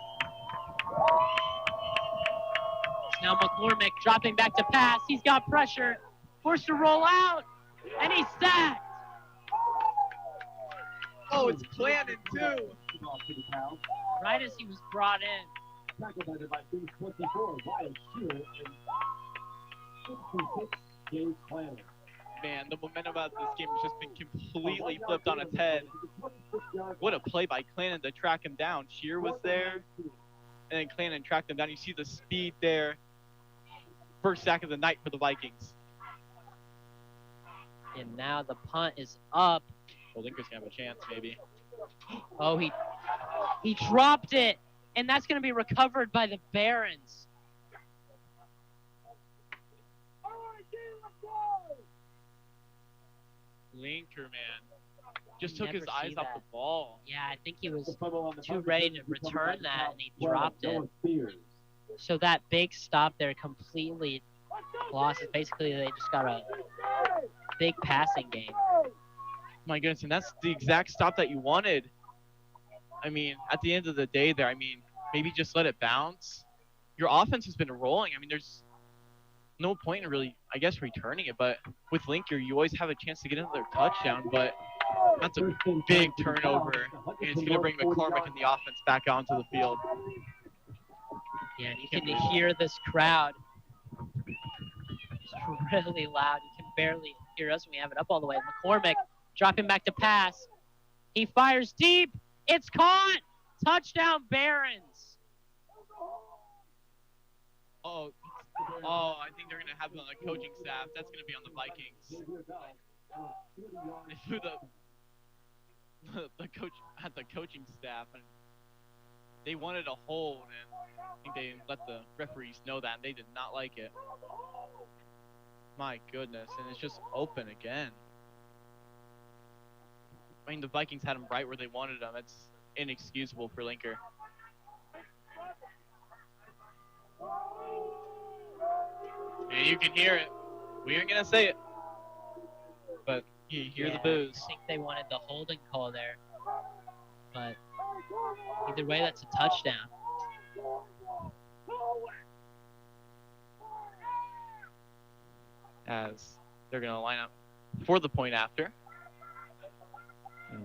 Now McCormick dropping back to pass. He's got pressure. Forced to roll out. And he's sacked. Oh, it's Clannon too. Right as he was brought in. Man, the momentum of this game has just been completely flipped on its head. What a play by Clannon to track him down. Shear was there, and then Clannon tracked him down. You see the speed there. First sack of the night for the Vikings. And now the punt is up. Well, Linker's going to have a chance, maybe. Oh, he dropped it, and that's going to be recovered by the Barons. Linker, man, just took his eyes off the ball. Yeah, I think he was too ready to return that, and he dropped it. So that big stop there completely lost it. Basically, they just got a big passing game. My goodness, and that's the exact stop that you wanted. I mean, at the end of the day there, I mean, maybe just let it bounce. Your offense has been rolling. I mean, there's no point in really, I guess, returning it. But with Linker, you always have a chance to get another touchdown. But that's a big turnover, and it's going to bring McCormick and the offense back onto the field. Yeah, and you can hear this crowd. It's really loud. You can barely hear us when we have it up all the way. McCormick dropping back to pass. He fires deep. It's caught. Touchdown, Barons. Oh, I think they're going to have it on the coaching staff. That's going to be on the Vikings. They threw the coach at the coaching staff, and they wanted a hold, and I think they let the referees know that, and they did not like it. My goodness, and it's just open again. I mean, the Vikings had him right where they wanted him. It's inexcusable for Linker. And you can hear it. We aren't going to say it. But you hear the boos. I think they wanted the holding call there. But either way, that's a touchdown. As they're going to line up for the point after. I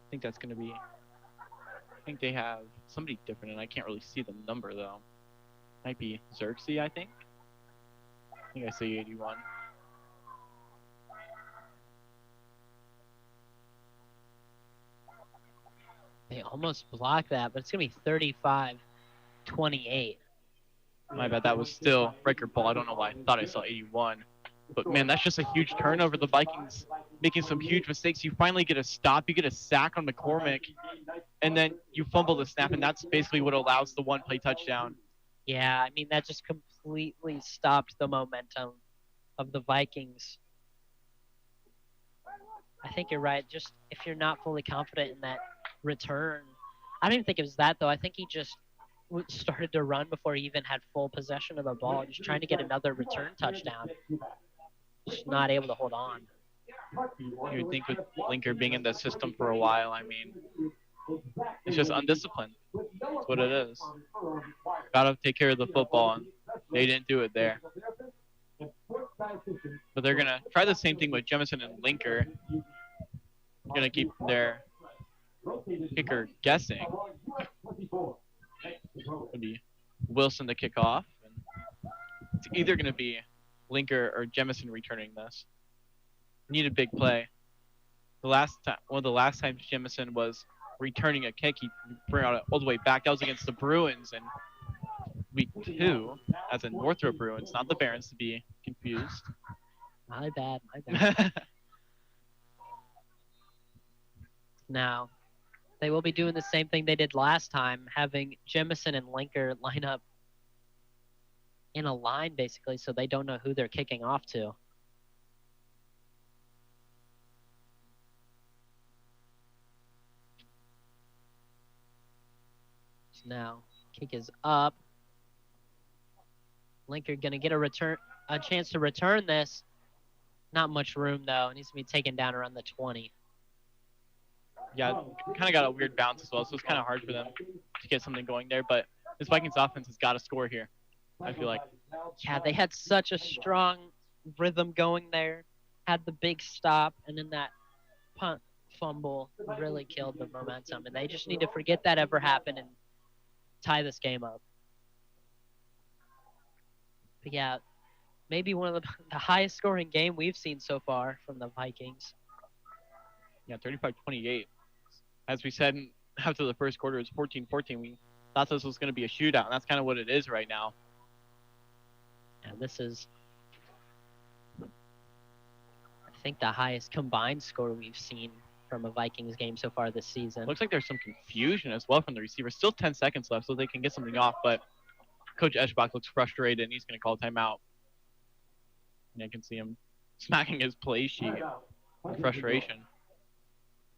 think that's going to be... I think they have somebody different, and I can't really see the number, though. Might be Xerxes, I think. I think I see 81. They almost blocked that, but it's going to be 35-28. My bad, that was still record ball. I don't know why I thought I saw 81. But, man, that's just a huge turnover. The Vikings making some huge mistakes. You finally get a stop. You get a sack on McCormick, and then you fumble the snap, and that's basically what allows the one-play touchdown. Yeah, I mean, that just completely stopped the momentum of the Vikings. I think you're right. Just if you're not fully confident in that return. I don't even think it was that, though. I think he just started to run before he even had full possession of the ball, just trying to get another return touchdown. Just not able to hold on. You would think with Linker being in the system for a while, I mean, it's just undisciplined. That's what it is. Got to take care of the football, and they didn't do it there. But they're going to try the same thing with Jemison and Linker. Going to keep their kicker guessing. It'll be Wilson to kick off. And it's either going to be Linker or Jemison returning this. Need a big play. One of the last times Jemison was returning a kick, he brought it all the way back. That was against the Bruins in week 2, as in Northrop Bruins, not the Barons to be confused. My bad. Now, they will be doing the same thing they did last time, having Jemison and Linker line up in a line, basically, so they don't know who they're kicking off to. So now, kick is up. Linker going to get a chance to return this. Not much room, though. It needs to be taken down around the 20. Yeah, kind of got a weird bounce as well, so it's kind of hard for them to get something going there. But this Vikings offense has got to score here, I feel like. Yeah, they had such a strong rhythm going there. Had the big stop, and then that punt fumble really killed the momentum. And they just need to forget that ever happened and tie this game up. But yeah, maybe one of the highest scoring game we've seen so far from the Vikings. Yeah, 35-28. As we said after the first quarter, it's 14-14. We thought this was going to be a shootout, and that's kind of what it is right now. And this is, I think, the highest combined score we've seen from a Vikings game so far this season. Looks like there's some confusion as well from the receiver. Still 10 seconds left, so they can get something off, but Coach Eschbach looks frustrated, and he's going to call timeout. And I can see him smacking his play sheet with frustration.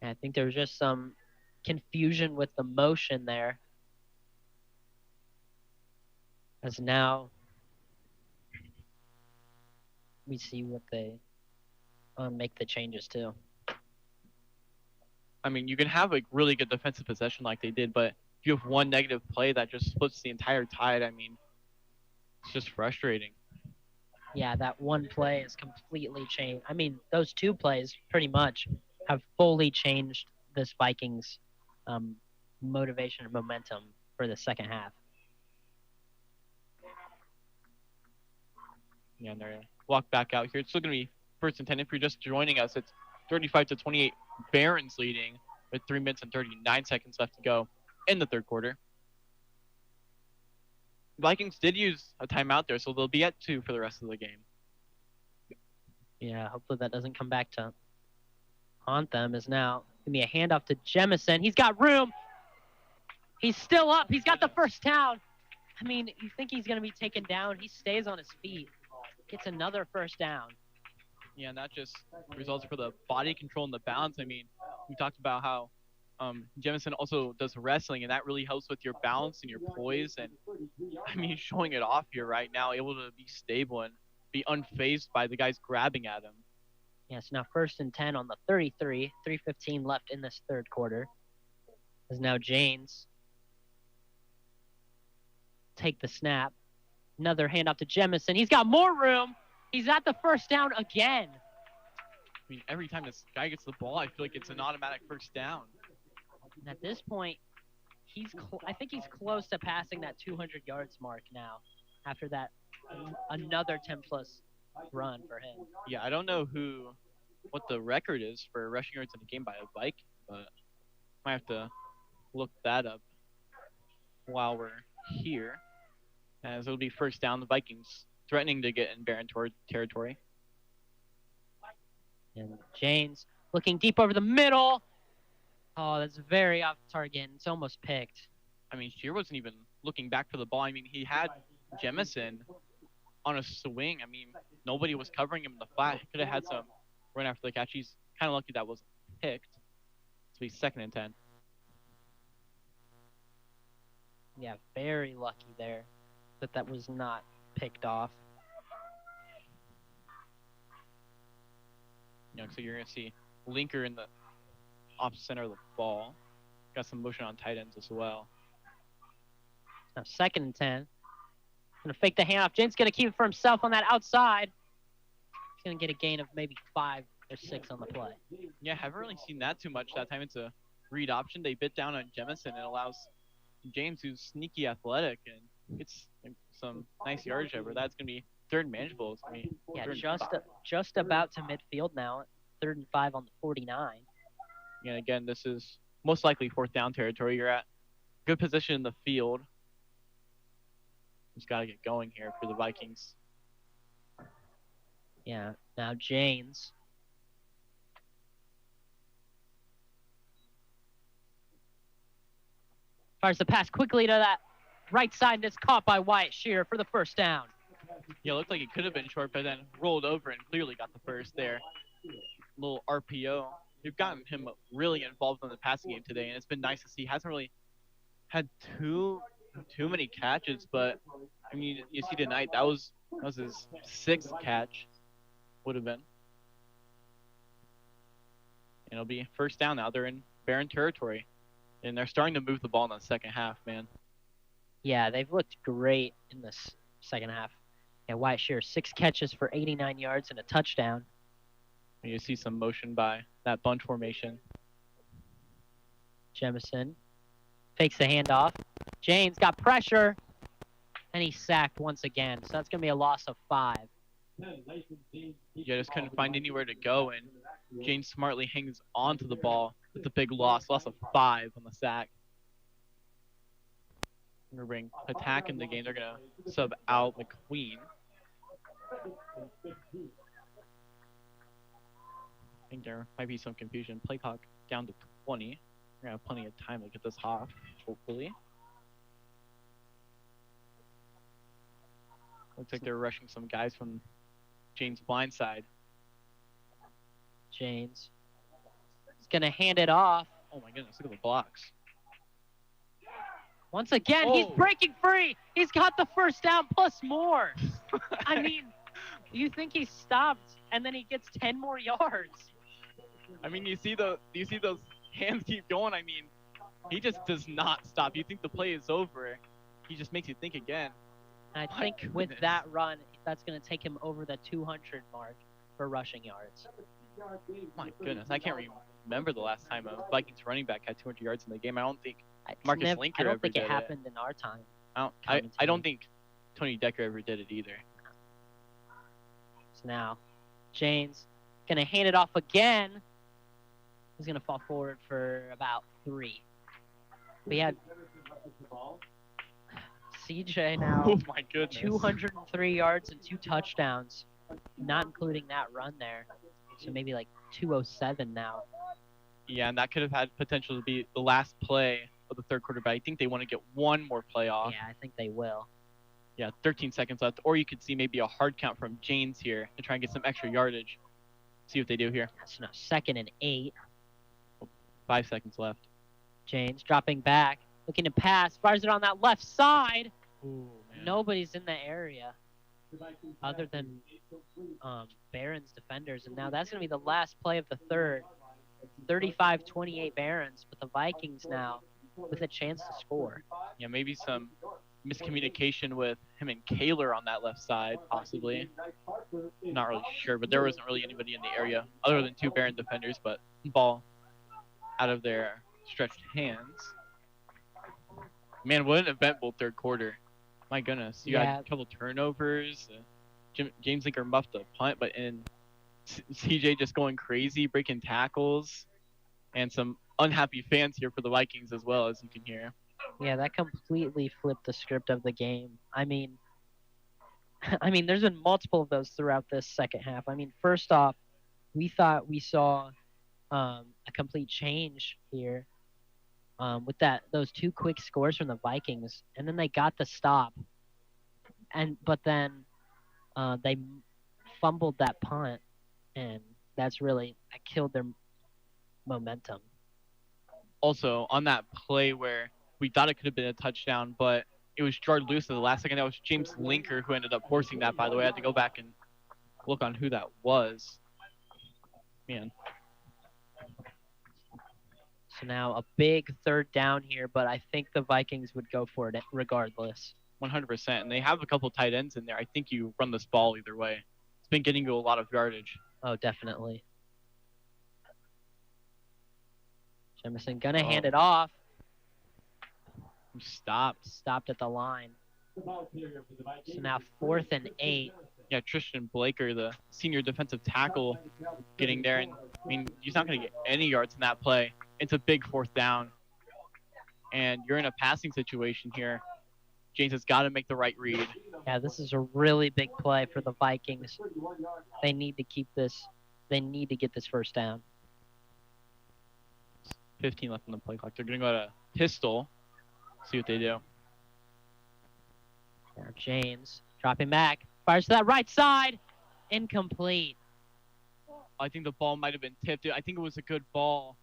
And I think there was just some confusion with the motion there. As now we see what they make the changes to. I mean, you can have a really good defensive possession like they did, but if you have one negative play that just flips the entire tide, I mean, it's just frustrating. Yeah, that one play is completely changed. I mean, those two plays pretty much have fully changed this Vikings motivation and momentum for the second half. Yeah, and they're going to walk back out here. It's still going to be first and 10. If you're just joining us, it's 35-28. Barons leading with 3 minutes and 39 seconds left to go in the third quarter. Vikings did use a timeout there, so they'll be at 2 for the rest of the game. Yeah, hopefully that doesn't come back to haunt them. Is now going to be a handoff to Jemison. He's got room. He's still up. He's got the first down. I mean, you think he's going to be taken down. He stays on his feet. Gets another first down. Yeah, and that just results for the body control and the balance. I mean, we talked about how Jemison also does wrestling, and that really helps with your balance and your poise. And, I mean, showing it off here right now, able to be stable and be unfazed by the guys grabbing at him. Yes, now first and 10 on the 33. 3:15 left in this third quarter. As now Janes take the snap. Another handoff to Jemison. He's got more room. He's at the first down again. I mean, every time this guy gets the ball, I feel like it's an automatic first down. And at this point, I think he's close to passing that 200 yards mark now. After that, another 10-plus run for him. Yeah, I don't know what the record is for rushing yards in a game by a Viking, but might have to look that up while we're here. As it'll be first down, the Vikings threatening to get in Baron territory. And Janes looking deep over the middle. Oh, that's very off target. It's almost picked. I mean, Shear wasn't even looking back for the ball. I mean, he had Jemison on a swing. I mean, nobody was covering him in the flat. He could have had some run after the catch. He's kind of lucky that wasn't picked. So he's second and 10. Yeah, very lucky there that was not picked off. You know, so you're going to see Linker in the opposite center of the ball. Got some motion on tight ends as well. Now second and 10. Going to fake the handoff. James going to keep it for himself on that outside. He's going to get a gain of maybe 5 or 6 on the play. Yeah, haven't really seen that too much that time. It's a read option. They bit down on Jemison and allows James, who's sneaky athletic, and gets some nice yardage over. That's going to be third and manageable. Yeah, just about to midfield now. 3rd and 5 on the 49. And again, this is most likely fourth down territory. You're at good position in the field. Just got to get going here for the Vikings. Yeah, now Janes. Fires the pass quickly to that right side, and it's caught by Wyatt Shearer for the first down. Yeah, it looked like it could have been short, but then rolled over and clearly got the first there. Little RPO. You've gotten him really involved in the passing game today, and it's been nice to see. He hasn't really had too many catches, but I mean, you see tonight that was his 6th catch, would have been. And it'll be first down now. They're in Baron territory, and they're starting to move the ball in the second half, man. Yeah, they've looked great in this second half. Yeah, Wyatt Shear, 6 catches for 89 yards and a touchdown. And you see some motion by that bunch formation. Jemison fakes the handoff. James got pressure, and he's sacked once again. So that's going to be a loss of 5. Yeah, just couldn't find anywhere to go, and James smartly hangs onto the ball with a big loss of 5 on the sack. We're going to bring Patak in the game. They're going to sub out McQueen. I think there might be some confusion. Play clock down to 20. We're going to have plenty of time to get this off, hopefully. Looks like they're rushing some guys from James' blind side. James is going to hand it off. Oh my goodness, look at the blocks. Once again, he's breaking free. He's got the first down plus more. I mean, you think he stopped, and then he gets 10 more yards. I mean, you see those hands keep going. I mean, he just does not stop. You think the play is over. He just makes you think again. And I think with that run, that's going to take him over the 200 mark for rushing yards. My goodness, I can't remember the last time a Vikings running back had 200 yards in the game. I don't think Marcus Linker I don't ever think did it happened in our time. I don't think Tony Decker ever did it either. So now, James going to hand it off again. He's going to fall forward for about 3. We had CJ now. Oh my goodness. 203 yards and 2 touchdowns, not including that run there. So maybe like 207 now. Yeah, and that could have had potential to be the last play of the third quarter, but I think they want to get one more play off. Yeah, I think they will. Yeah, 13 seconds left. Or you could see maybe a hard count from James here to try and get some extra yardage. See what they do here. So now 2nd and 8. 5 seconds left. James dropping back, looking to pass, fires it on that left side. Ooh, man. Nobody's in the area other than Barron's defenders. And now that's going to be the last play of the third. 35-28 Barons, but the Vikings now with a chance to score. Yeah, maybe some miscommunication with him and Kaler on that left side, possibly. Not really sure, but there wasn't really anybody in the area other than 2 Baron defenders, but ball out of their stretched hands. Man, what an eventful third quarter. My goodness. You had a couple turnovers. James Linker muffed a punt, but CJ just going crazy, breaking tackles, and some unhappy fans here for the Vikings as well, as you can hear. Yeah, that completely flipped the script of the game. I mean, there's been multiple of those throughout this second half. I mean, first off, we thought we saw a complete change here with those 2 quick scores from the Vikings, and then they got the stop, but then they fumbled that punt, and that's really killed their momentum. Also, on that play where we thought it could have been a touchdown, but it was jarred loose at the last second. That was James Linker who ended up forcing that, by the way. I had to go back and look on who that was. Man. So now a big third down here, but I think the Vikings would go for it regardless. 100%. And they have a couple tight ends in there. I think you run this ball either way. It's been getting you a lot of yardage. Oh, definitely. Jemison gonna hand it off. Stopped at the line. So now 4th and 8. Yeah, Tristan Blaker, the senior defensive tackle, getting there. And I mean, he's not going to get any yards in that play. It's a big 4th down. And you're in a passing situation here. James has got to make the right read. Yeah, this is a really big play for the Vikings. They need to keep this. They need to get this first down. 15 left on the play clock. They're going to go to pistol. See what they do. Now James dropping back. Fires to that right side. Incomplete. I think the ball might have been tipped. I think it was a good ball.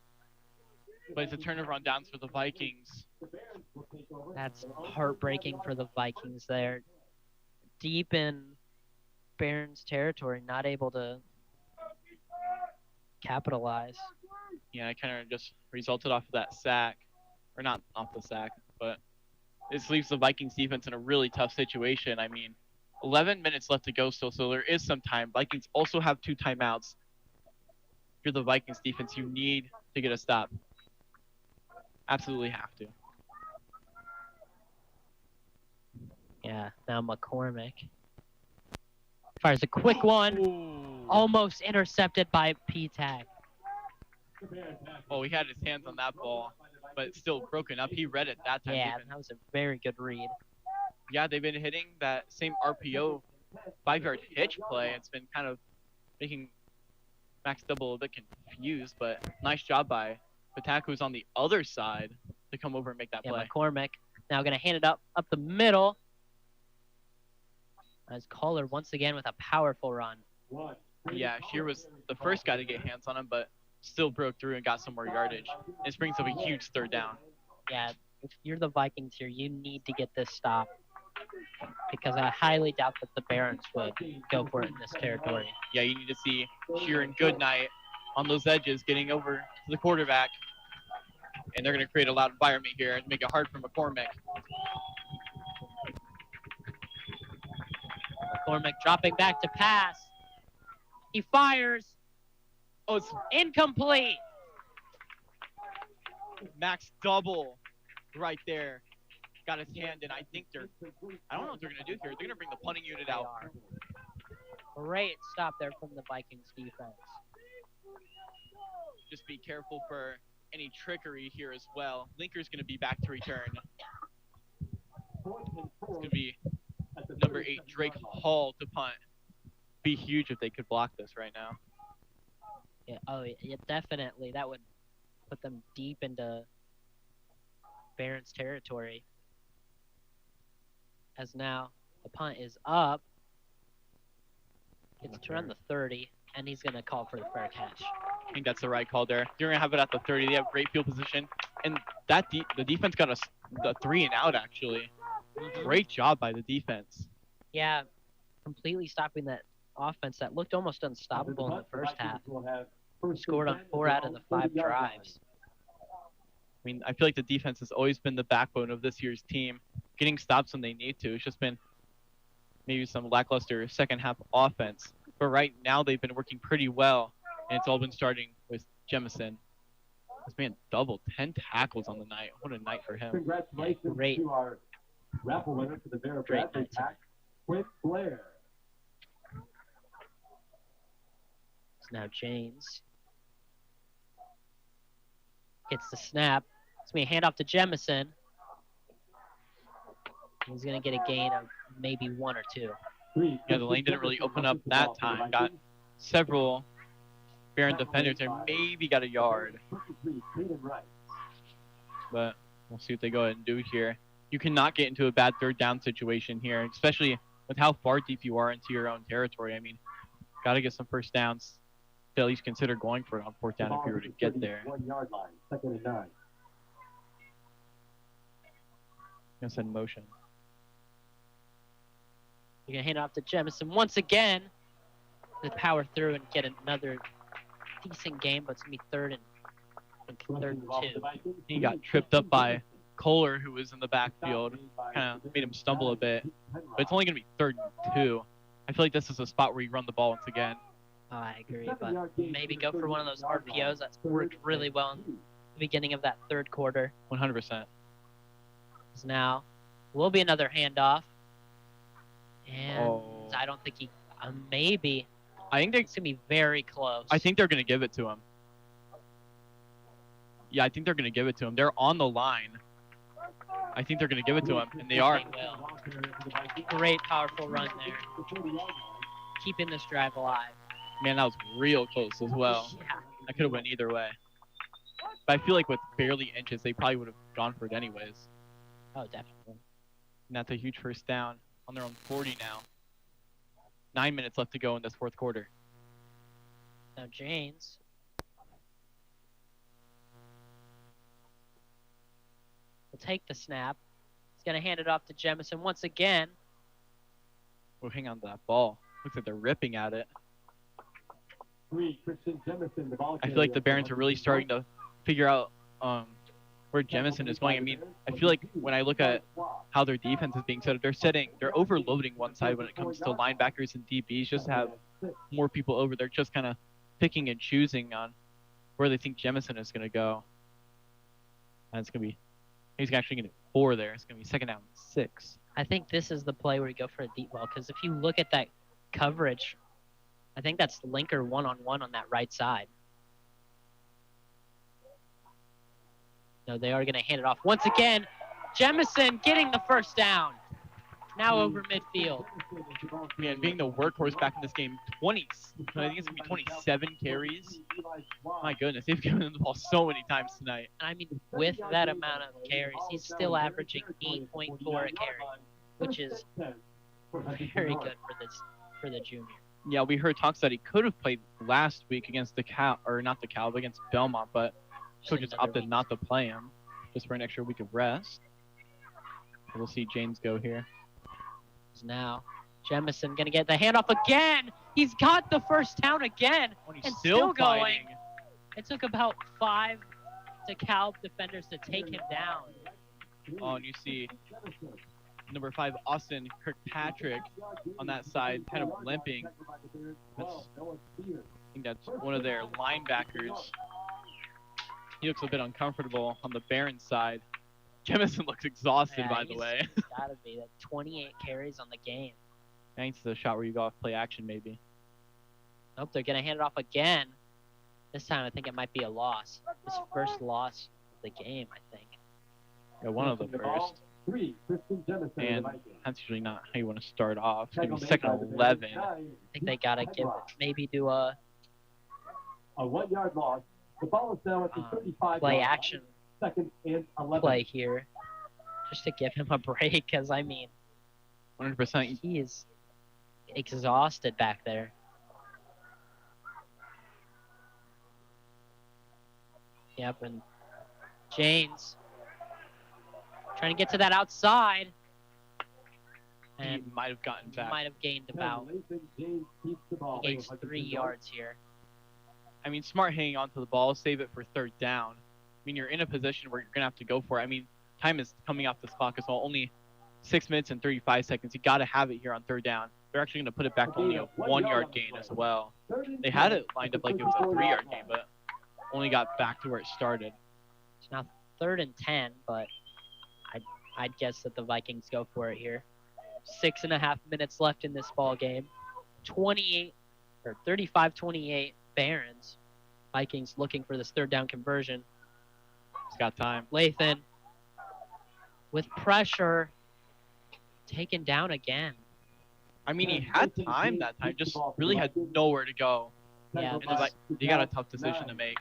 But it's a turnover on downs for the Vikings. That's heartbreaking for the Vikings there. Deep in Barons territory, not able to capitalize. Yeah, it kind of just resulted off of that sack. Or not off the sack, but this leaves the Vikings defense in a really tough situation. I mean, 11 minutes left to go still, so there is some time. Vikings also have 2 timeouts. If you're the Vikings defense, you need to get a stop. Absolutely have to. Yeah, now McCormick fires a quick one. Ooh. Almost intercepted by P-Tag. Oh, he had his hands on that ball, but it's still broken up. He read it that time. Yeah, even. that was a very good read. Yeah, they've been hitting that same RPO 5-yard hitch play. It's been kind of making Max Double a bit confused, but nice job by Patak, who's on the other side, to come over and make that play. McCormick now going to hand it up the middle. As Kohler once again with a powerful run. Yeah, Shear was the first guy to get hands on him, but still broke through and got some more yardage. This brings up a huge third down. Yeah, if you're the Vikings here, you need to get this stop. Because I highly doubt that the Barons would go for it in this territory. Yeah, you need to see Shear and Goodnight on those edges getting over to the quarterback. And they're going to create a loud environment here and make it hard for McCormick. McCormick dropping back to pass. He fires. Oh, it's incomplete. Max Double right there. Got his hand in. I don't know what they're going to do here. They're going to bring the punting unit out. Great stop there from the Vikings defense. Just be careful for any trickery here as well. Linker's going to be back to return. It's going to be number 8, Drake Hall, to punt. Be huge if they could block this right now. Yeah, definitely. That would put them deep into Barons territory. As now the punt is up. Gets to around the 30, and he's going to call for the fair catch. I think that's the right call there. They're going to have it at the 30. They have great field position. And that the defense got the 3 and out, actually. Great job by the defense. Yeah, completely stopping that offense that looked almost unstoppable in the first half. Scored on 4 out of the 5 drives. I mean, I feel like the defense has always been the backbone of this year's team. Getting stops when they need to. It's just been maybe some lackluster second half offense. But right now they've been working pretty well. And it's all been starting with Jemison. This man doubled 10 tackles on the night. What a night for him. Congratulations to our raffle winner for the Bear Bradley pack, Quint Blair. It's now James. Gets the snap. It's going to hand off to Jemison. He's going to get a gain of maybe 1 or 2. Yeah, the lane didn't really open up that time. Got several Baron defenders and maybe got a yard. But we'll see what they go ahead and do here. You cannot get into a bad third down situation here, especially with how far deep you are into your own territory. I mean, got to get some first downs to at least consider going for it on 4th down if you were to get there. 1 yard line, 2nd and 9. Gonna send motion. You're going to hand it off to Jemison once again. To power through and get another decent game, but it's going to be 3rd and 2. He got tripped up by Kohler, who was in the backfield. Kind of made him stumble a bit. But it's only going to be 3rd and 2. I feel like this is a spot where you run the ball once again. Oh, I agree, but maybe go for one of those RPOs that's worked really well in the beginning of that 3rd quarter. 100%. Now will be another handoff. And I don't think he... maybe. I think it's going to be very close. I think they're going to give it to him. Yeah, I think they're going to give it to him. They're on the line. I think they're going to give it to him, and they are. They will. Great, powerful run there. Keeping this drive alive. Man, that was real close as well. Yeah. That could have went either way. But I feel like with barely inches, they probably would have gone for it anyways. Oh, definitely. And that's a huge first down on their own 40 now. 9 minutes left to go in this fourth quarter. Now James. Will take the snap. He's going to hand it off to Jemison once again. Oh, hang on to that ball. Looks like they're ripping at it. Christian Jemison, the ball I feel like the Barons are really starting to figure out where Jemison is going. I mean, I feel like when I look at how their defense is being set up, they're overloading one side when it comes to linebackers and DBs. Just to have more people over. They're just kind of picking and choosing on where they think Jemison is going to go. And it's going to be, he's actually going to 4 there. It's going to be second down 6. I think this is the play where you go for a deep ball, because if you look at that coverage, I think that's Linker one-on-one on that right side. No, they are going to hand it off once again. Jemison getting the first down. Now over midfield. Man, being the workhorse back in this game, I think it's going to be 27 carries. My goodness, they've given him the ball so many times tonight. And I mean, with that amount of carries, he's still averaging 8.4 a carry, which is very good for the junior. Yeah, we heard talks that he could have played last week against DeKalb, against Belmont, but coaches opted not to play him just for an extra week of rest. We'll see James go here. Now Jemison gonna get the handoff again. He's got the first down again, and still going. It took about 5 DeKalb defenders to take him down. Oh, and you see number 5 Austin Kirkpatrick on that side, kind of limping. I think that's one of their linebackers. He looks a bit uncomfortable on the Barons side. Jemison looks exhausted, by the way. He's got to be. That 28 carries on the game. Thanks to the shot where you go off play action, maybe. Nope, they're going to hand it off again. This time I think it might be a loss. His first loss of the game, I think. Yeah, one of the first. And that's usually not how you want to start off. It's going to be second and 11. I think they got to give it, maybe do a 1-yard loss. The ball is now at the 35. Play action. Second and 11. Play here, just to give him a break, because I mean, 100%. He is exhausted back there. Yep, and James trying to get to that outside, and he might have gotten back. Might have gained about. He gains 3 yards here. I mean, smart hanging on to the ball, save it for third down. I mean, you're in a position where you're going to have to go for it. I mean, time is coming off this clock as well. Only 6 minutes and 35 seconds. You got to have it here on third down. They're actually going to put it back to only a 1-yard gain as well. They had it lined up like it was a 3-yard gain, but only got back to where it started. It's now 3rd and 10, but I'd guess that the Vikings go for it here. 6.5 minutes left in this ball game. 35-28 Barons. Vikings looking for this third down conversion. He's got time. Lathan with pressure, taken down again. I mean, he had time that time, just really had nowhere to go. Yeah, and you got a tough decision to make.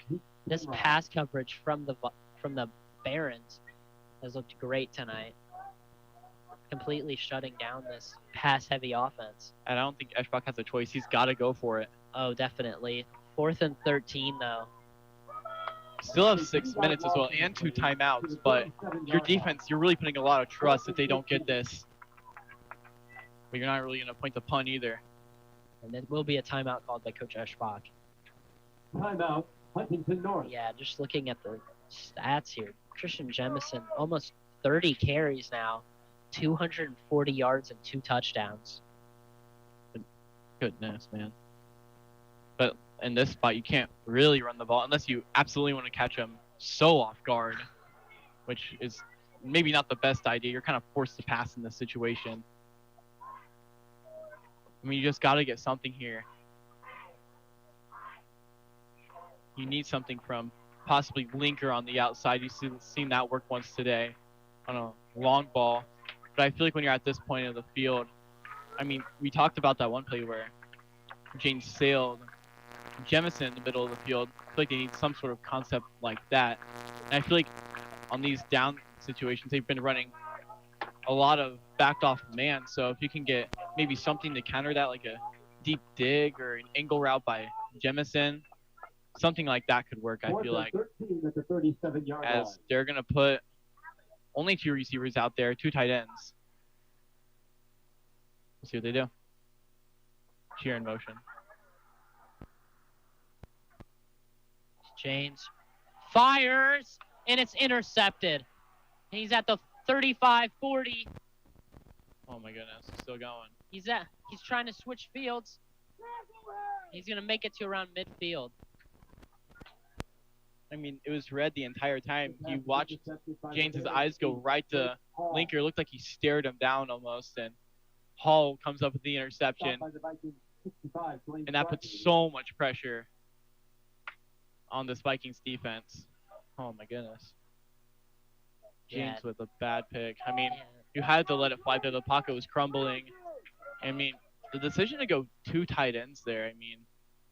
This pass coverage from the Barons has looked great tonight. Completely shutting down this pass-heavy offense. And I don't think Eschbach has a choice. He's got to go for it. Oh, definitely. 4th and 13, though. Still have 6 minutes as well and 2 timeouts, but your defense, you're really putting a lot of trust if they don't get this. But you're not really going to point the punt either. And there will be a timeout called by Coach Eschbach. Timeout, Huntington North. Yeah, just looking at the stats here. Christian Jemison, almost 30 carries now, 240 yards and 2 touchdowns. Goodness, man. But in this spot, you can't really run the ball unless you absolutely want to catch him so off guard, which is maybe not the best idea. You're kind of forced to pass in this situation. I mean, you just got to get something here. You need something from possibly Linker on the outside. You've seen that work once today on a long ball. But I feel like when you're at this point of the field, I mean, we talked about that one play where James sailed Jemison in the middle of the field. I feel like they need some sort of concept like that. And I feel like on these down situations, they've been running a lot of backed off man. So if you can get maybe something to counter that, like a deep dig or an angle route by Jemison. Something like that could work, I feel like. As they're going to put only 2 receivers out there, 2 tight ends. We'll see what they do. Cheer in motion. James fires, and it's intercepted. He's at the 35-40. Oh my goodness, still going. He's trying to switch fields. He's going to make it to around midfield. I mean, it was red the entire time. You watched James's eyes go right to Linker. It looked like he stared him down almost, and Hall comes up with the interception. And that puts so much pressure on this Vikings defense. Oh my goodness. James with a bad pick. I mean, you had to let it fly there. The pocket was crumbling. I mean, the decision to go 2 tight ends there, I mean,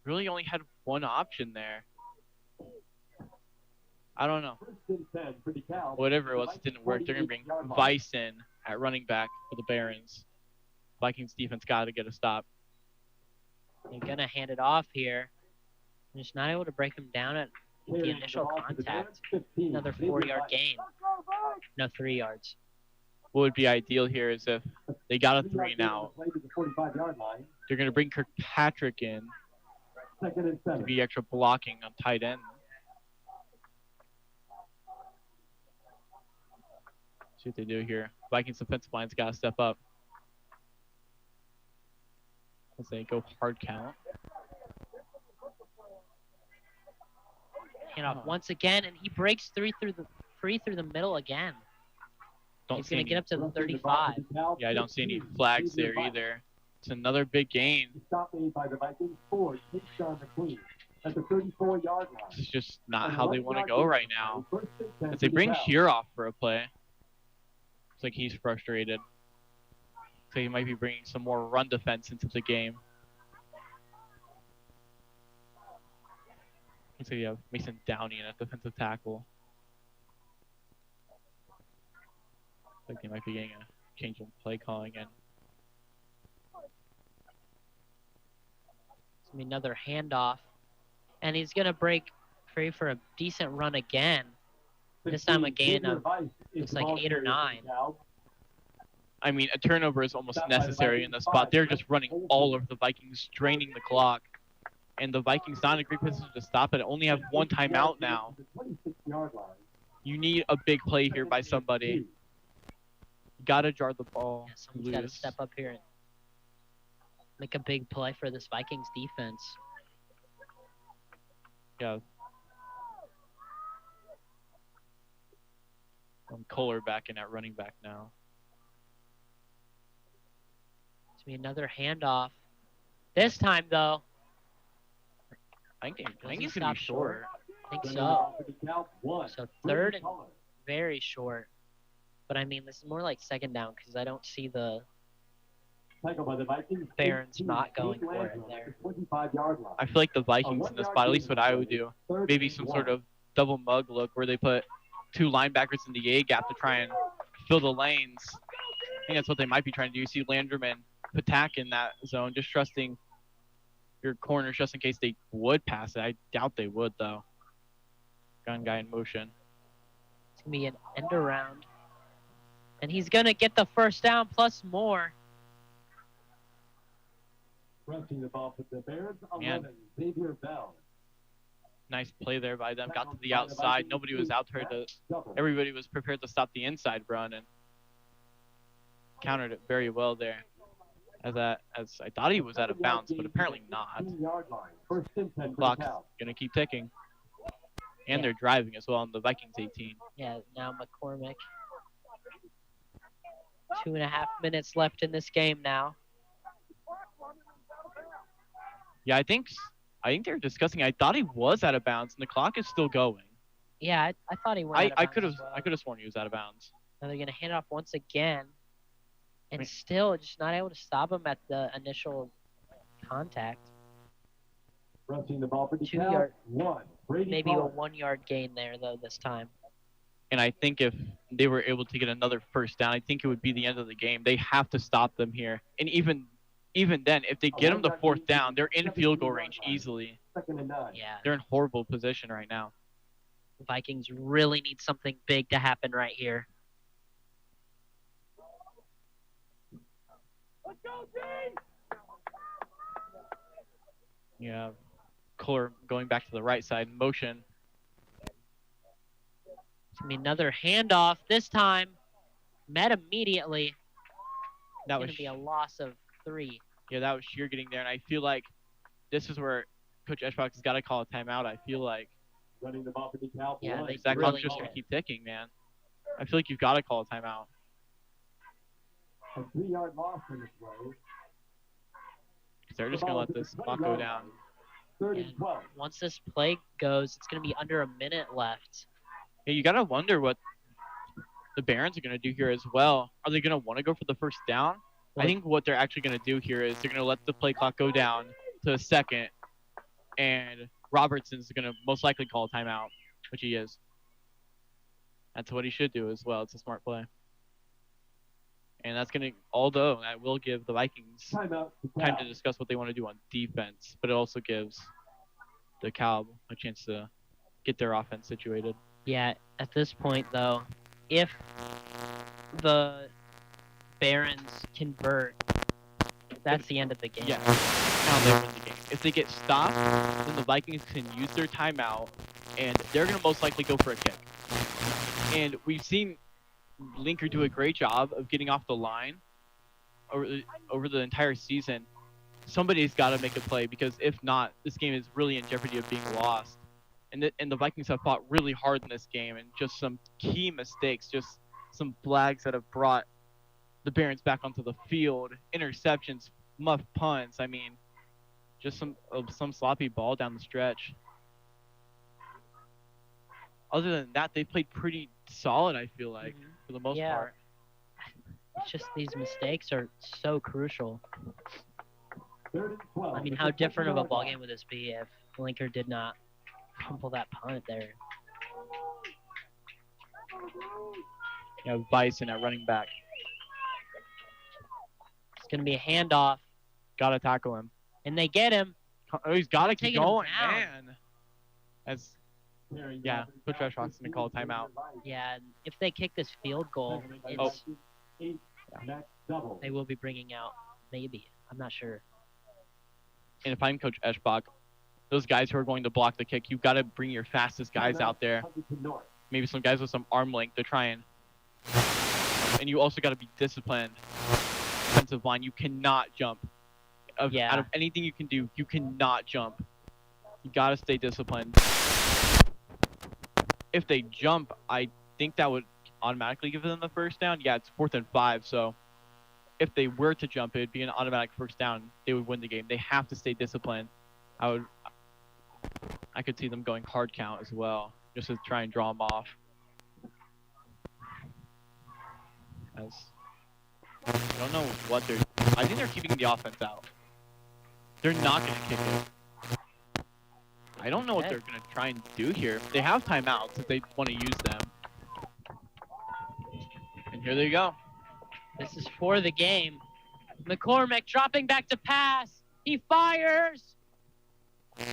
really only had one option there. I don't know. Whatever it was, it didn't work. They're going to bring Vice in at running back for the Barons. Vikings defense got to get a stop. They're going to hand it off here. They're just not able to break him down at the initial contact. Another 4-yard gain. No, 3 yards. What would be ideal here is if they got a 3 now. They're going to bring Kirkpatrick in to be extra blocking on tight end. See what they do here. Vikings defensive line's got to step up. As they go hard count. Hand off once again, and he breaks free through the middle again. He's going to get up to the 35. Yeah, I don't see any flags there either. It's another big gain. Stop made by the Vikings. 4 John McQueen at the 34-yard line. It's just not how they want to go right now. As they bring Shear off for a play. It's like he's frustrated. So he might be bringing some more run defense into the game. So you have Mason Downey in at defensive tackle. I think they might be getting a change in play calling in. It's going to be another handoff. And he's going to break free for a decent run again. This time a gain of, looks like 8 or 9. I mean, a turnover is almost necessary in this spot. They're just running all over the Vikings, draining the clock. And the Vikings not in a great position to stop it. Only have 1 timeout now. You need a big play here by somebody. You got to jar the ball. Yeah, someone's got to step up here and make a big play for this Vikings defense. Yeah. Kohler back in at running back now. It's going to be another handoff. This time, though. I think it's going to be short. I think so. So 3rd and very short. But, I mean, this is more like 2nd down because I don't see the Barons not going for it there. I feel like the Vikings in this spot, at least what I would do, maybe some sort of double mug look where they put 2 linebackers in the A gap to try and fill the lanes. I think that's what they might be trying to do. You see Landrum and Patak in that zone, just trusting your corners just in case they would pass it. I doubt they would, though. Gun guy in motion. It's going to be an end around. And he's going to get the 1st down plus more. Rushing the ball for the Barons, 11, Xavier Bell. Nice play there by them. Got to the outside. Nobody was out there everybody was prepared to stop the inside run and countered it very well there. As I thought he was out of bounds, but apparently not. Clock's gonna keep ticking. And they're driving as well on the Vikings 18. Yeah, now McCormick. 2.5 minutes left in this game now. Yeah, I think they're discussing. I thought he was out of bounds, and the clock is still going. Yeah, I thought he went. I could have sworn he was out of bounds. Now they're gonna hand it off once again, and still just not able to stop him at the initial contact. Rushing the ball for 2 yard, maybe a 1 yard gain there though this time. And I think if they were able to get another 1st down, I think it would be the end of the game. They have to stop them here, and even even then, if they get them to 4th down, they're in field goal range easily. Yeah. They're in horrible position right now. The Vikings really need something big to happen right here. Let's go, team! Yeah, Kohler going back to the right side, motion. It's going to be another handoff. This time, met immediately. That It's was going to be a loss of 3. Yeah, that was Sheer getting there, and I feel like this is where Coach Eschbach has got to call a timeout. I feel like Running the ball for DeKalb. Yeah, they that really clock's just need going to it. keep ticking, man. I feel like you've got to call a timeout. A 3-yard loss in this play. They're just going to let this clock go down. 3rd And and 12. once this play goes, it's going to be under a minute left. Yeah, you got to wonder what the Barons are going to do here as well. Are they going to want to go for the 1st down? I think what they're actually going to do here is they're going to let the play clock go down to the 2nd, and Robertson's going to most likely call a timeout, which he is. That's what he should do as well. It's a smart play. And that's going to, although that will give the Vikings Timeout. time to discuss what they want to do on defense, but it also gives the DeKalb a chance to get their offense situated. Yeah, at this point, though, if the Barons convert, that's the end of the game. Yeah, now they win the game. If they get stopped, then the Vikings can use their timeout, and they're going to most likely go for a kick. And we've seen Linker do a great job of getting off the line over the entire season. Somebody's got to make a play, because if not, this game is really in jeopardy of being lost. And the Vikings have fought really hard in this game, and just some key mistakes, just some flags that have brought the Barons back onto the field, interceptions, muff punts. I mean, just some sloppy ball down the stretch. Other than that, they played pretty solid, I feel like, for the most part. It's just these mistakes are so crucial. 3rd and 12. I mean, how different of a ballgame would this be if Linker did not crumple that punt there? Yeah, Bison at running back. It's going to be a handoff, Got to tackle him. and they get him. Oh, he's got to keep Taking him going, down. man. Yeah, Coach Eschbach's going to call a timeout. Yeah, and if they kick this field goal, they will be bringing out maybe. I'm not sure. And if I'm Coach Eschbach, those guys who are going to block the kick, you've got to bring your fastest guys out there. Maybe some guys with some arm length to try and you also got to be disciplined. Defensive line, you cannot jump. Out of anything you can do, you cannot jump. You got to stay disciplined. If they jump, I think that would automatically give them the 1st down. Yeah, it's 4th and 5, so if they were to jump, it would be an automatic 1st down. They would win the game. They have to stay disciplined. I could see them going hard count as well, just to try and draw them off. I don't know what I think they're keeping the offense out. They're not going to kick it. I don't know what they're going to try and do here. They have timeouts if they want to use them. And here they go. This is for the game. McCormick dropping back to pass. He fires.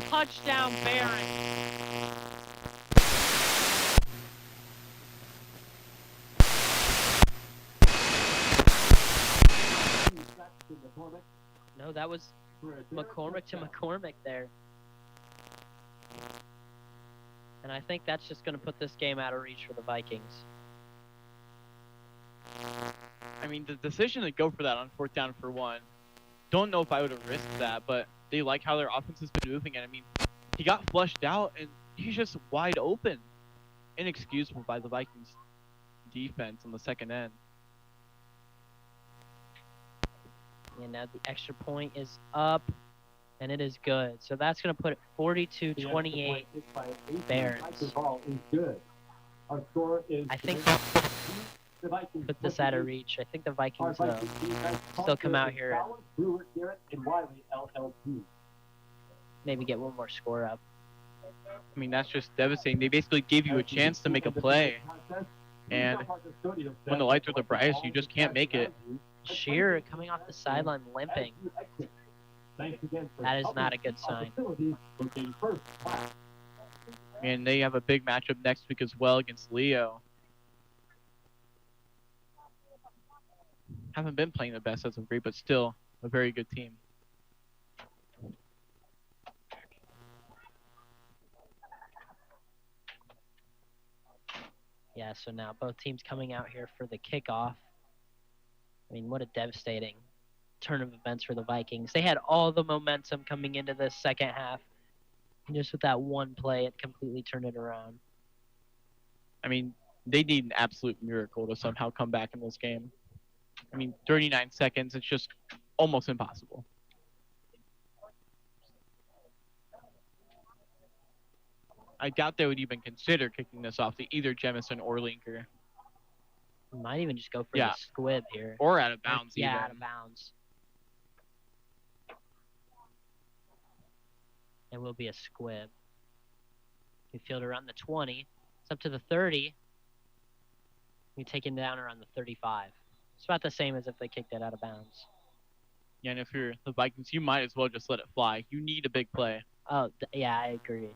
Touchdown, Barons. No, that was McCormick to McCormick there. And I think that's just going to put this game out of reach for the Vikings. I mean, the decision to go for that on 4th down for 1, don't know if I would have risked that, but they like how their offense has been moving. And I mean, he got flushed out, and he's just wide open. Inexcusable by the Vikings defense on the 2nd end. And now the extra point is up, and it is good. So that's going to put it 42-28 Barons. I think put this out of reach. I think the Vikings still come out here and maybe get one more score up. I mean, that's just devastating. They basically gave you a chance to make a play, and when the lights are the brightest, you just can't make it. Shearer coming off the sideline limping. That is not a good sign. And they have a big matchup next week as well against Leo. Haven't been playing the best as of late, but still a very good team. Yeah, so now both teams coming out here for the kickoff. I mean, what a devastating turn of events for the Vikings. They had all the momentum coming into this second half. And just with that one play, it completely turned it around. I mean, they need an absolute miracle to somehow come back in this game. I mean, 39 seconds, it's just almost impossible. I doubt they would even consider kicking this off to either Jemison or Linker. Might even just go for the squib here. Or out of bounds, yeah, even. out of bounds. It will be a squib. We field around the 20. It's up to the 30. We take it down around the 35. It's about the same as if they kicked it out of bounds. Yeah, and if you're the Vikings, you might as well just let it fly. You need a big play. Oh, yeah, I agree.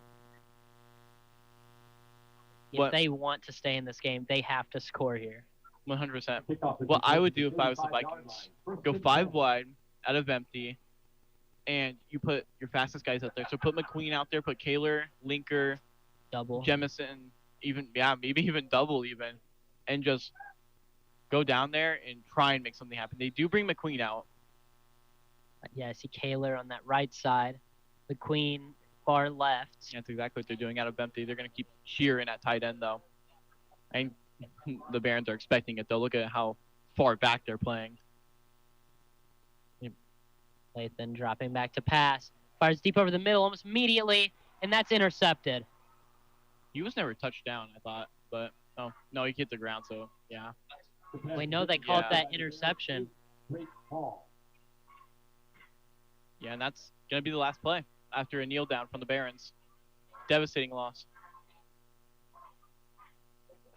If they want to stay in this game, they have to score here. 100%. What I would do if I was the Vikings, go 5 wide out of empty, and you put your fastest guys out there. So put McQueen out there, put Kaler, Linker, double, Jemison, maybe even double even, and just go down there and try and make something happen. They do bring McQueen out. Yeah, I see Kaler on that right side, McQueen far left. Yeah, that's exactly what they're doing out of empty. They're going to keep Shearer in at tight end, though. And the Barons are expecting it, though. Look at how far back they're playing. Lathan dropping back to pass. Fires deep over the middle almost immediately, and that's intercepted. He was never touched down, I thought. But, no, he hit the ground, so, yeah. Wait, no, they called that interception. Yeah, and that's going to be the last play after a kneel down from the Barons. Devastating loss.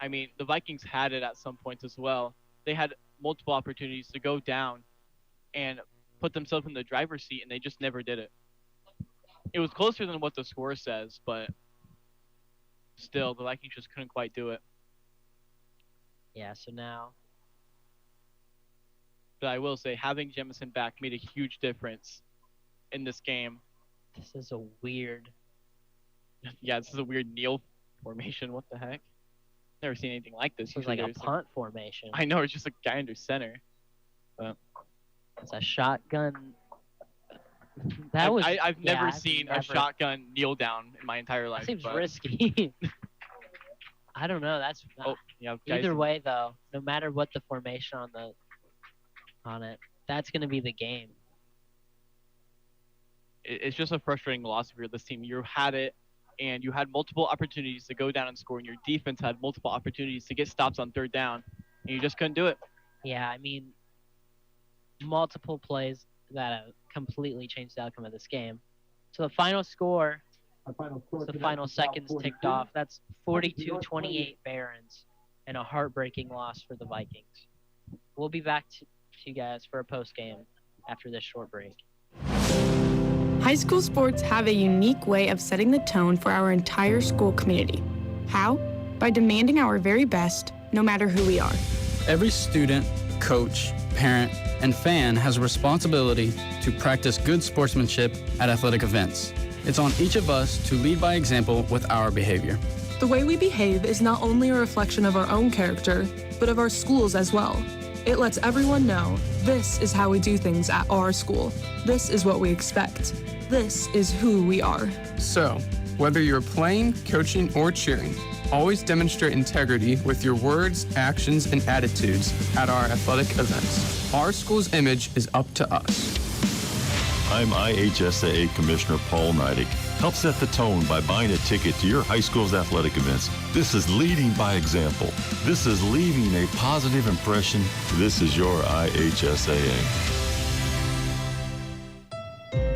I mean, the Vikings had it at some points as well. They had multiple opportunities to go down and put themselves in the driver's seat, and they just never did it. It was closer than what the score says, but still, the Vikings just couldn't quite do it. Yeah, so now. But I will say, having Jemison back made a huge difference in this game. This is a weird. Yeah, this is a weird kneel formation. What the heck? Never seen anything like this. It was like a punt formation. I know, it's just a guy under center. But it's a shotgun. I've never seen a shotgun kneel down in my entire life. That seems risky. I don't know. That's either way though. No matter what the formation on it, that's going to be the game. It's just a frustrating loss if you're this team. You had it, and you had multiple opportunities to go down and score, and your defense had multiple opportunities to get stops on third down, and you just couldn't do it. Yeah, I mean, multiple plays that have completely changed the outcome of this game. So the final score, the final seconds ticked off. That's 42-28 Barons, and a heartbreaking loss for the Vikings. We'll be back to you guys for a post game after this short break. High school sports have a unique way of setting the tone for our entire school community. How? By demanding our very best, no matter who we are. Every student, coach, parent, and fan has a responsibility to practice good sportsmanship at athletic events. It's on each of us to lead by example with our behavior. The way we behave is not only a reflection of our own character, but of our schools as well. It lets everyone know this is how we do things at our school. This is what we expect. This is who we are. So, whether you're playing, coaching, or cheering, always demonstrate integrity with your words, actions, and attitudes at our athletic events. Our school's image is up to us. I'm IHSAA Commissioner Paul Neidig. Help set the tone by buying a ticket to your high school's athletic events. This is leading by example. This is leaving a positive impression. This is your IHSAA.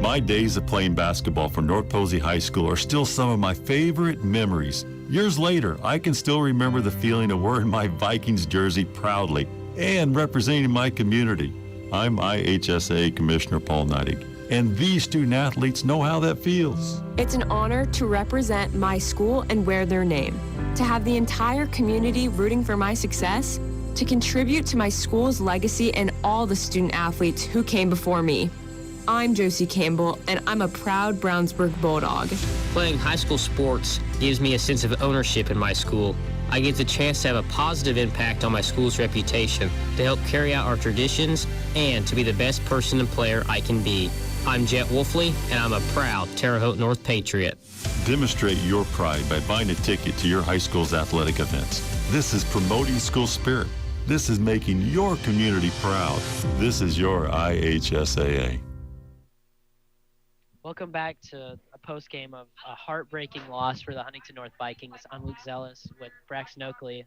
My days of playing basketball for North Posey High School are still some of my favorite memories. Years later, I can still remember the feeling of wearing my Vikings jersey proudly and representing my community. I'm IHSA Commissioner Paul Neidig, and these student-athletes know how that feels. It's an honor to represent my school and wear their name, to have the entire community rooting for my success, to contribute to my school's legacy and all the student-athletes who came before me. I'm Josie Campbell, and I'm a proud Brownsburg Bulldog. Playing high school sports gives me a sense of ownership in my school. I get the chance to have a positive impact on my school's reputation, to help carry out our traditions, and to be the best person and player I can be. I'm Jet Wolfley, and I'm a proud Terre Haute North Patriot. Demonstrate your pride by buying a ticket to your high school's athletic events. This is promoting school spirit. This is making your community proud. This is your IHSAA. Welcome back to a post-game of a heartbreaking loss for the Huntington North Vikings. I'm Luke Zellis with Braxton Oakley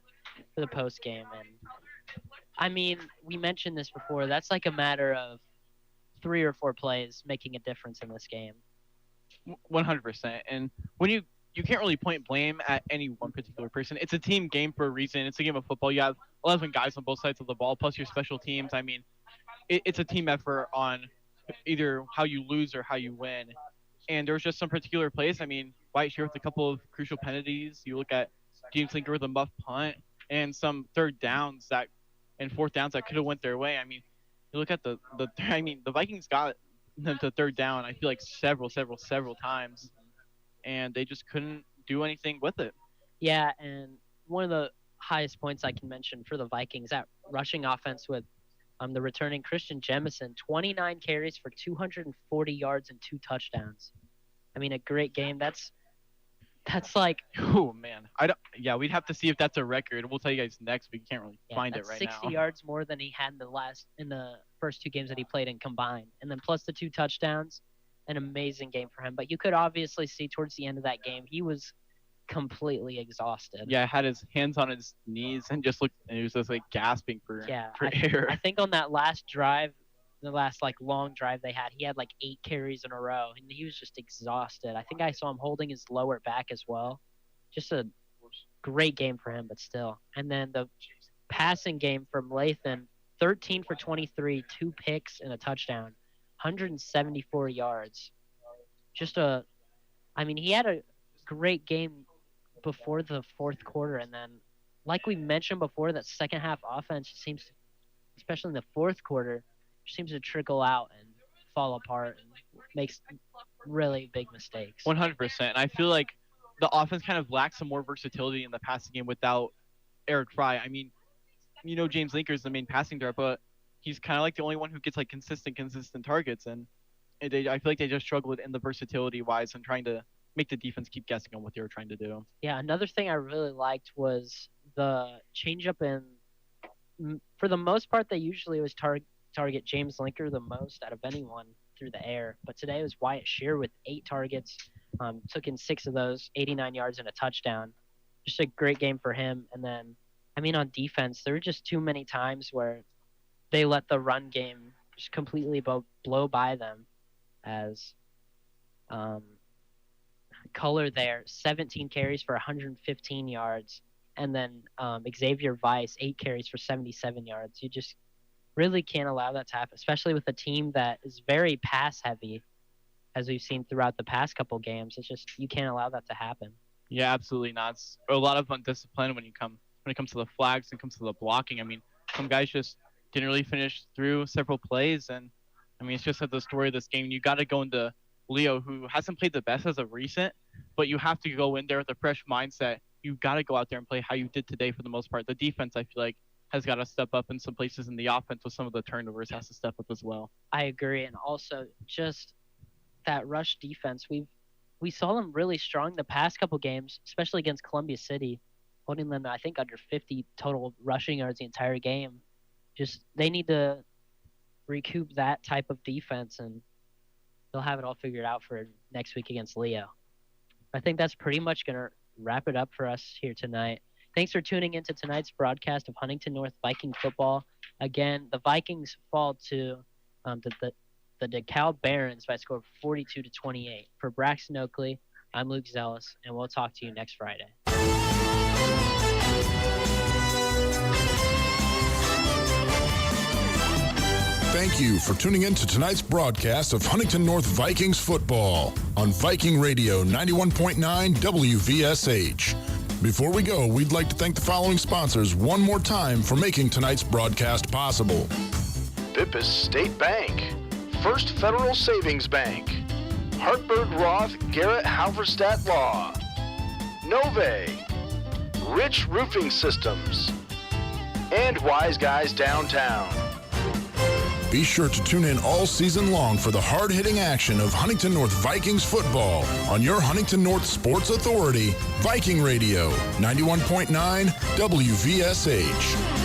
for the post-game. And, I mean, we mentioned this before. That's like a matter of 3 or 4 plays making a difference in this game. 100%. And when you can't really point blame at any one particular person. It's a team game for a reason. It's a game of football. You have 11 guys on both sides of the ball, plus your special teams. I mean, it's a team effort on either how you lose or how you win. And there was just some particular plays. I mean, White here with a couple of crucial penalties. You look at James Linker with a muff punt and some third downs and fourth downs that could have went their way. I mean, you look at the Vikings got them to third down, I feel like several times, and they just couldn't do anything with it. Yeah, and one of the highest points I can mention for the Vikings, that rushing offense with the returning Christian Jemison, 29 carries for 240 yards and 2 touchdowns. I mean, a great game. That's like, oh man, we'd have to see if that's a record. We'll tell you guys next. We can't really find it right 60 now. 60 yards more than he had in the first 2 games that he played in combined, and then plus the 2 touchdowns. An amazing game for him. But you could obviously see towards the end of that game he was completely exhausted. Yeah, had his hands on his knees and he was just like gasping for air. I think on that last drive, the last like long drive they had, he had like 8 carries in a row and he was just exhausted. I think I saw him holding his lower back as well. Just a great game for him, but still. And then the passing game from Lathan, 13 for 23, 2 picks and a touchdown, 174 yards. He had a great game before the fourth quarter, and then like we mentioned before, that second half offense seems to, especially in the fourth quarter, seems to trickle out and fall apart and makes really big mistakes. 100%. And I feel like the offense kind of lacks some more versatility in the passing game without Eric Fry. I mean, James Linker is the main passing threat, but he's kind of like the only one who gets like consistent targets, and I feel like they just struggled in the versatility wise and trying to make the defense keep guessing on what they were trying to do. Yeah, another thing I really liked was the changeup for the most part, they usually always target James Linker the most out of anyone through the air. But today it was Wyatt Shear with 8 targets, took in 6 of those, 89 yards and a touchdown. Just a great game for him. And then, on defense, there were just too many times where they let the run game just completely blow by them, as Color there, 17 carries for 115 yards. And then Xavier Weiss, 8 carries for 77 yards. You just really can't allow that to happen, especially with a team that is very pass-heavy, as we've seen throughout the past couple games. It's just, you can't allow that to happen. Yeah, absolutely not. It's a lot of undiscipline when it comes to the flags and comes to the blocking. Some guys just didn't really finish through several plays, and it's just at the story of this game. You got to go into Leo, who hasn't played the best as of recent, but you have to go in there with a fresh mindset. You got to go out there and play how you did today for the most part. The defense, I feel like, has got to step up in some places, in the offense with some of the turnovers has to step up as well. I agree, and also just that rush defense. We saw them really strong the past couple games, especially against Columbia City, holding them, I think, under 50 total rushing yards the entire game. Just, they need to recoup that type of defense, and they'll have it all figured out for next week against Leo. I think that's pretty much going to wrap it up for us here tonight. Thanks for tuning into tonight's broadcast of Huntington North Viking football. Again, the Vikings fall to the DeKalb Barons by a score of 42-28. For Braxton Oakley, I'm Luke Zellis, and we'll talk to you next Friday. thank you for tuning in to tonight's broadcast of Huntington North Vikings football on Viking Radio 91.9 WVSH. Before we go, we'd like to thank the following sponsors one more time for making tonight's broadcast possible. Bippus State Bank, First Federal Savings Bank, Hartberg Roth Garrett Halverstadt Law, Nove, Rich Roofing Systems, and Wise Guys Downtown. Be sure to tune in all season long for the hard-hitting action of Huntington North Vikings football on your Huntington North Sports Authority, Viking Radio, 91.9 WVSH.